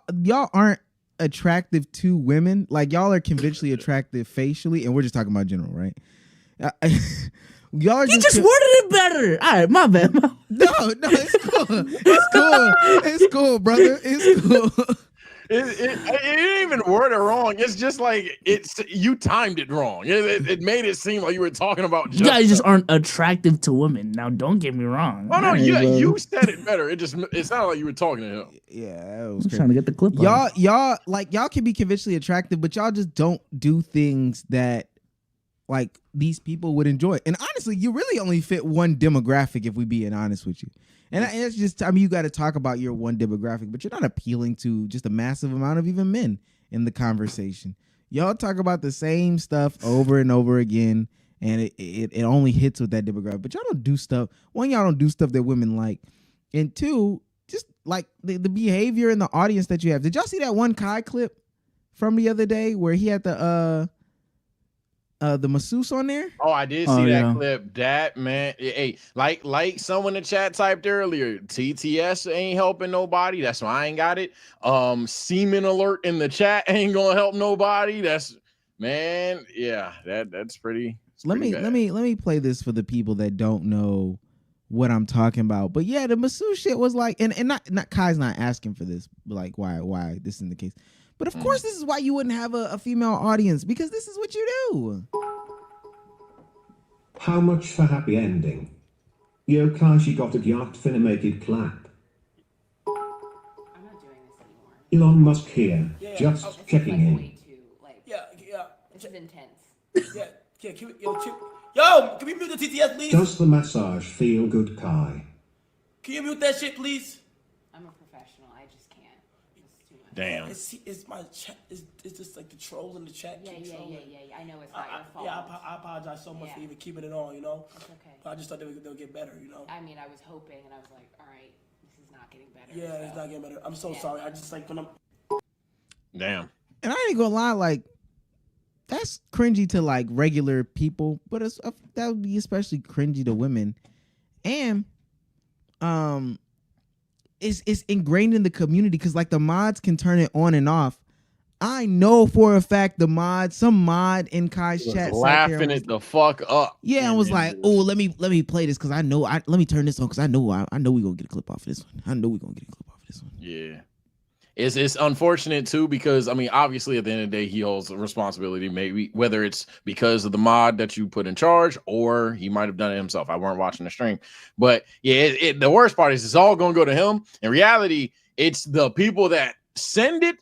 aren't attractive to women. Like y'all are conventionally attractive facially, and we're just talking about general, right? Y'all are You just worded it better. All right, my bad. No, it's cool. It's cool, brother. It's cool. It didn't even word it wrong. It's just like you timed it wrong. It made it seem like you were talking about. You guys just aren't attractive to women. Now, don't get me wrong. Oh no, you said it better. It sounded like you were talking to him. Yeah, I was trying to get the clip. Y'all can be conventionally attractive, but y'all just don't do things that like these people would enjoy. And honestly, you really only fit one demographic if we being honest with you. And it's just, you got to talk about your one demographic, but you're not appealing to just a massive amount of even men in the conversation. Y'all talk about the same stuff over and over again, and it only hits with that demographic. But y'all don't do stuff. One, y'all don't do stuff that women like. And two, just like the behavior in the audience that you have. Did y'all see that one Kai clip from the other day where he had the masseuse on there? Oh, I did see that clip. That man, hey, like someone in the chat typed earlier, TTS ain't helping nobody. That's why I ain't got it. Semen alert in the chat ain't gonna help nobody. That's that's pretty. Let me play this for the people that don't know what I'm talking about. But yeah, the masseuse shit was like, and not Kai's not asking for this, but like why this isn't the case. But of course, this is why you wouldn't have a female audience, because this is what you do. How much for happy ending? Yo, Kai, she got a yacht finna make it clap. I'm not doing this anymore. Elon Musk here, just checking in. Yeah. This is intense. Yeah. Can we mute the TTS, please? Does the massage feel good, Kai? Can you mute that shit, please? I'm a professional. I just can't. It's too much. Damn. It's my chat. It's just like the trolls in the chat. Yeah. I know it's not your fault. Yeah, I apologize so much for even keeping it on, It's okay. But I just thought they'll get better, I mean, I was hoping, and I was like, all right, this is not getting better. Yeah, it's not getting better. I'm so sorry. I just like when I'm. Damn. And I ain't gonna lie, like that's cringy to like regular people, but that would be especially cringy to women. And it's ingrained in the community because like the mods can turn it on and off. I know for a fact some mod in Kai's chat laughing it the fuck up. Yeah, I was like, oh, let me play this because I know let me turn this on because I know we gonna get a clip off of this one. I know we gonna get a clip off of this one. Yeah. It's unfortunate too because I mean obviously at the end of the day he holds a responsibility, maybe whether it's because of the mod that you put in charge or he might have done it himself. I weren't watching the stream, but yeah, the worst part is it's all gonna go to him. In reality, it's the people that send it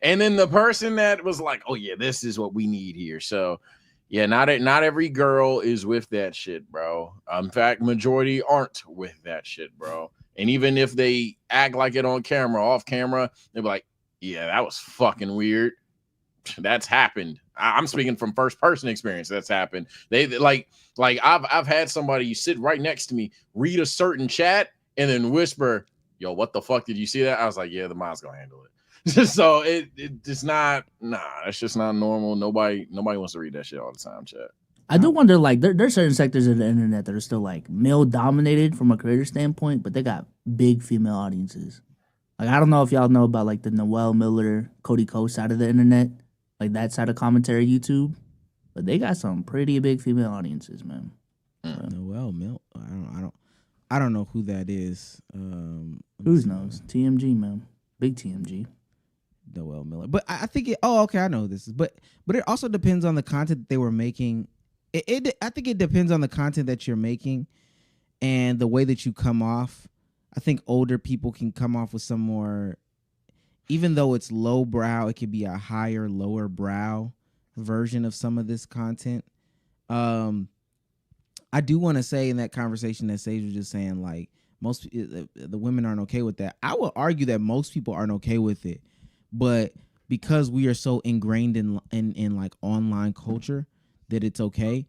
and then the person that was like, oh yeah, this is what we need here. So yeah, not every girl is with that shit, bro. In fact, majority aren't with that shit, bro. And even if they act like it on camera, off camera, they're like, yeah, that was fucking weird. That's happened. I'm speaking from first person experience. That's happened. They like I've had somebody sit right next to me, read a certain chat and then whisper, yo, what the fuck did you see that? I was like, yeah, the mod's gonna handle it. So it's not, it's just not normal. Nobody wants to read that shit all the time, chat. I do wonder, like, there's certain sectors of the internet that are still like male dominated from a creator standpoint, but they got big female audiences. Like, I don't know if y'all know about like the Noel Miller, Cody Ko side of the internet, like that side of commentary YouTube, but they got some pretty big female audiences, man. Noel Miller. I don't know who that is. Who knows? TMG, man, big TMG. Noel Miller, but I think it. Oh, okay, I know who this is, but it also depends on the content that they were making. I think it depends on the content that you're making and the way that you come off. I think older people can come off with some more, even though it's low brow, it could be a higher, lower brow version of some of this content. I do want to say in that conversation that Sage was just saying, like, the women aren't okay with that. I will argue that most people aren't okay with it, but because we are so ingrained in like online culture that it's okay.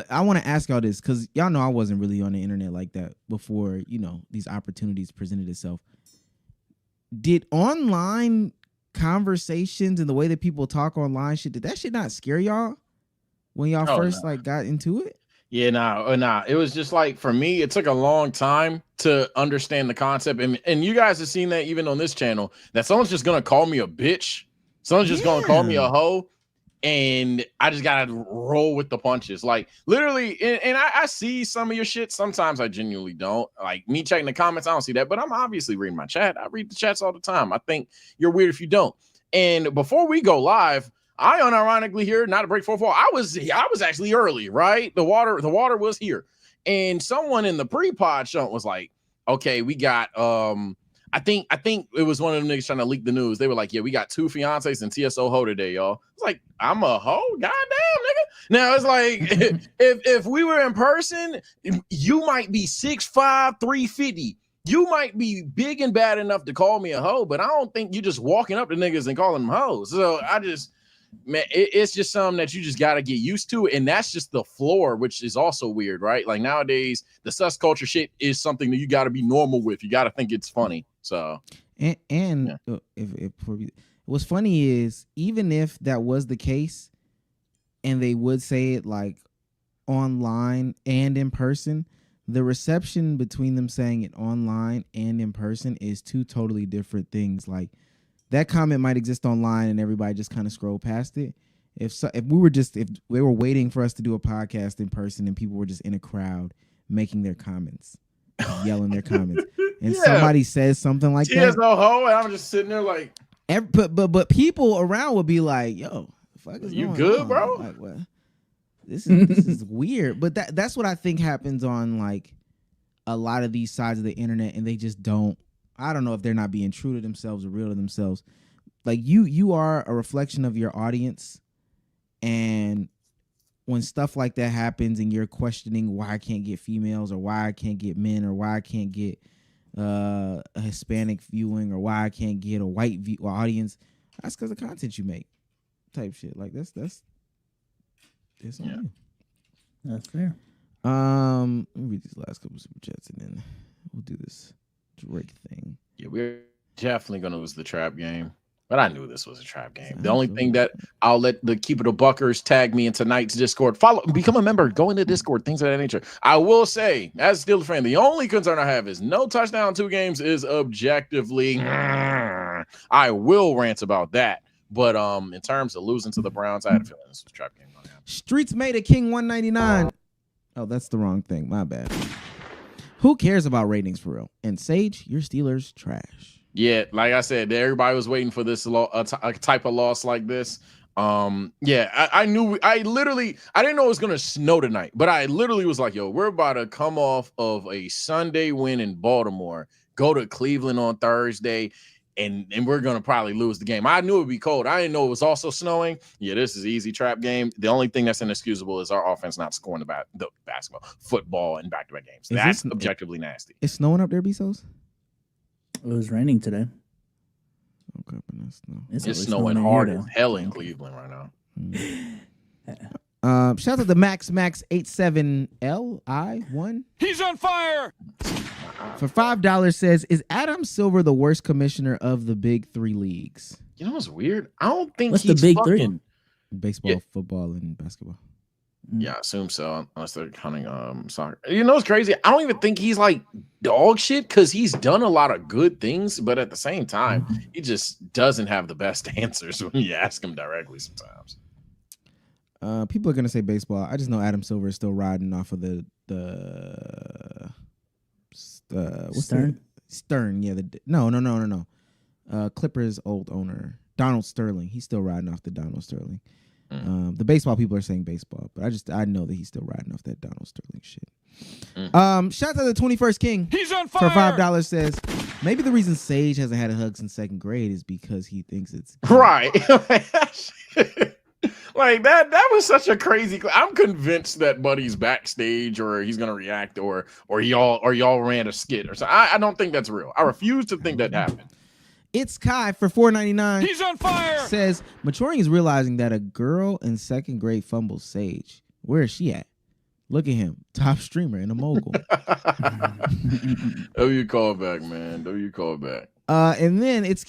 I want to ask y'all this because y'all know I wasn't really on the internet like that before, these opportunities presented itself. Did online conversations and the way that people talk online did that shit not scare y'all when y'all first like got into it? Yeah, nah. It was just like, for me, it took a long time to understand the concept. And you guys have seen that even on this channel, that someone's just going to call me a bitch. Someone's just going to call me a hoe. And I just got to roll with the punches. Like, literally, and I see some of your shit. Sometimes I genuinely don't. Like, me checking the comments, I don't see that. But I'm obviously reading my chat. I read the chats all the time. I think you're weird if you don't. And before we go live, I unironically here, not a break 4-4. I was actually early, right? The water was here. And someone in the pre-pod show was like, okay, we got I think it was one of them niggas trying to leak the news. They were like, yeah, we got 2 fiancés and TSO hoe today, y'all. It's like, I'm a hoe? Goddamn, nigga. Now it's like, if we were in person, you might be 6'5", 350. You might be big and bad enough to call me a hoe, but I don't think you just walking up to niggas and calling them hoes. So man, it's just something that you just got to get used to. And that's just the floor, which is also weird, right? Like, nowadays, the sus culture shit is something that you got to be normal with. You got to think it's funny. So, and yeah. What's funny is, even if that was the case and they would say it like online and in person, the reception between them saying it online and in person is 2 totally different things. Like, that comment might exist online and everybody just kind of scroll past it. If they were waiting for us to do a podcast in person and people were just in a crowd making their comments, yelling their comments, and somebody says something like that, no hoe, and I'm just sitting there like, but people around would be like, yo, the fuck is you going good, on? bro? Like, what? This is weird. But that's what I think happens on like a lot of these sides of the internet, and they just don't. I don't know if they're not being true to themselves or real to themselves. Like, you are a reflection of your audience, and when stuff like that happens and you're questioning why I can't get females or why I can't get men or why I can't get a Hispanic viewing or why I can't get a white audience, that's because of content you make, type shit. Like, that's it's on you. That's fair. Let me read these last couple of super chats and then we'll do this Drake thing. Yeah, we're definitely gonna lose the trap game. But I knew this was a trap game. The only thing that I'll let the Keep It a Buckers tag me in tonight's Discord. Become a member, go into Discord, things of that nature. I will say, as a Steelers fan, the only concern I have is no touchdown 2 games is objectively. I will rant about that. But in terms of losing to the Browns, I had a feeling this was a trap game. Streets made a King 199. Oh, that's the wrong thing. My bad. Who cares about ratings for real? And Sage, your Steelers trash. Yeah, like I said, everybody was waiting for this a type of loss like this. Yeah, I knew. I didn't know it was gonna snow tonight, but I literally was like, yo, we're about to come off of a Sunday win in Baltimore, go to Cleveland on Thursday, and we're gonna probably lose the game. I knew it would be cold. I didn't know it was also snowing. Yeah, this is an easy trap game. The only thing that's inexcusable is our offense not scoring the basketball, football, and back-to-back games. That's objectively nasty. It's snowing up there, Bsolz? It was raining today. Okay, but that's snow. It's snowing hard as hell in Cleveland right now. Shout out to Max87LI1. He's on fire. For $5 says, is Adam Silver the worst commissioner of the big 3 leagues? You know what's weird? I don't think What's he's the big fucking 3? Baseball, football, and basketball. Yeah, I assume so, unless they're counting soccer. You know what's crazy? I don't even think he's like dog shit because he's done a lot of good things, but at the same time, he just doesn't have the best answers when you ask him directly sometimes. People are gonna say baseball. I just know Adam Silver is still riding off of the what's Stern? Stern, yeah. No. Clippers' old owner, Donald Sterling. He's still riding off the Donald Sterling. The baseball people are saying baseball, but I know that he's still riding off that Donald Sterling shit. Shout out to the 21st King. He's on fire. For $5 says maybe the reason Sage hasn't had a hug since 2nd grade is because he thinks it's right. Like that was such a crazy. I'm convinced that Buddy's backstage, or he's gonna react, or y'all ran a skit or something. I don't think that's real. I refuse to think that happened. It's Kai for $4.99. He's on fire. Says maturing is realizing that a girl in 2nd grade fumbles Sage. Where is she at? Look at him, top streamer and a mogul. W call back, man. W call back. And then it's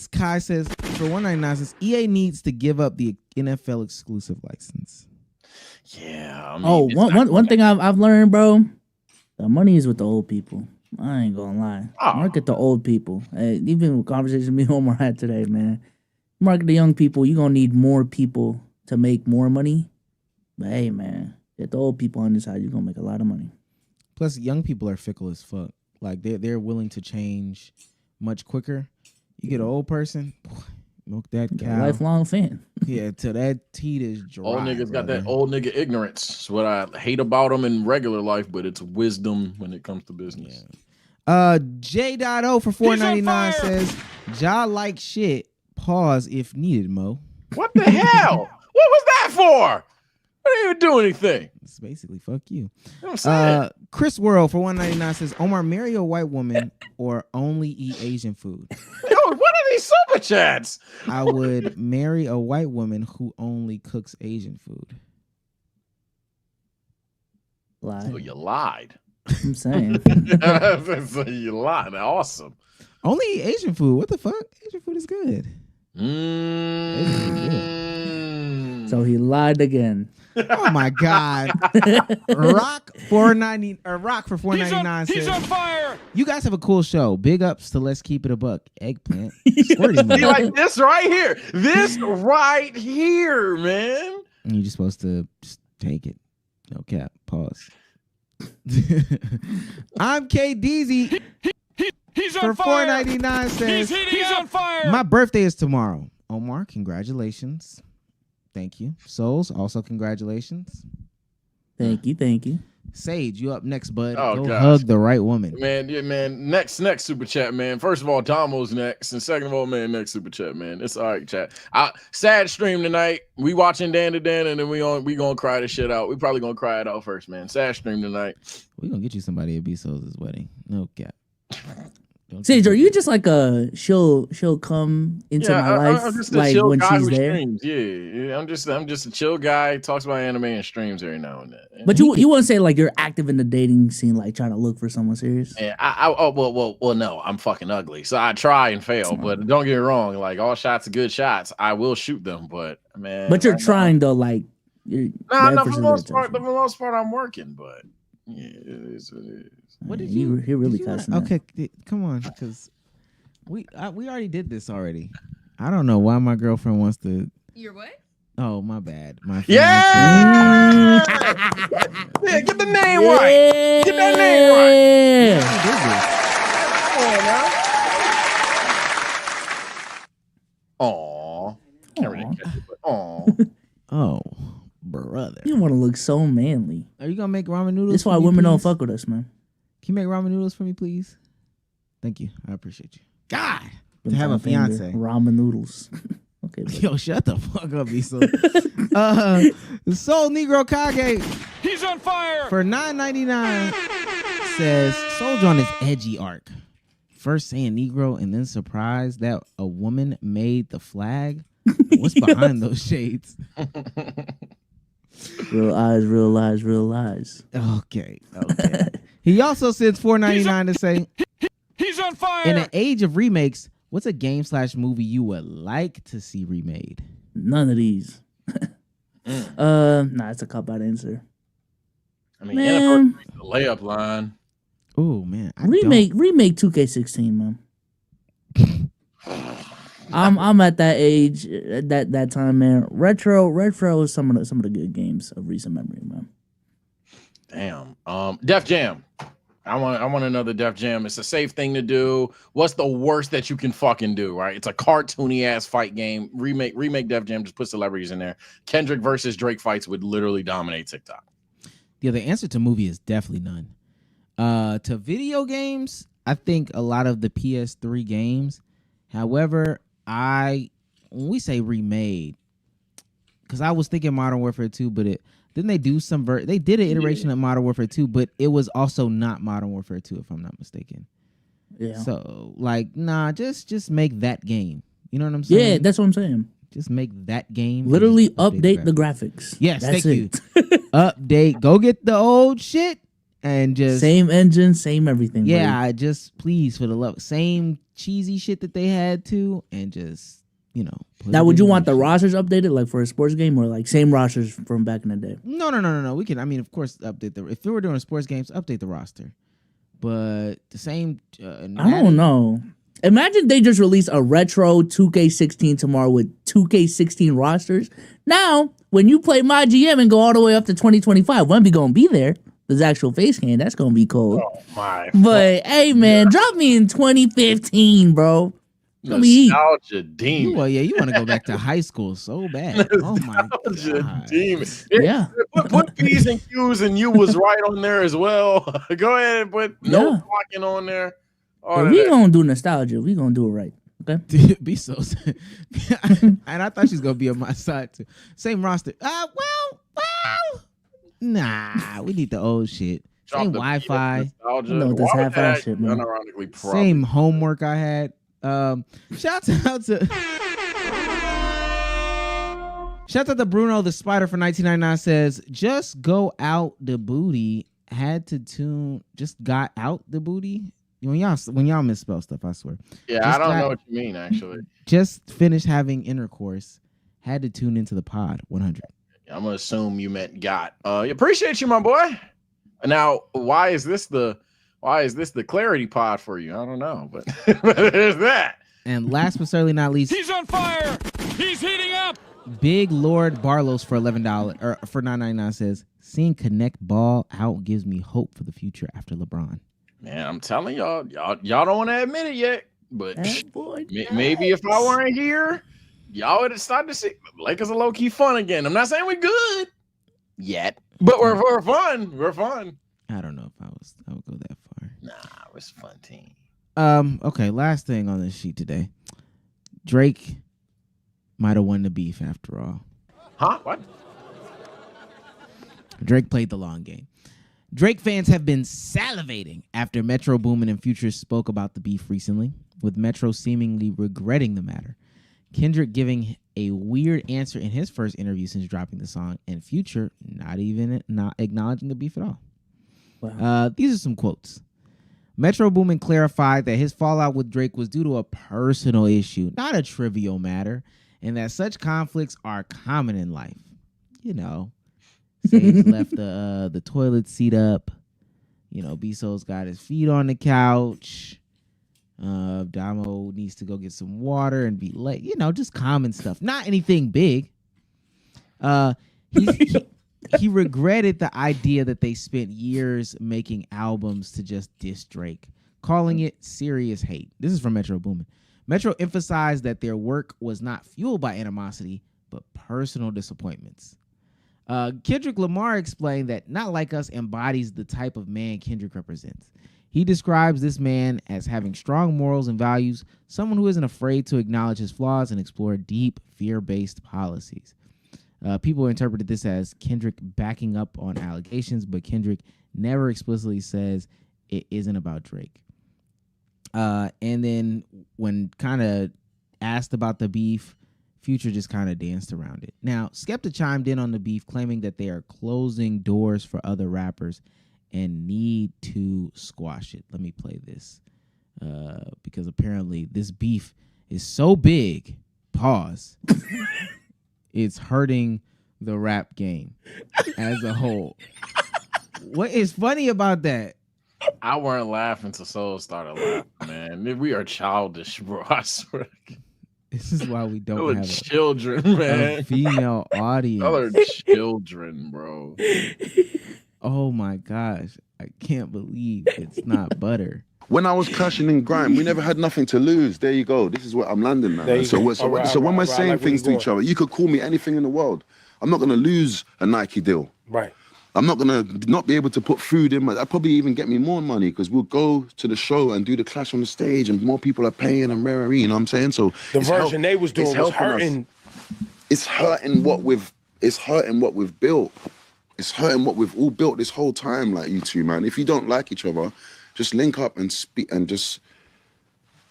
Kai says for $1.99 says EA needs to give up the NFL exclusive license. Yeah. I Oh, mean, one thing I've learned, bro. The money is with the old people. I ain't gonna lie. Market the old people. Hey, even with conversation me and Omar had today, man. Market the young people. You're gonna need more people to make more money. But hey, man, get the old people on this side. You're gonna make a lot of money. Plus, young people are fickle as fuck. Like they're willing to change much quicker. You get an old person, milk that cow. Lifelong fan. Yeah, till that teat is dry. Old niggas got that old nigga ignorance. It's what I hate about them in regular life, but it's wisdom when it comes to business. J.O for $4.99 says, Ja like shit. Pause if needed, Mo. What the hell? What was that for? I didn't even do anything. It's basically fuck you. You know what I'm saying? Chris World for $1.99 says, Omar, marry a white woman or only eat Asian food. Yo, what are these super chats? I would marry a white woman who only cooks Asian food. Lie. So you lied. I'm saying. So you lied. Awesome. Only eat Asian food. What the fuck? Asian food is good. So he lied again. Oh my God. Rock for $4.99 says, He's on fire. You guys have a cool show. Big ups to Let's Keep It a Buck. Eggplant. See, like this right here. This right here, man. You're just supposed to just take it. No cap. Pause. I'm KDZ. He's for on fire. $4.99 says, He's on fire. My birthday is tomorrow. Omar, congratulations. Thank you. Bsolz, also congratulations. Thank you. Sage, you up next, bud. Oh, Go gosh. hug the right woman. Man, yeah, man. Next super chat, man. First of all, Damo's next, and second of all, man, next super chat, man. It's all right, chat. Sad stream tonight. We watching Dan to Dan, and then we gonna cry the shit out. We probably gonna cry it out first, man. Sad stream tonight. We gonna get you somebody at Bsolz's wedding. No cap. Sage, are you just like she'll come into my life I'm just a like chill when guy she's who there? streams. Yeah, I'm just a chill guy. Talks about anime and streams every now and then. But you wouldn't say like you're active in the dating scene, like trying to look for someone serious? Yeah, well, no, I'm fucking ugly, so I try and fail. But don't get me wrong, like all shots are good shots. I will shoot them, but man. But you're trying though, like. No, for the most part, I'm working, but yeah, it is what it is. What did you? He really cussing. Okay, come on, because we already did this already. I don't know why my girlfriend wants to. You're what? Oh, my bad. My yeah! Yeah, get the name right. Get that name right. Come on now. Aw. Can't really catch it, but aw. Oh, brother. You want to look so manly. Are you gonna make ramen noodles? That's why for me, women don't please? fuck with us, man. Can you make ramen noodles for me, please? Thank you. I appreciate you. God, to have a fiance. Ramen noodles. Okay. Yo, shut the fuck up, Bsolz. Soul Negro Kage. He's on fire. For $9.99 says Soldier on his edgy arc. First saying Negro and then surprised that a woman made the flag. What's behind those shades? Real eyes, real lies, real lies. Okay. He also sends $4.99 to say He's on fire. in an age of remakes, what's a game/movie you would like to see remade? None of these. Nah, it's a cop out answer. I mean, Man. the layup line. Oh man, Remake 2K16, man. I'm at that age, that time, man. Retro is some of the good games of recent memory, man. Damn. Def Jam. I want another Def Jam. It's a safe thing to do. What's the worst that you can fucking do, right? It's a cartoony ass fight game. Remake Def Jam, just put celebrities in there. Kendrick versus Drake fights would literally dominate TikTok. Yeah, the answer to movie is definitely none. To video games, I think a lot of the PS3 games. However, when we say remade, because I was thinking Modern Warfare 2, but didn't they do they did an iteration of Modern Warfare 2, but it was also not Modern Warfare 2, if I'm not mistaken. Yeah. So just make that game. You know what I'm saying? Yeah, that's what I'm saying. Just make that game. Literally update the graphics. Yes, that's thank you. Update. Go get the old shit and just same engine, same everything. Yeah, buddy. just please for the love, same cheesy shit that they had to, and just Now, would you want the rosters updated, like for a sports game, or like same rosters from back in the day? No. We can. I mean, of course, update if we were doing sports games, update the roster. But the same. I don't know. Imagine they just release a retro 2K16 tomorrow with 2K16 rosters. Now, when you play my GM and go all the way up to 2025, Wemby gonna be there. This actual face game, that's gonna be cold. Oh my! But hey, man, drop me in 2015, bro. Nostalgia demon. Well, yeah, you want to go back to high school so bad. Oh my god, demon. Yeah. Put P's and Q's, and you was right on there as well. Go ahead and put no blocking on there. If we gonna do nostalgia, we gonna do it right. Okay. Bsolz. And I thought she was gonna be on my side too. Same roster. Well. Nah, we need the old shit. Same Wi-Fi. No, this half-ass shit, man. Same homework I had. Shout out to Bruno the Spider for 1999 says, just go out the booty. Had to tune. Just got out the booty. When y'all misspell stuff, I swear. Yeah, I don't know what you mean actually. Just finished having intercourse. Had to tune into the pod. 100. I'm gonna assume you meant got. Appreciate you, my boy. Now, why is this the clarity pod for you? I don't know, but there's that. And last but certainly not least, He's on fire. He's heating up. Big Lord Barlos for $11 or for $9.99 says, seeing Connect ball out gives me hope for the future after LeBron. Man, I'm telling y'all don't want to admit it yet, but maybe if I weren't here, y'all would have started to see Lakers are low key fun again. I'm not saying we're good yet, but we're fun. We're fun. I don't know if I would go that far. Nah, it was a fun team. Okay, last thing on this sheet today. Drake might have won the beef after all. Huh? What? Drake played the long game. Drake fans have been salivating after Metro Boomin and Future spoke about the beef recently, with Metro seemingly regretting the matter. Kendrick giving a weird answer in his first interview since dropping the song, and Future not acknowledging the beef at all. Wow. These are some quotes. Metro Boomin clarified that his fallout with Drake was due to a personal issue, not a trivial matter, and that such conflicts are common in life. You know, Sage left the toilet seat up. You know, Bsolz got his feet on the couch. Damo needs to go get some water and be late. You know, just common stuff. Not anything big. He regretted the idea that they spent years making albums to just diss Drake, calling it serious hate. This is from Metro Boomin. Metro emphasized that their work was not fueled by animosity, but personal disappointments. Kendrick Lamar explained that Not Like Us embodies the type of man Kendrick represents. He describes this man as having strong morals and values, someone who isn't afraid to acknowledge his flaws and explore deep, fear-based policies. People interpreted this as Kendrick backing up on allegations, but Kendrick never explicitly says it isn't about Drake. And then when kind of asked about the beef, Future just kind of danced around it. Now, Skepta chimed in on the beef, claiming that they are closing doors for other rappers and need to squash it. Let me play this because apparently this beef is so big, pause, it's hurting the rap game as a whole. What is funny about that? I weren't laughing till Soul started laughing, man. We are childish, bro. I swear. This is why we don't have children, man. a female audience. Y'all are children, bro. Oh my gosh. I can't believe it's not butter. When I was clashing in grime, we never had nothing to lose. There you go. This is what I'm landing now. So when we're saying things to each other, you could call me anything in the world. I'm not going to lose a Nike deal. Right. I'm not going to not be able to put food in. That'd probably even get me more money because we'll go to the show and do the clash on the stage and more people are paying and rare, you know what I'm saying? So the version they was doing was hurting. It's hurting what we've built. It's hurting what we've all built this whole time, like you two, man. If you don't like each other, just link up and speak and just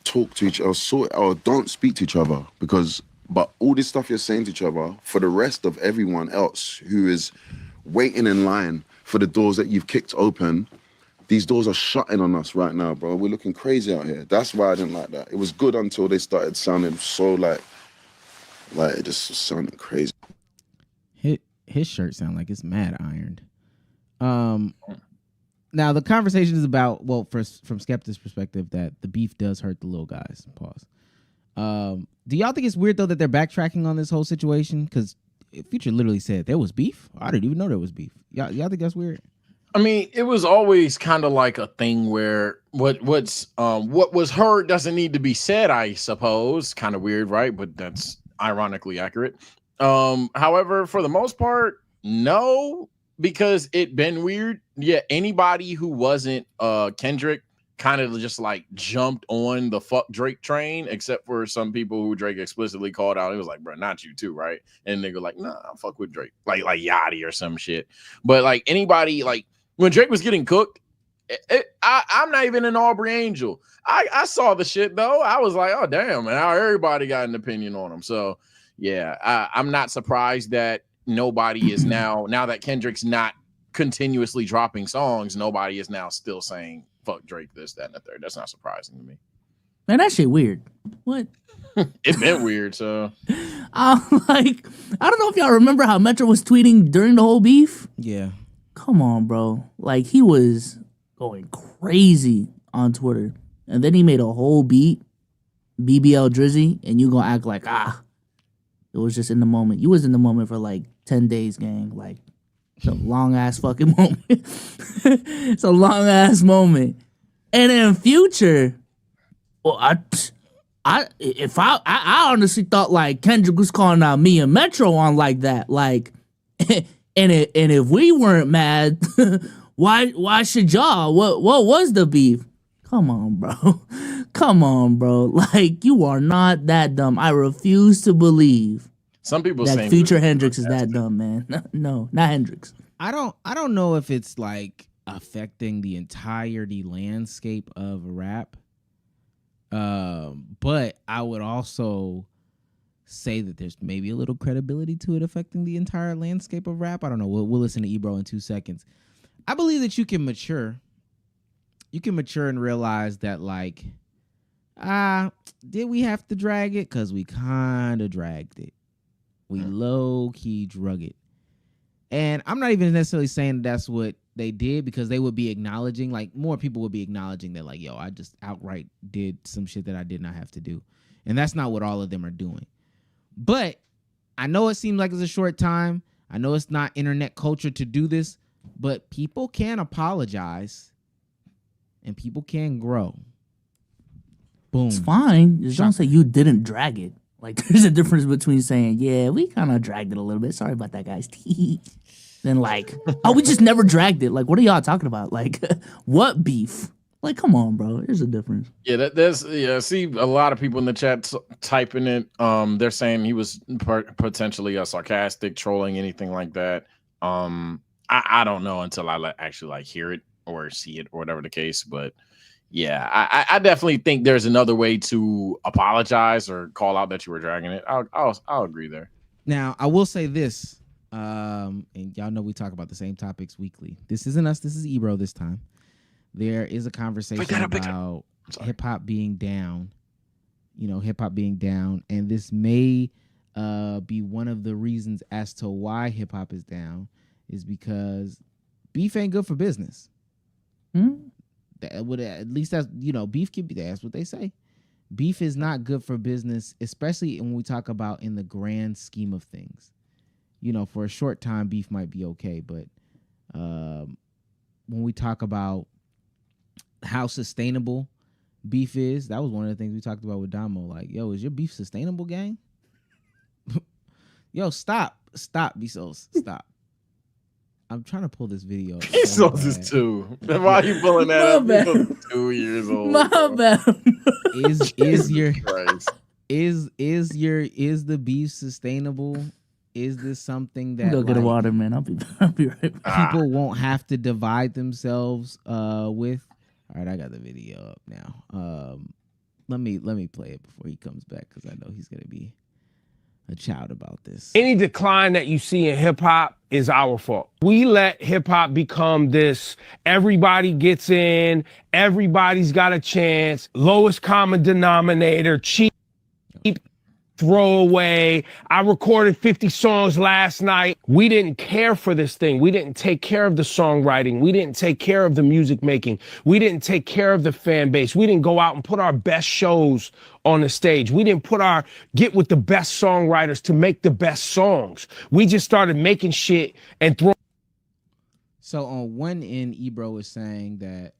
talk to each other, or don't speak to each other but all this stuff you're saying to each other, for the rest of everyone else who is waiting in line for the doors that you've kicked open, these doors are shutting on us right now, bro. We're looking crazy out here. That's why I didn't like that. It was good until they started sounding so like it just sounded crazy. His shirt sound like it's mad ironed. Now the conversation is about, well, from Skepta's perspective, that the beef does hurt the little guys. Pause. Do y'all think it's weird though that they're backtracking on this whole situation? Because Future literally said there was beef. I didn't even know there was beef. Y'all think that's weird? I mean, it was always kind of like a thing where what was heard doesn't need to be said, I suppose. Kind of weird, right? But that's ironically accurate. However, for the most part, no, because it been weird. Yeah, anybody who wasn't Kendrick kind of just like jumped on the fuck Drake train, except for some people who Drake explicitly called out. It was like, bro, not you too, right? And they go like, nah, I fuck with Drake, like Yachty or some shit. But like anybody, like when Drake was getting cooked, I'm not even an Aubrey Angel. I saw the shit though. I was like, oh damn, and now everybody got an opinion on him. So yeah, I'm not surprised that nobody is now that Kendrick's not continuously dropping songs, nobody is now still saying fuck Drake, this, that, and the third. That's not surprising to me. Man, that shit weird. What? It's been weird, so. I don't know if y'all remember how Metro was tweeting during the whole beef. Yeah. Come on, bro. Like, he was going crazy on Twitter. And then he made a whole beat, BBL Drizzy, and you gonna act like, it was just in the moment. You was in the moment for like 10 days, gang. Like, it's a long-ass fucking moment. It's a long-ass moment. And in Future, well, I honestly thought like Kendrick was calling out me and Metro on like that. Like, and if we weren't mad, why should y'all? What was the beef? Come on, bro. Come on, bro. Like, you are not that dumb. I refuse to believe some people that saying Future Hendrix is that dumb, man. No, not Hendrix. I don't know if it's like affecting the entirety landscape of rap. But I would also say that there's maybe a little credibility to it affecting the entire landscape of rap. I don't know. We'll listen to Ebro in 2 seconds. I believe that you can mature. You can mature and realize that, like, did we have to drag it? Because we kind of dragged it. We low-key drug it. And I'm not even necessarily saying that's what they did, because they would be acknowledging, like, more people would be acknowledging that, like, yo, I just outright did some shit that I did not have to do. And that's not what all of them are doing. But I know it seems like it's a short time. I know it's not internet culture to do this, but people can apologize and people can grow. Boom. It's fine. Just don't say you didn't drag it. Like, there's a difference between saying, yeah, we kind of dragged it a little bit. Sorry about that, guys. Then, like, oh, we just never dragged it. Like, what are y'all talking about? Like, what beef? Like, come on, bro. There's a difference. Yeah, see a lot of people in the chat typing it. They're saying he was potentially sarcastic, trolling, anything like that. I don't know until I actually like hear it or see it or whatever the case. But yeah, I definitely think there's another way to apologize or call out that you were dragging it. I'll agree there. Now, I will say this, and y'all know we talk about the same topics weekly. This isn't us. This is Ebro this time. There is a conversation about hip hop being down, hip hop being down, and this may be one of the reasons as to why hip hop is down is because beef ain't good for business. That would at least that's beef can be that's what they say. Beef is not good for business, especially when we talk about in the grand scheme of things. For a short time, beef might be okay, but when we talk about how sustainable beef is, that was one of the things we talked about with Damo. Like, yo, is your beef sustainable, gang? Yo, stop, Bsolz, stop. I'm trying to pull this video up. Bsolz is 2. Why are you pulling that up? Bsolz is 2 years old. My bad. Is the beef sustainable? Is this something that Go get a water, man. I'll be right back. People won't have to divide themselves with. All right, I got the video up now. Let me play it before he comes back because I know he's gonna be a child about this. Any decline that you see in hip hop is our fault. We let hip hop become this everybody gets in, everybody's got a chance, lowest common denominator, cheap throwaway. I recorded 50 songs last night. We didn't care for this thing. We didn't take care of the songwriting. We didn't take care of the music making. We didn't take care of the fan base. We didn't go out and put our best shows on the stage. We didn't get with the best songwriters to make the best songs. We just started making shit and throwing. So on one end, Ebro is saying that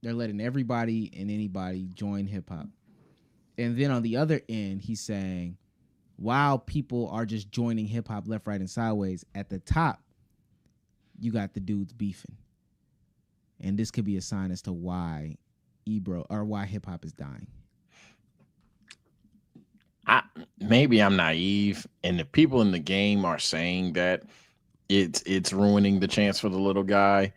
they're letting everybody and anybody join hip hop. And then on the other end, he's saying, while people are just joining hip hop left, right, and sideways, at the top, you got the dudes beefing. And this could be a sign as to why why hip hop is dying. Maybe I'm naive, and the people in the game are saying that it's ruining the chance for the little guy.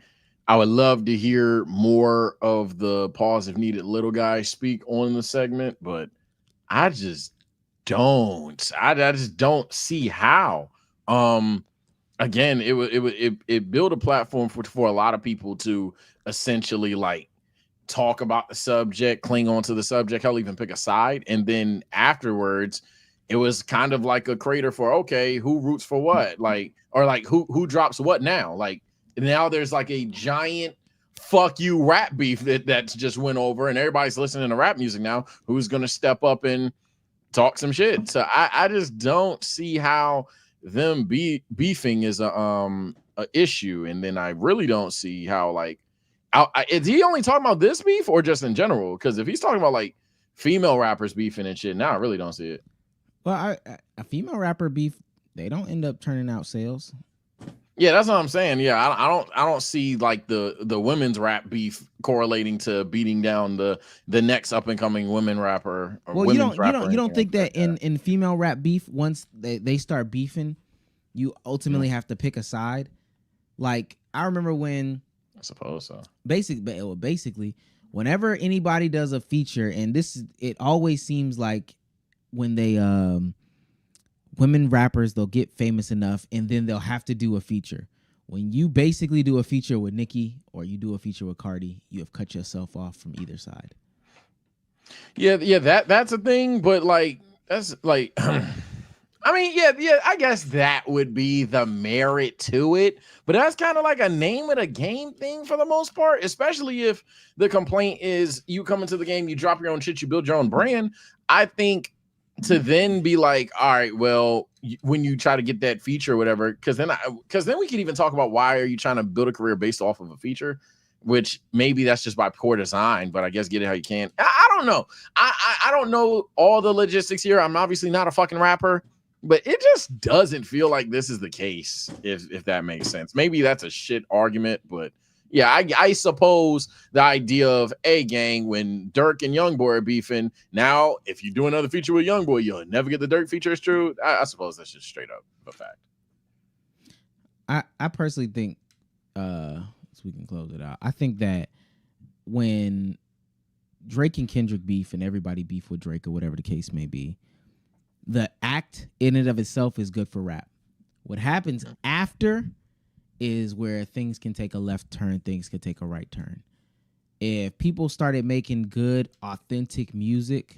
I would love to hear more of the pause if needed little guy speak on the segment, but I just don't. I just don't see how. Again, it built a platform for a lot of people to essentially like talk about the subject, cling on to the subject, hell, even pick a side, and then afterwards, it was kind of like a crater for okay, who roots for what, who drops what now, like. Now there's like a giant fuck you rap beef that's just went over, and everybody's listening to rap music now. Who's gonna step up and talk some shit? So I just don't see how them beefing is a issue, and then I really don't see how like is he only talking about this beef or just in general? Because if he's talking about like female rappers beefing and shit, now I really don't see it. Well, a female rapper beef, they don't end up turning out sales. Yeah, that's what I'm saying. Yeah, I don't see like the women's rap beef correlating to beating down the next up and coming women rapper. Or well, you don't think that in female rap beef, once they start beefing, you ultimately have to pick a side. Like I remember when I suppose so. Basically, whenever anybody does a feature, and it always seems like when they women rappers, they'll get famous enough and then they'll have to do a feature. When you basically do a feature with Nicki or you do a feature with Cardi, you have cut yourself off from either side. Yeah, that's a thing, but like that's like I mean, yeah, I guess that would be the merit to it, but that's kind of like a name of the game thing for the most part, especially if the complaint is you come into the game, you drop your own shit, you build your own brand. I think to then be like, all right, well, when you try to get that feature or whatever, because then we can even talk about why are you trying to build a career based off of a feature, which maybe that's just by poor design, but I guess get it how you can. I don't know. I don't know all the logistics here. I'm obviously not a fucking rapper, but it just doesn't feel like this is the case, if that makes sense. Maybe that's a shit argument, but yeah, I suppose the idea of gang, when Dirk and Youngboy are beefing, now if you do another feature with Youngboy, you'll never get the Dirk feature is true. I suppose that's just straight up a fact. I personally think, so we can close it out. I think that when Drake and Kendrick beef and everybody beef with Drake or whatever the case may be, the act in and of itself is good for rap. What happens after is where things can take a left turn, things can take a right turn. If people started making good, authentic music,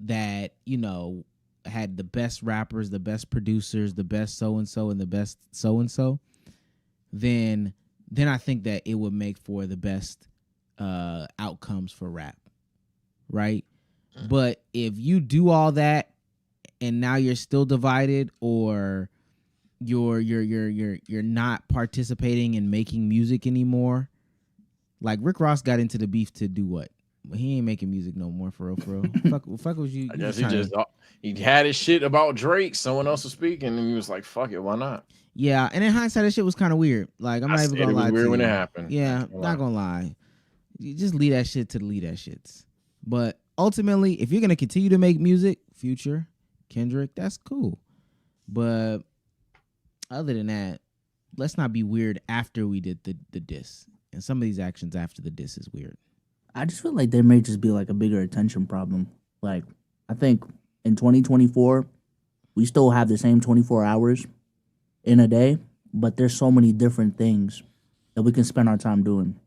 that, you know, had the best rappers, the best producers, the best so-and-so, and the best so-and-so, then I think that it would make for the best outcomes for rap, right? But if you do all that and now you're still divided, or you're not participating in making music anymore, like Rick Ross got into the beef to do what? He ain't making music no more, for real. fuck was you? I guess he had his shit about Drake. Someone else was speaking, and he was like, "Fuck it, why not?" Yeah, and in hindsight, that shit was kind of weird. Like, I'm not even gonna lie. It was weird to when you. it happened. Yeah, not gonna lie. You just leave that shit to the leave that shits. But ultimately, if you're gonna continue to make music, Future, Kendrick, that's cool. But other than that, let's not be weird after we did the diss. And some of these actions after the diss is weird. I just feel like there may just be like a bigger attention problem. Like, I think in 2024, we still have the same 24 hours in a day, but there's so many different things that we can spend our time doing.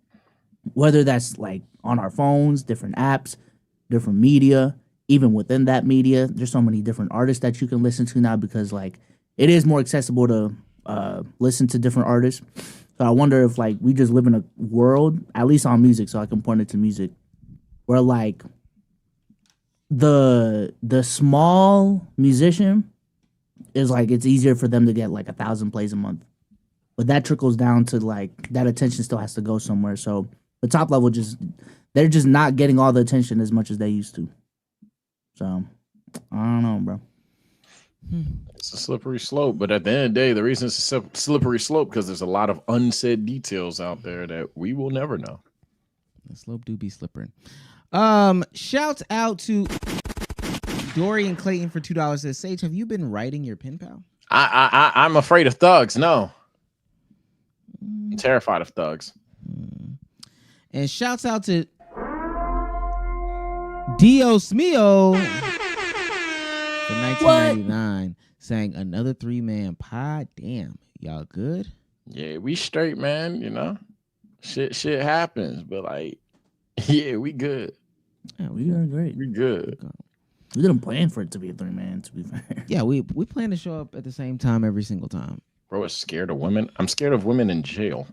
Whether that's like on our phones, different apps, different media, even within that media, there's so many different artists that you can listen to now, because like it is more accessible to listen to different artists. So I wonder if like we just live in a world, at least on music, so I can point it to music, where like the small musician is like, it's easier for them to get like 1,000 plays a month, but that trickles down to like that attention still has to go somewhere. So the top level they're just not getting all the attention as much as they used to. So I don't know, bro. It's a slippery slope, but at the end of the day, the reason it's a slippery slope because there's a lot of unsaid details out there that we will never know. The slope do be slippering. Shouts out to Dorian Clayton for $2. Says, Sage, have you been writing your pen pal? I'm afraid of thugs. No, I'm terrified of thugs. And shouts out to Dios Mio for 1999, saying another 3-man pod. Damn, y'all good? Yeah, we straight, man. You know, shit happens, but like, yeah, we good. Yeah, we are great. We good. We didn't plan for it to be a 3-man, to be fair. Yeah, we plan to show up at the same time every single time. Bro is scared of women. I'm scared of women in jail.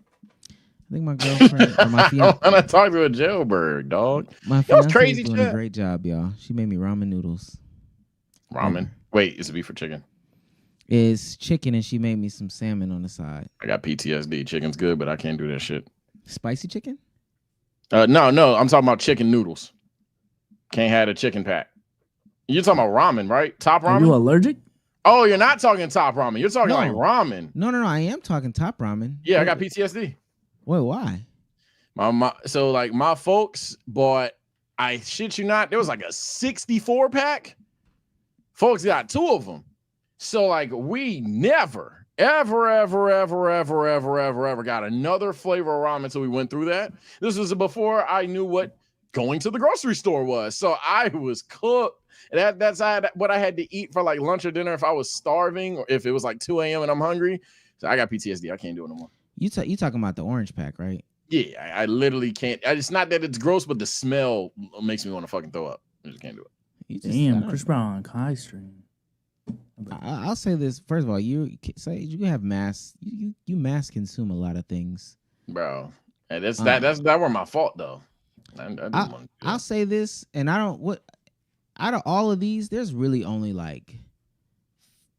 I think my girlfriend or my fiance. I want to talk to a jailbird, dog. My That was fiance crazy is doing shit. a great job, y'all. She made me ramen noodles. Ramen. Wait, is it beef or chicken? It's chicken, and she made me some salmon on the side. I got PTSD. Chicken's good, but I can't do that shit. Spicy chicken? No, I'm talking about chicken noodles. Can't have a chicken pack. You're talking about ramen, right? Top ramen? Are you allergic? Oh, you're not talking top ramen. You're talking like ramen. No. I am talking top ramen. Yeah, I got PTSD. Wait, why? So like my folks bought, I shit you not, there was like a 64 pack. Folks got 2 of them. So like we never, ever got another flavor of ramen until we went through that. This was before I knew what going to the grocery store was. So I was cooked. That's what I had to eat for like lunch or dinner if I was starving, or if it was like 2 a.m. and I'm hungry. So I got PTSD. I can't do it no more. You talking about the orange pack, right? Yeah, I literally can't. It's not that it's gross, but the smell makes me want to fucking throw up. I just can't do it. Damn, Chris Brown on Kai stream. I'll say this. First of all, you have mass. You mass consume a lot of things, bro. And that were my fault though. I'll say this, and out of all of these, there's really only like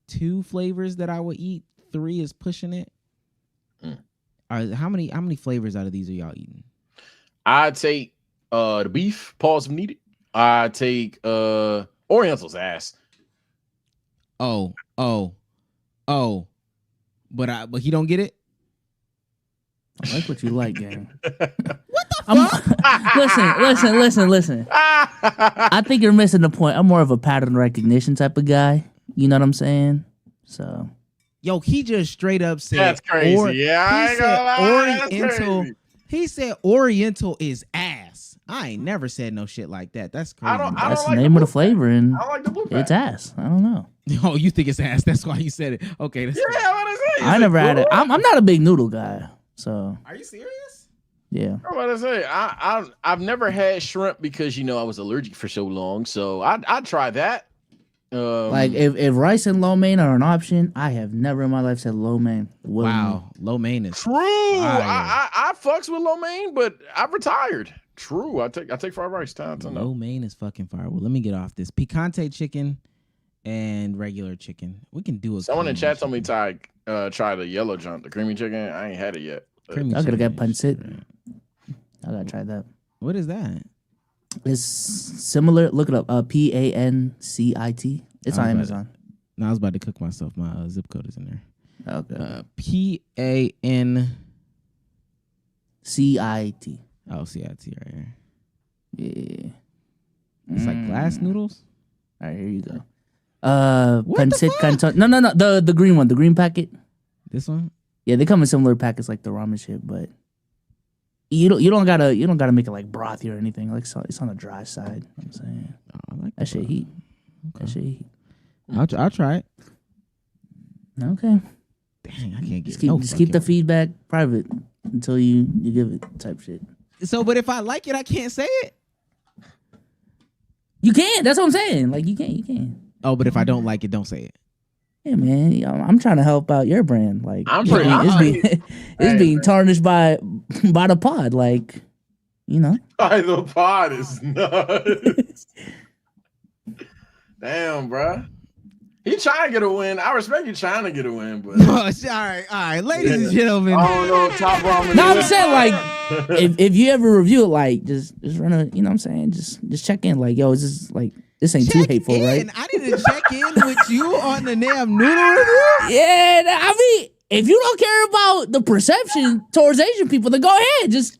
2 flavors that I would eat. 3 is pushing it. How many flavors out of these are y'all eating? I take the beef, pause if needed. I take Oriental's ass. Oh. But he don't get it? I like what you like, gang. What the fuck? Listen. I think you're missing the point. I'm more of a pattern recognition type of guy. You know what I'm saying? So yo, he just straight up said that's crazy. I ain't gonna lie. Oriental. He said Oriental is ass. I ain't never said no shit like that. That's crazy. That's the name of the flavor, and it's ass. I don't know. Oh, you think it's ass? That's why you said it. Okay, that's what I say. I never had it. I'm not a big noodle guy, so. Are you serious? Yeah. I'm about to say I've never had shrimp because I was allergic for so long. So I'd try that. Like if rice and lo mein are an option, I have never in my life said lo mein. Wow, lo mein is true. I fucks with lo mein, but I've retired. True. I take fried rice. Time to know. Lo mein is fucking fire. Well, let me get off this picante chicken and regular chicken. We can do a. Someone in chat told me try the yellow junk, the creamy chicken. I ain't had it yet. I gotta get pancit. I gotta try that. What is that? It's similar. Look it up. PANCIT. It's on Amazon. No, I was about to cook myself. My zip code is in there. Okay. PANCIT. Oh, CIT right here. Yeah. It's like glass noodles. All right, here you go. Pancit canton. No. The green one. The green packet. This one. Yeah, they come in similar packets like the ramen shit, but you don't gotta make it like brothy or anything. Like so, it's on the dry side. You know what I'm saying I like that shit heat. Okay. That shit heat. I'll try it. Okay. Dang, I can't get. Just keep the feedback private until you give it type shit. So, but if I like it, I can't say it. You can. That's what I'm saying. Like you can. Oh, but if I don't like it, don't say it. Hey man, I'm trying to help out your brand. Like I'm pretty. It's being tarnished by the pod. Like, By the pod is nuts. Damn, bro. He trying to get a win. I respect you trying to get a win, but all right, ladies and gentlemen. I don't know top ramen. No, I'm saying like if you ever review it, like just run a, you know what I'm saying, just check in. Like, yo, is this like this ain't too hateful, right? I need to check in with you on the damn noodle review. Yeah, I mean, if you don't care about the perception towards Asian people, then go ahead, just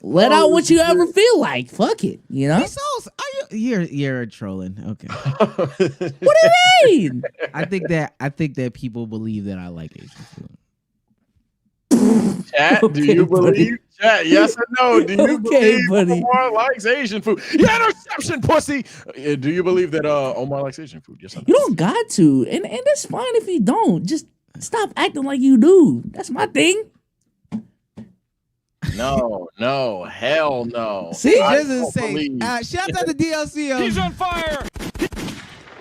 let out what you ever feel like. Fuck it, Bsolz, you're trolling. Okay. What do you mean? I think that people believe that I like Asian food. Chat, do you believe? Chat, yes or no? Do you believe Omar likes Asian food? Yeah, interception, pussy. Do you believe that Omar likes Asian food? Yes or no? You don't got to, and that's fine if you don't. Just stop acting like you do. That's my thing. No, hell no. See, doesn't say. Shout out to DLC. He's on fire.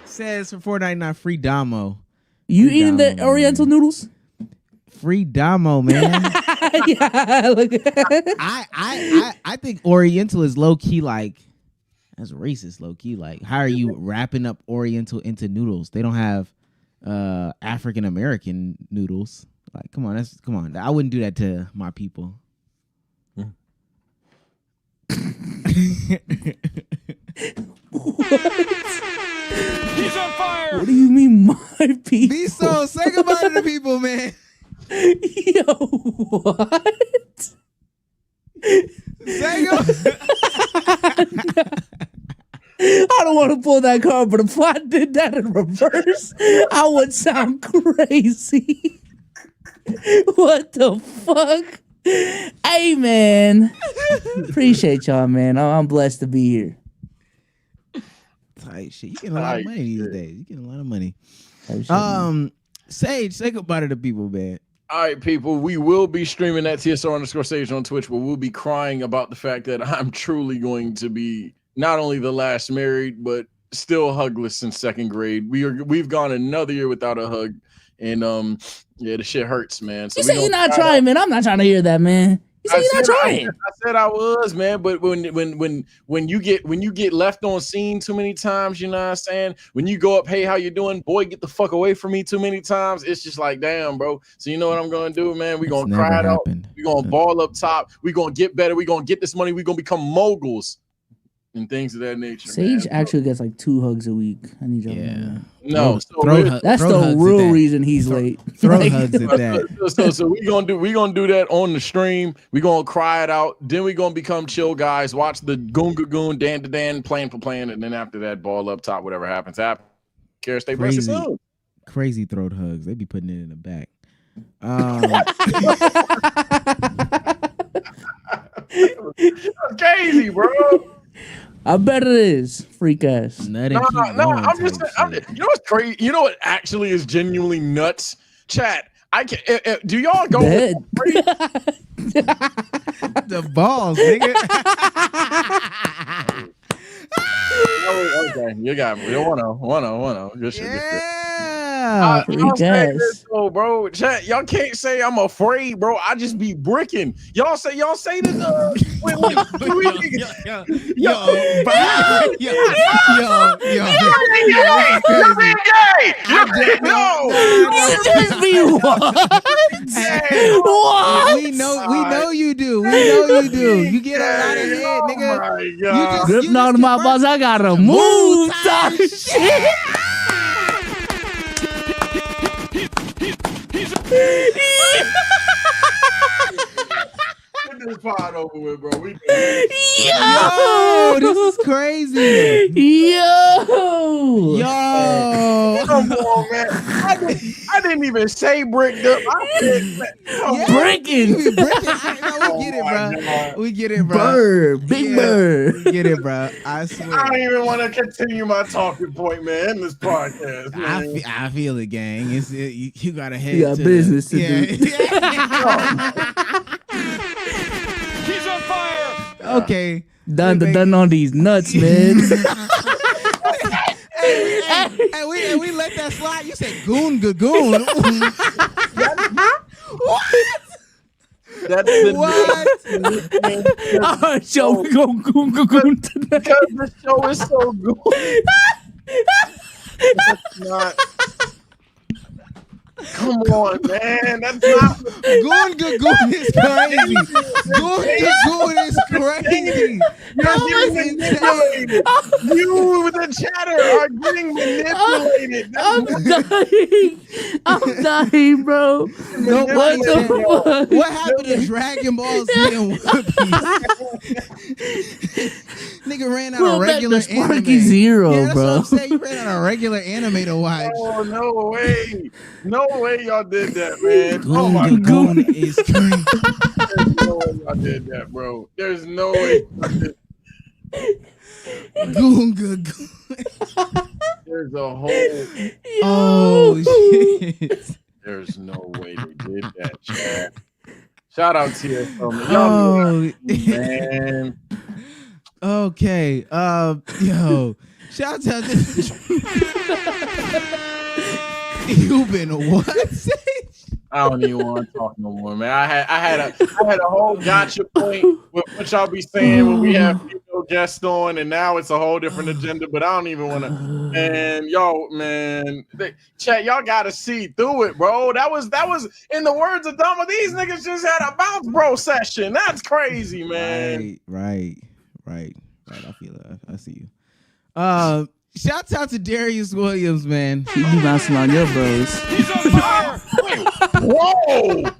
Says for $4.99 free Damo. You eating the Oriental noodles? Free Damo, man. Yeah, look. I think Oriental is low key like that's racist. Low key like how are you wrapping up Oriental into noodles? They don't have African American noodles. Like, come on. I wouldn't do that to my people. What? He's on fire. What do you mean, my people? Bsolz, say goodbye to the people, man. Yo, what? Say goodbye. I don't want to pull that card, but if I did that in reverse, I would sound crazy. What the fuck? Hey, man. Appreciate y'all, man. I'm blessed to be here. Tight shit. You getting a lot of money these days. You getting a lot of money. Shit, Sage, say goodbye to the people, man. All right, people. We will be streaming at TSR_Sage on Twitch, but we'll be crying about the fact that I'm truly going to be not only the last married, but still hugless since second grade. We've gone another year without a hug, and yeah, the shit hurts, man. So you say you're not trying, man. I'm not trying to hear that, man. You say you're not trying. I said I was, man. But when you get left on scene too many times, you know what I'm saying? When you go up, hey, how you doing? Boy, get the fuck away from me too many times. It's just like, damn, bro. So you know what I'm gonna do, man? We're gonna cry it out. We're gonna ball up top. We're gonna get better. We're gonna get this money. We're gonna become moguls and things of that nature. Sage actually gets like 2 hugs a week. I need y'all to know that. No, that's the real reason he's late. Throw hugs at that. So we gonna do that on the stream. We gonna cry it out. Then we gonna become chill guys. Watch the goon dan to dan, plan for plan, and then after that, ball up top. Whatever happens, happen. Care, stay blessed. Soon. Crazy throat hugs. They be putting it in the back. Crazy, bro. I bet it is. Freak ass. No. I'm just. You know what's crazy? You know what actually is genuinely nuts? Chat. I can. Do y'all go? The balls, nigga. Okay, you got me. 1-0. Good shit. Yeah. Y'all say this though, bro. Chat, y'all can't say I'm afraid, bro. I just be bricking. Y'all say this. We know you do. You get a lot of head, nigga. Oh Gripping on my balls. I gotta move. Shit. Get this pod over with, bro. Yo, this is crazy. Yo. Come on, man. I didn't even say bricked up. I said bricking. We get it, bro. We get it, bro. Bird. Big bird. We get it, bro. I swear. I don't even want to continue my talking point, man, in this podcast. Man. I feel it, gang. You got to head. You got business to do. He's on fire. Okay. Done on these nuts, man. Hey, we let that slide. You said goon. What? That's the All right, yo, we go goon tonight. Because the show is so good. That's not. Come on, man. That's not. Goon is crazy. Goon is crazy. You, the chatter, are getting manipulated. I'm dying, bro. No, what the fuck? What happened to Dragon Ball Z and One Piece? Nigga ran out of regular Sparky Zero, yeah, that's bro. what I'm saying. You ran out of regular anime to watch. Oh, no way. No way y'all did that, man. Oh my Goon is crazy. There's no way y'all did that, bro. There's no way y'all did Goon. There's a whole. Oh, shit. There's no way they did that, chat. Shout out to you, man. Okay. Yo. Shout out to You've been what? I don't even want to talk no more, man. I had a whole gotcha point with what y'all be saying when we have female guests on, and now it's a whole different agenda. But I don't even want to. And chat, y'all gotta see through it, bro. That was in the words of Dama. These niggas just had a bounce bro session. That's crazy, man. Right. I feel it. I see you. Shouts out to Darius Williams, man. You be bouncing on your bros. He's on fire. Whoa. What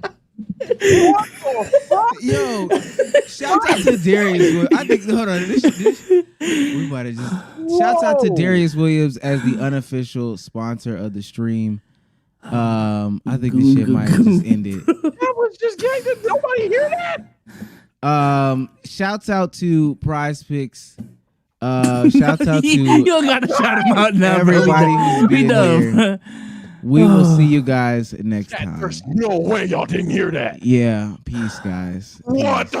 the fuck? Yo, shouts out to Darius Williams. I think, hold on. We about to just. Shouts out to Darius Williams as the unofficial sponsor of the stream. I think this shit might have just ended. That was just gay. Did nobody hear that? Shouts out to Prize Picks. Shouts out to you don't gotta shout him out now, everybody who's be being here. We will see you guys next time. There's no way y'all didn't hear that. Yeah, peace, guys. What the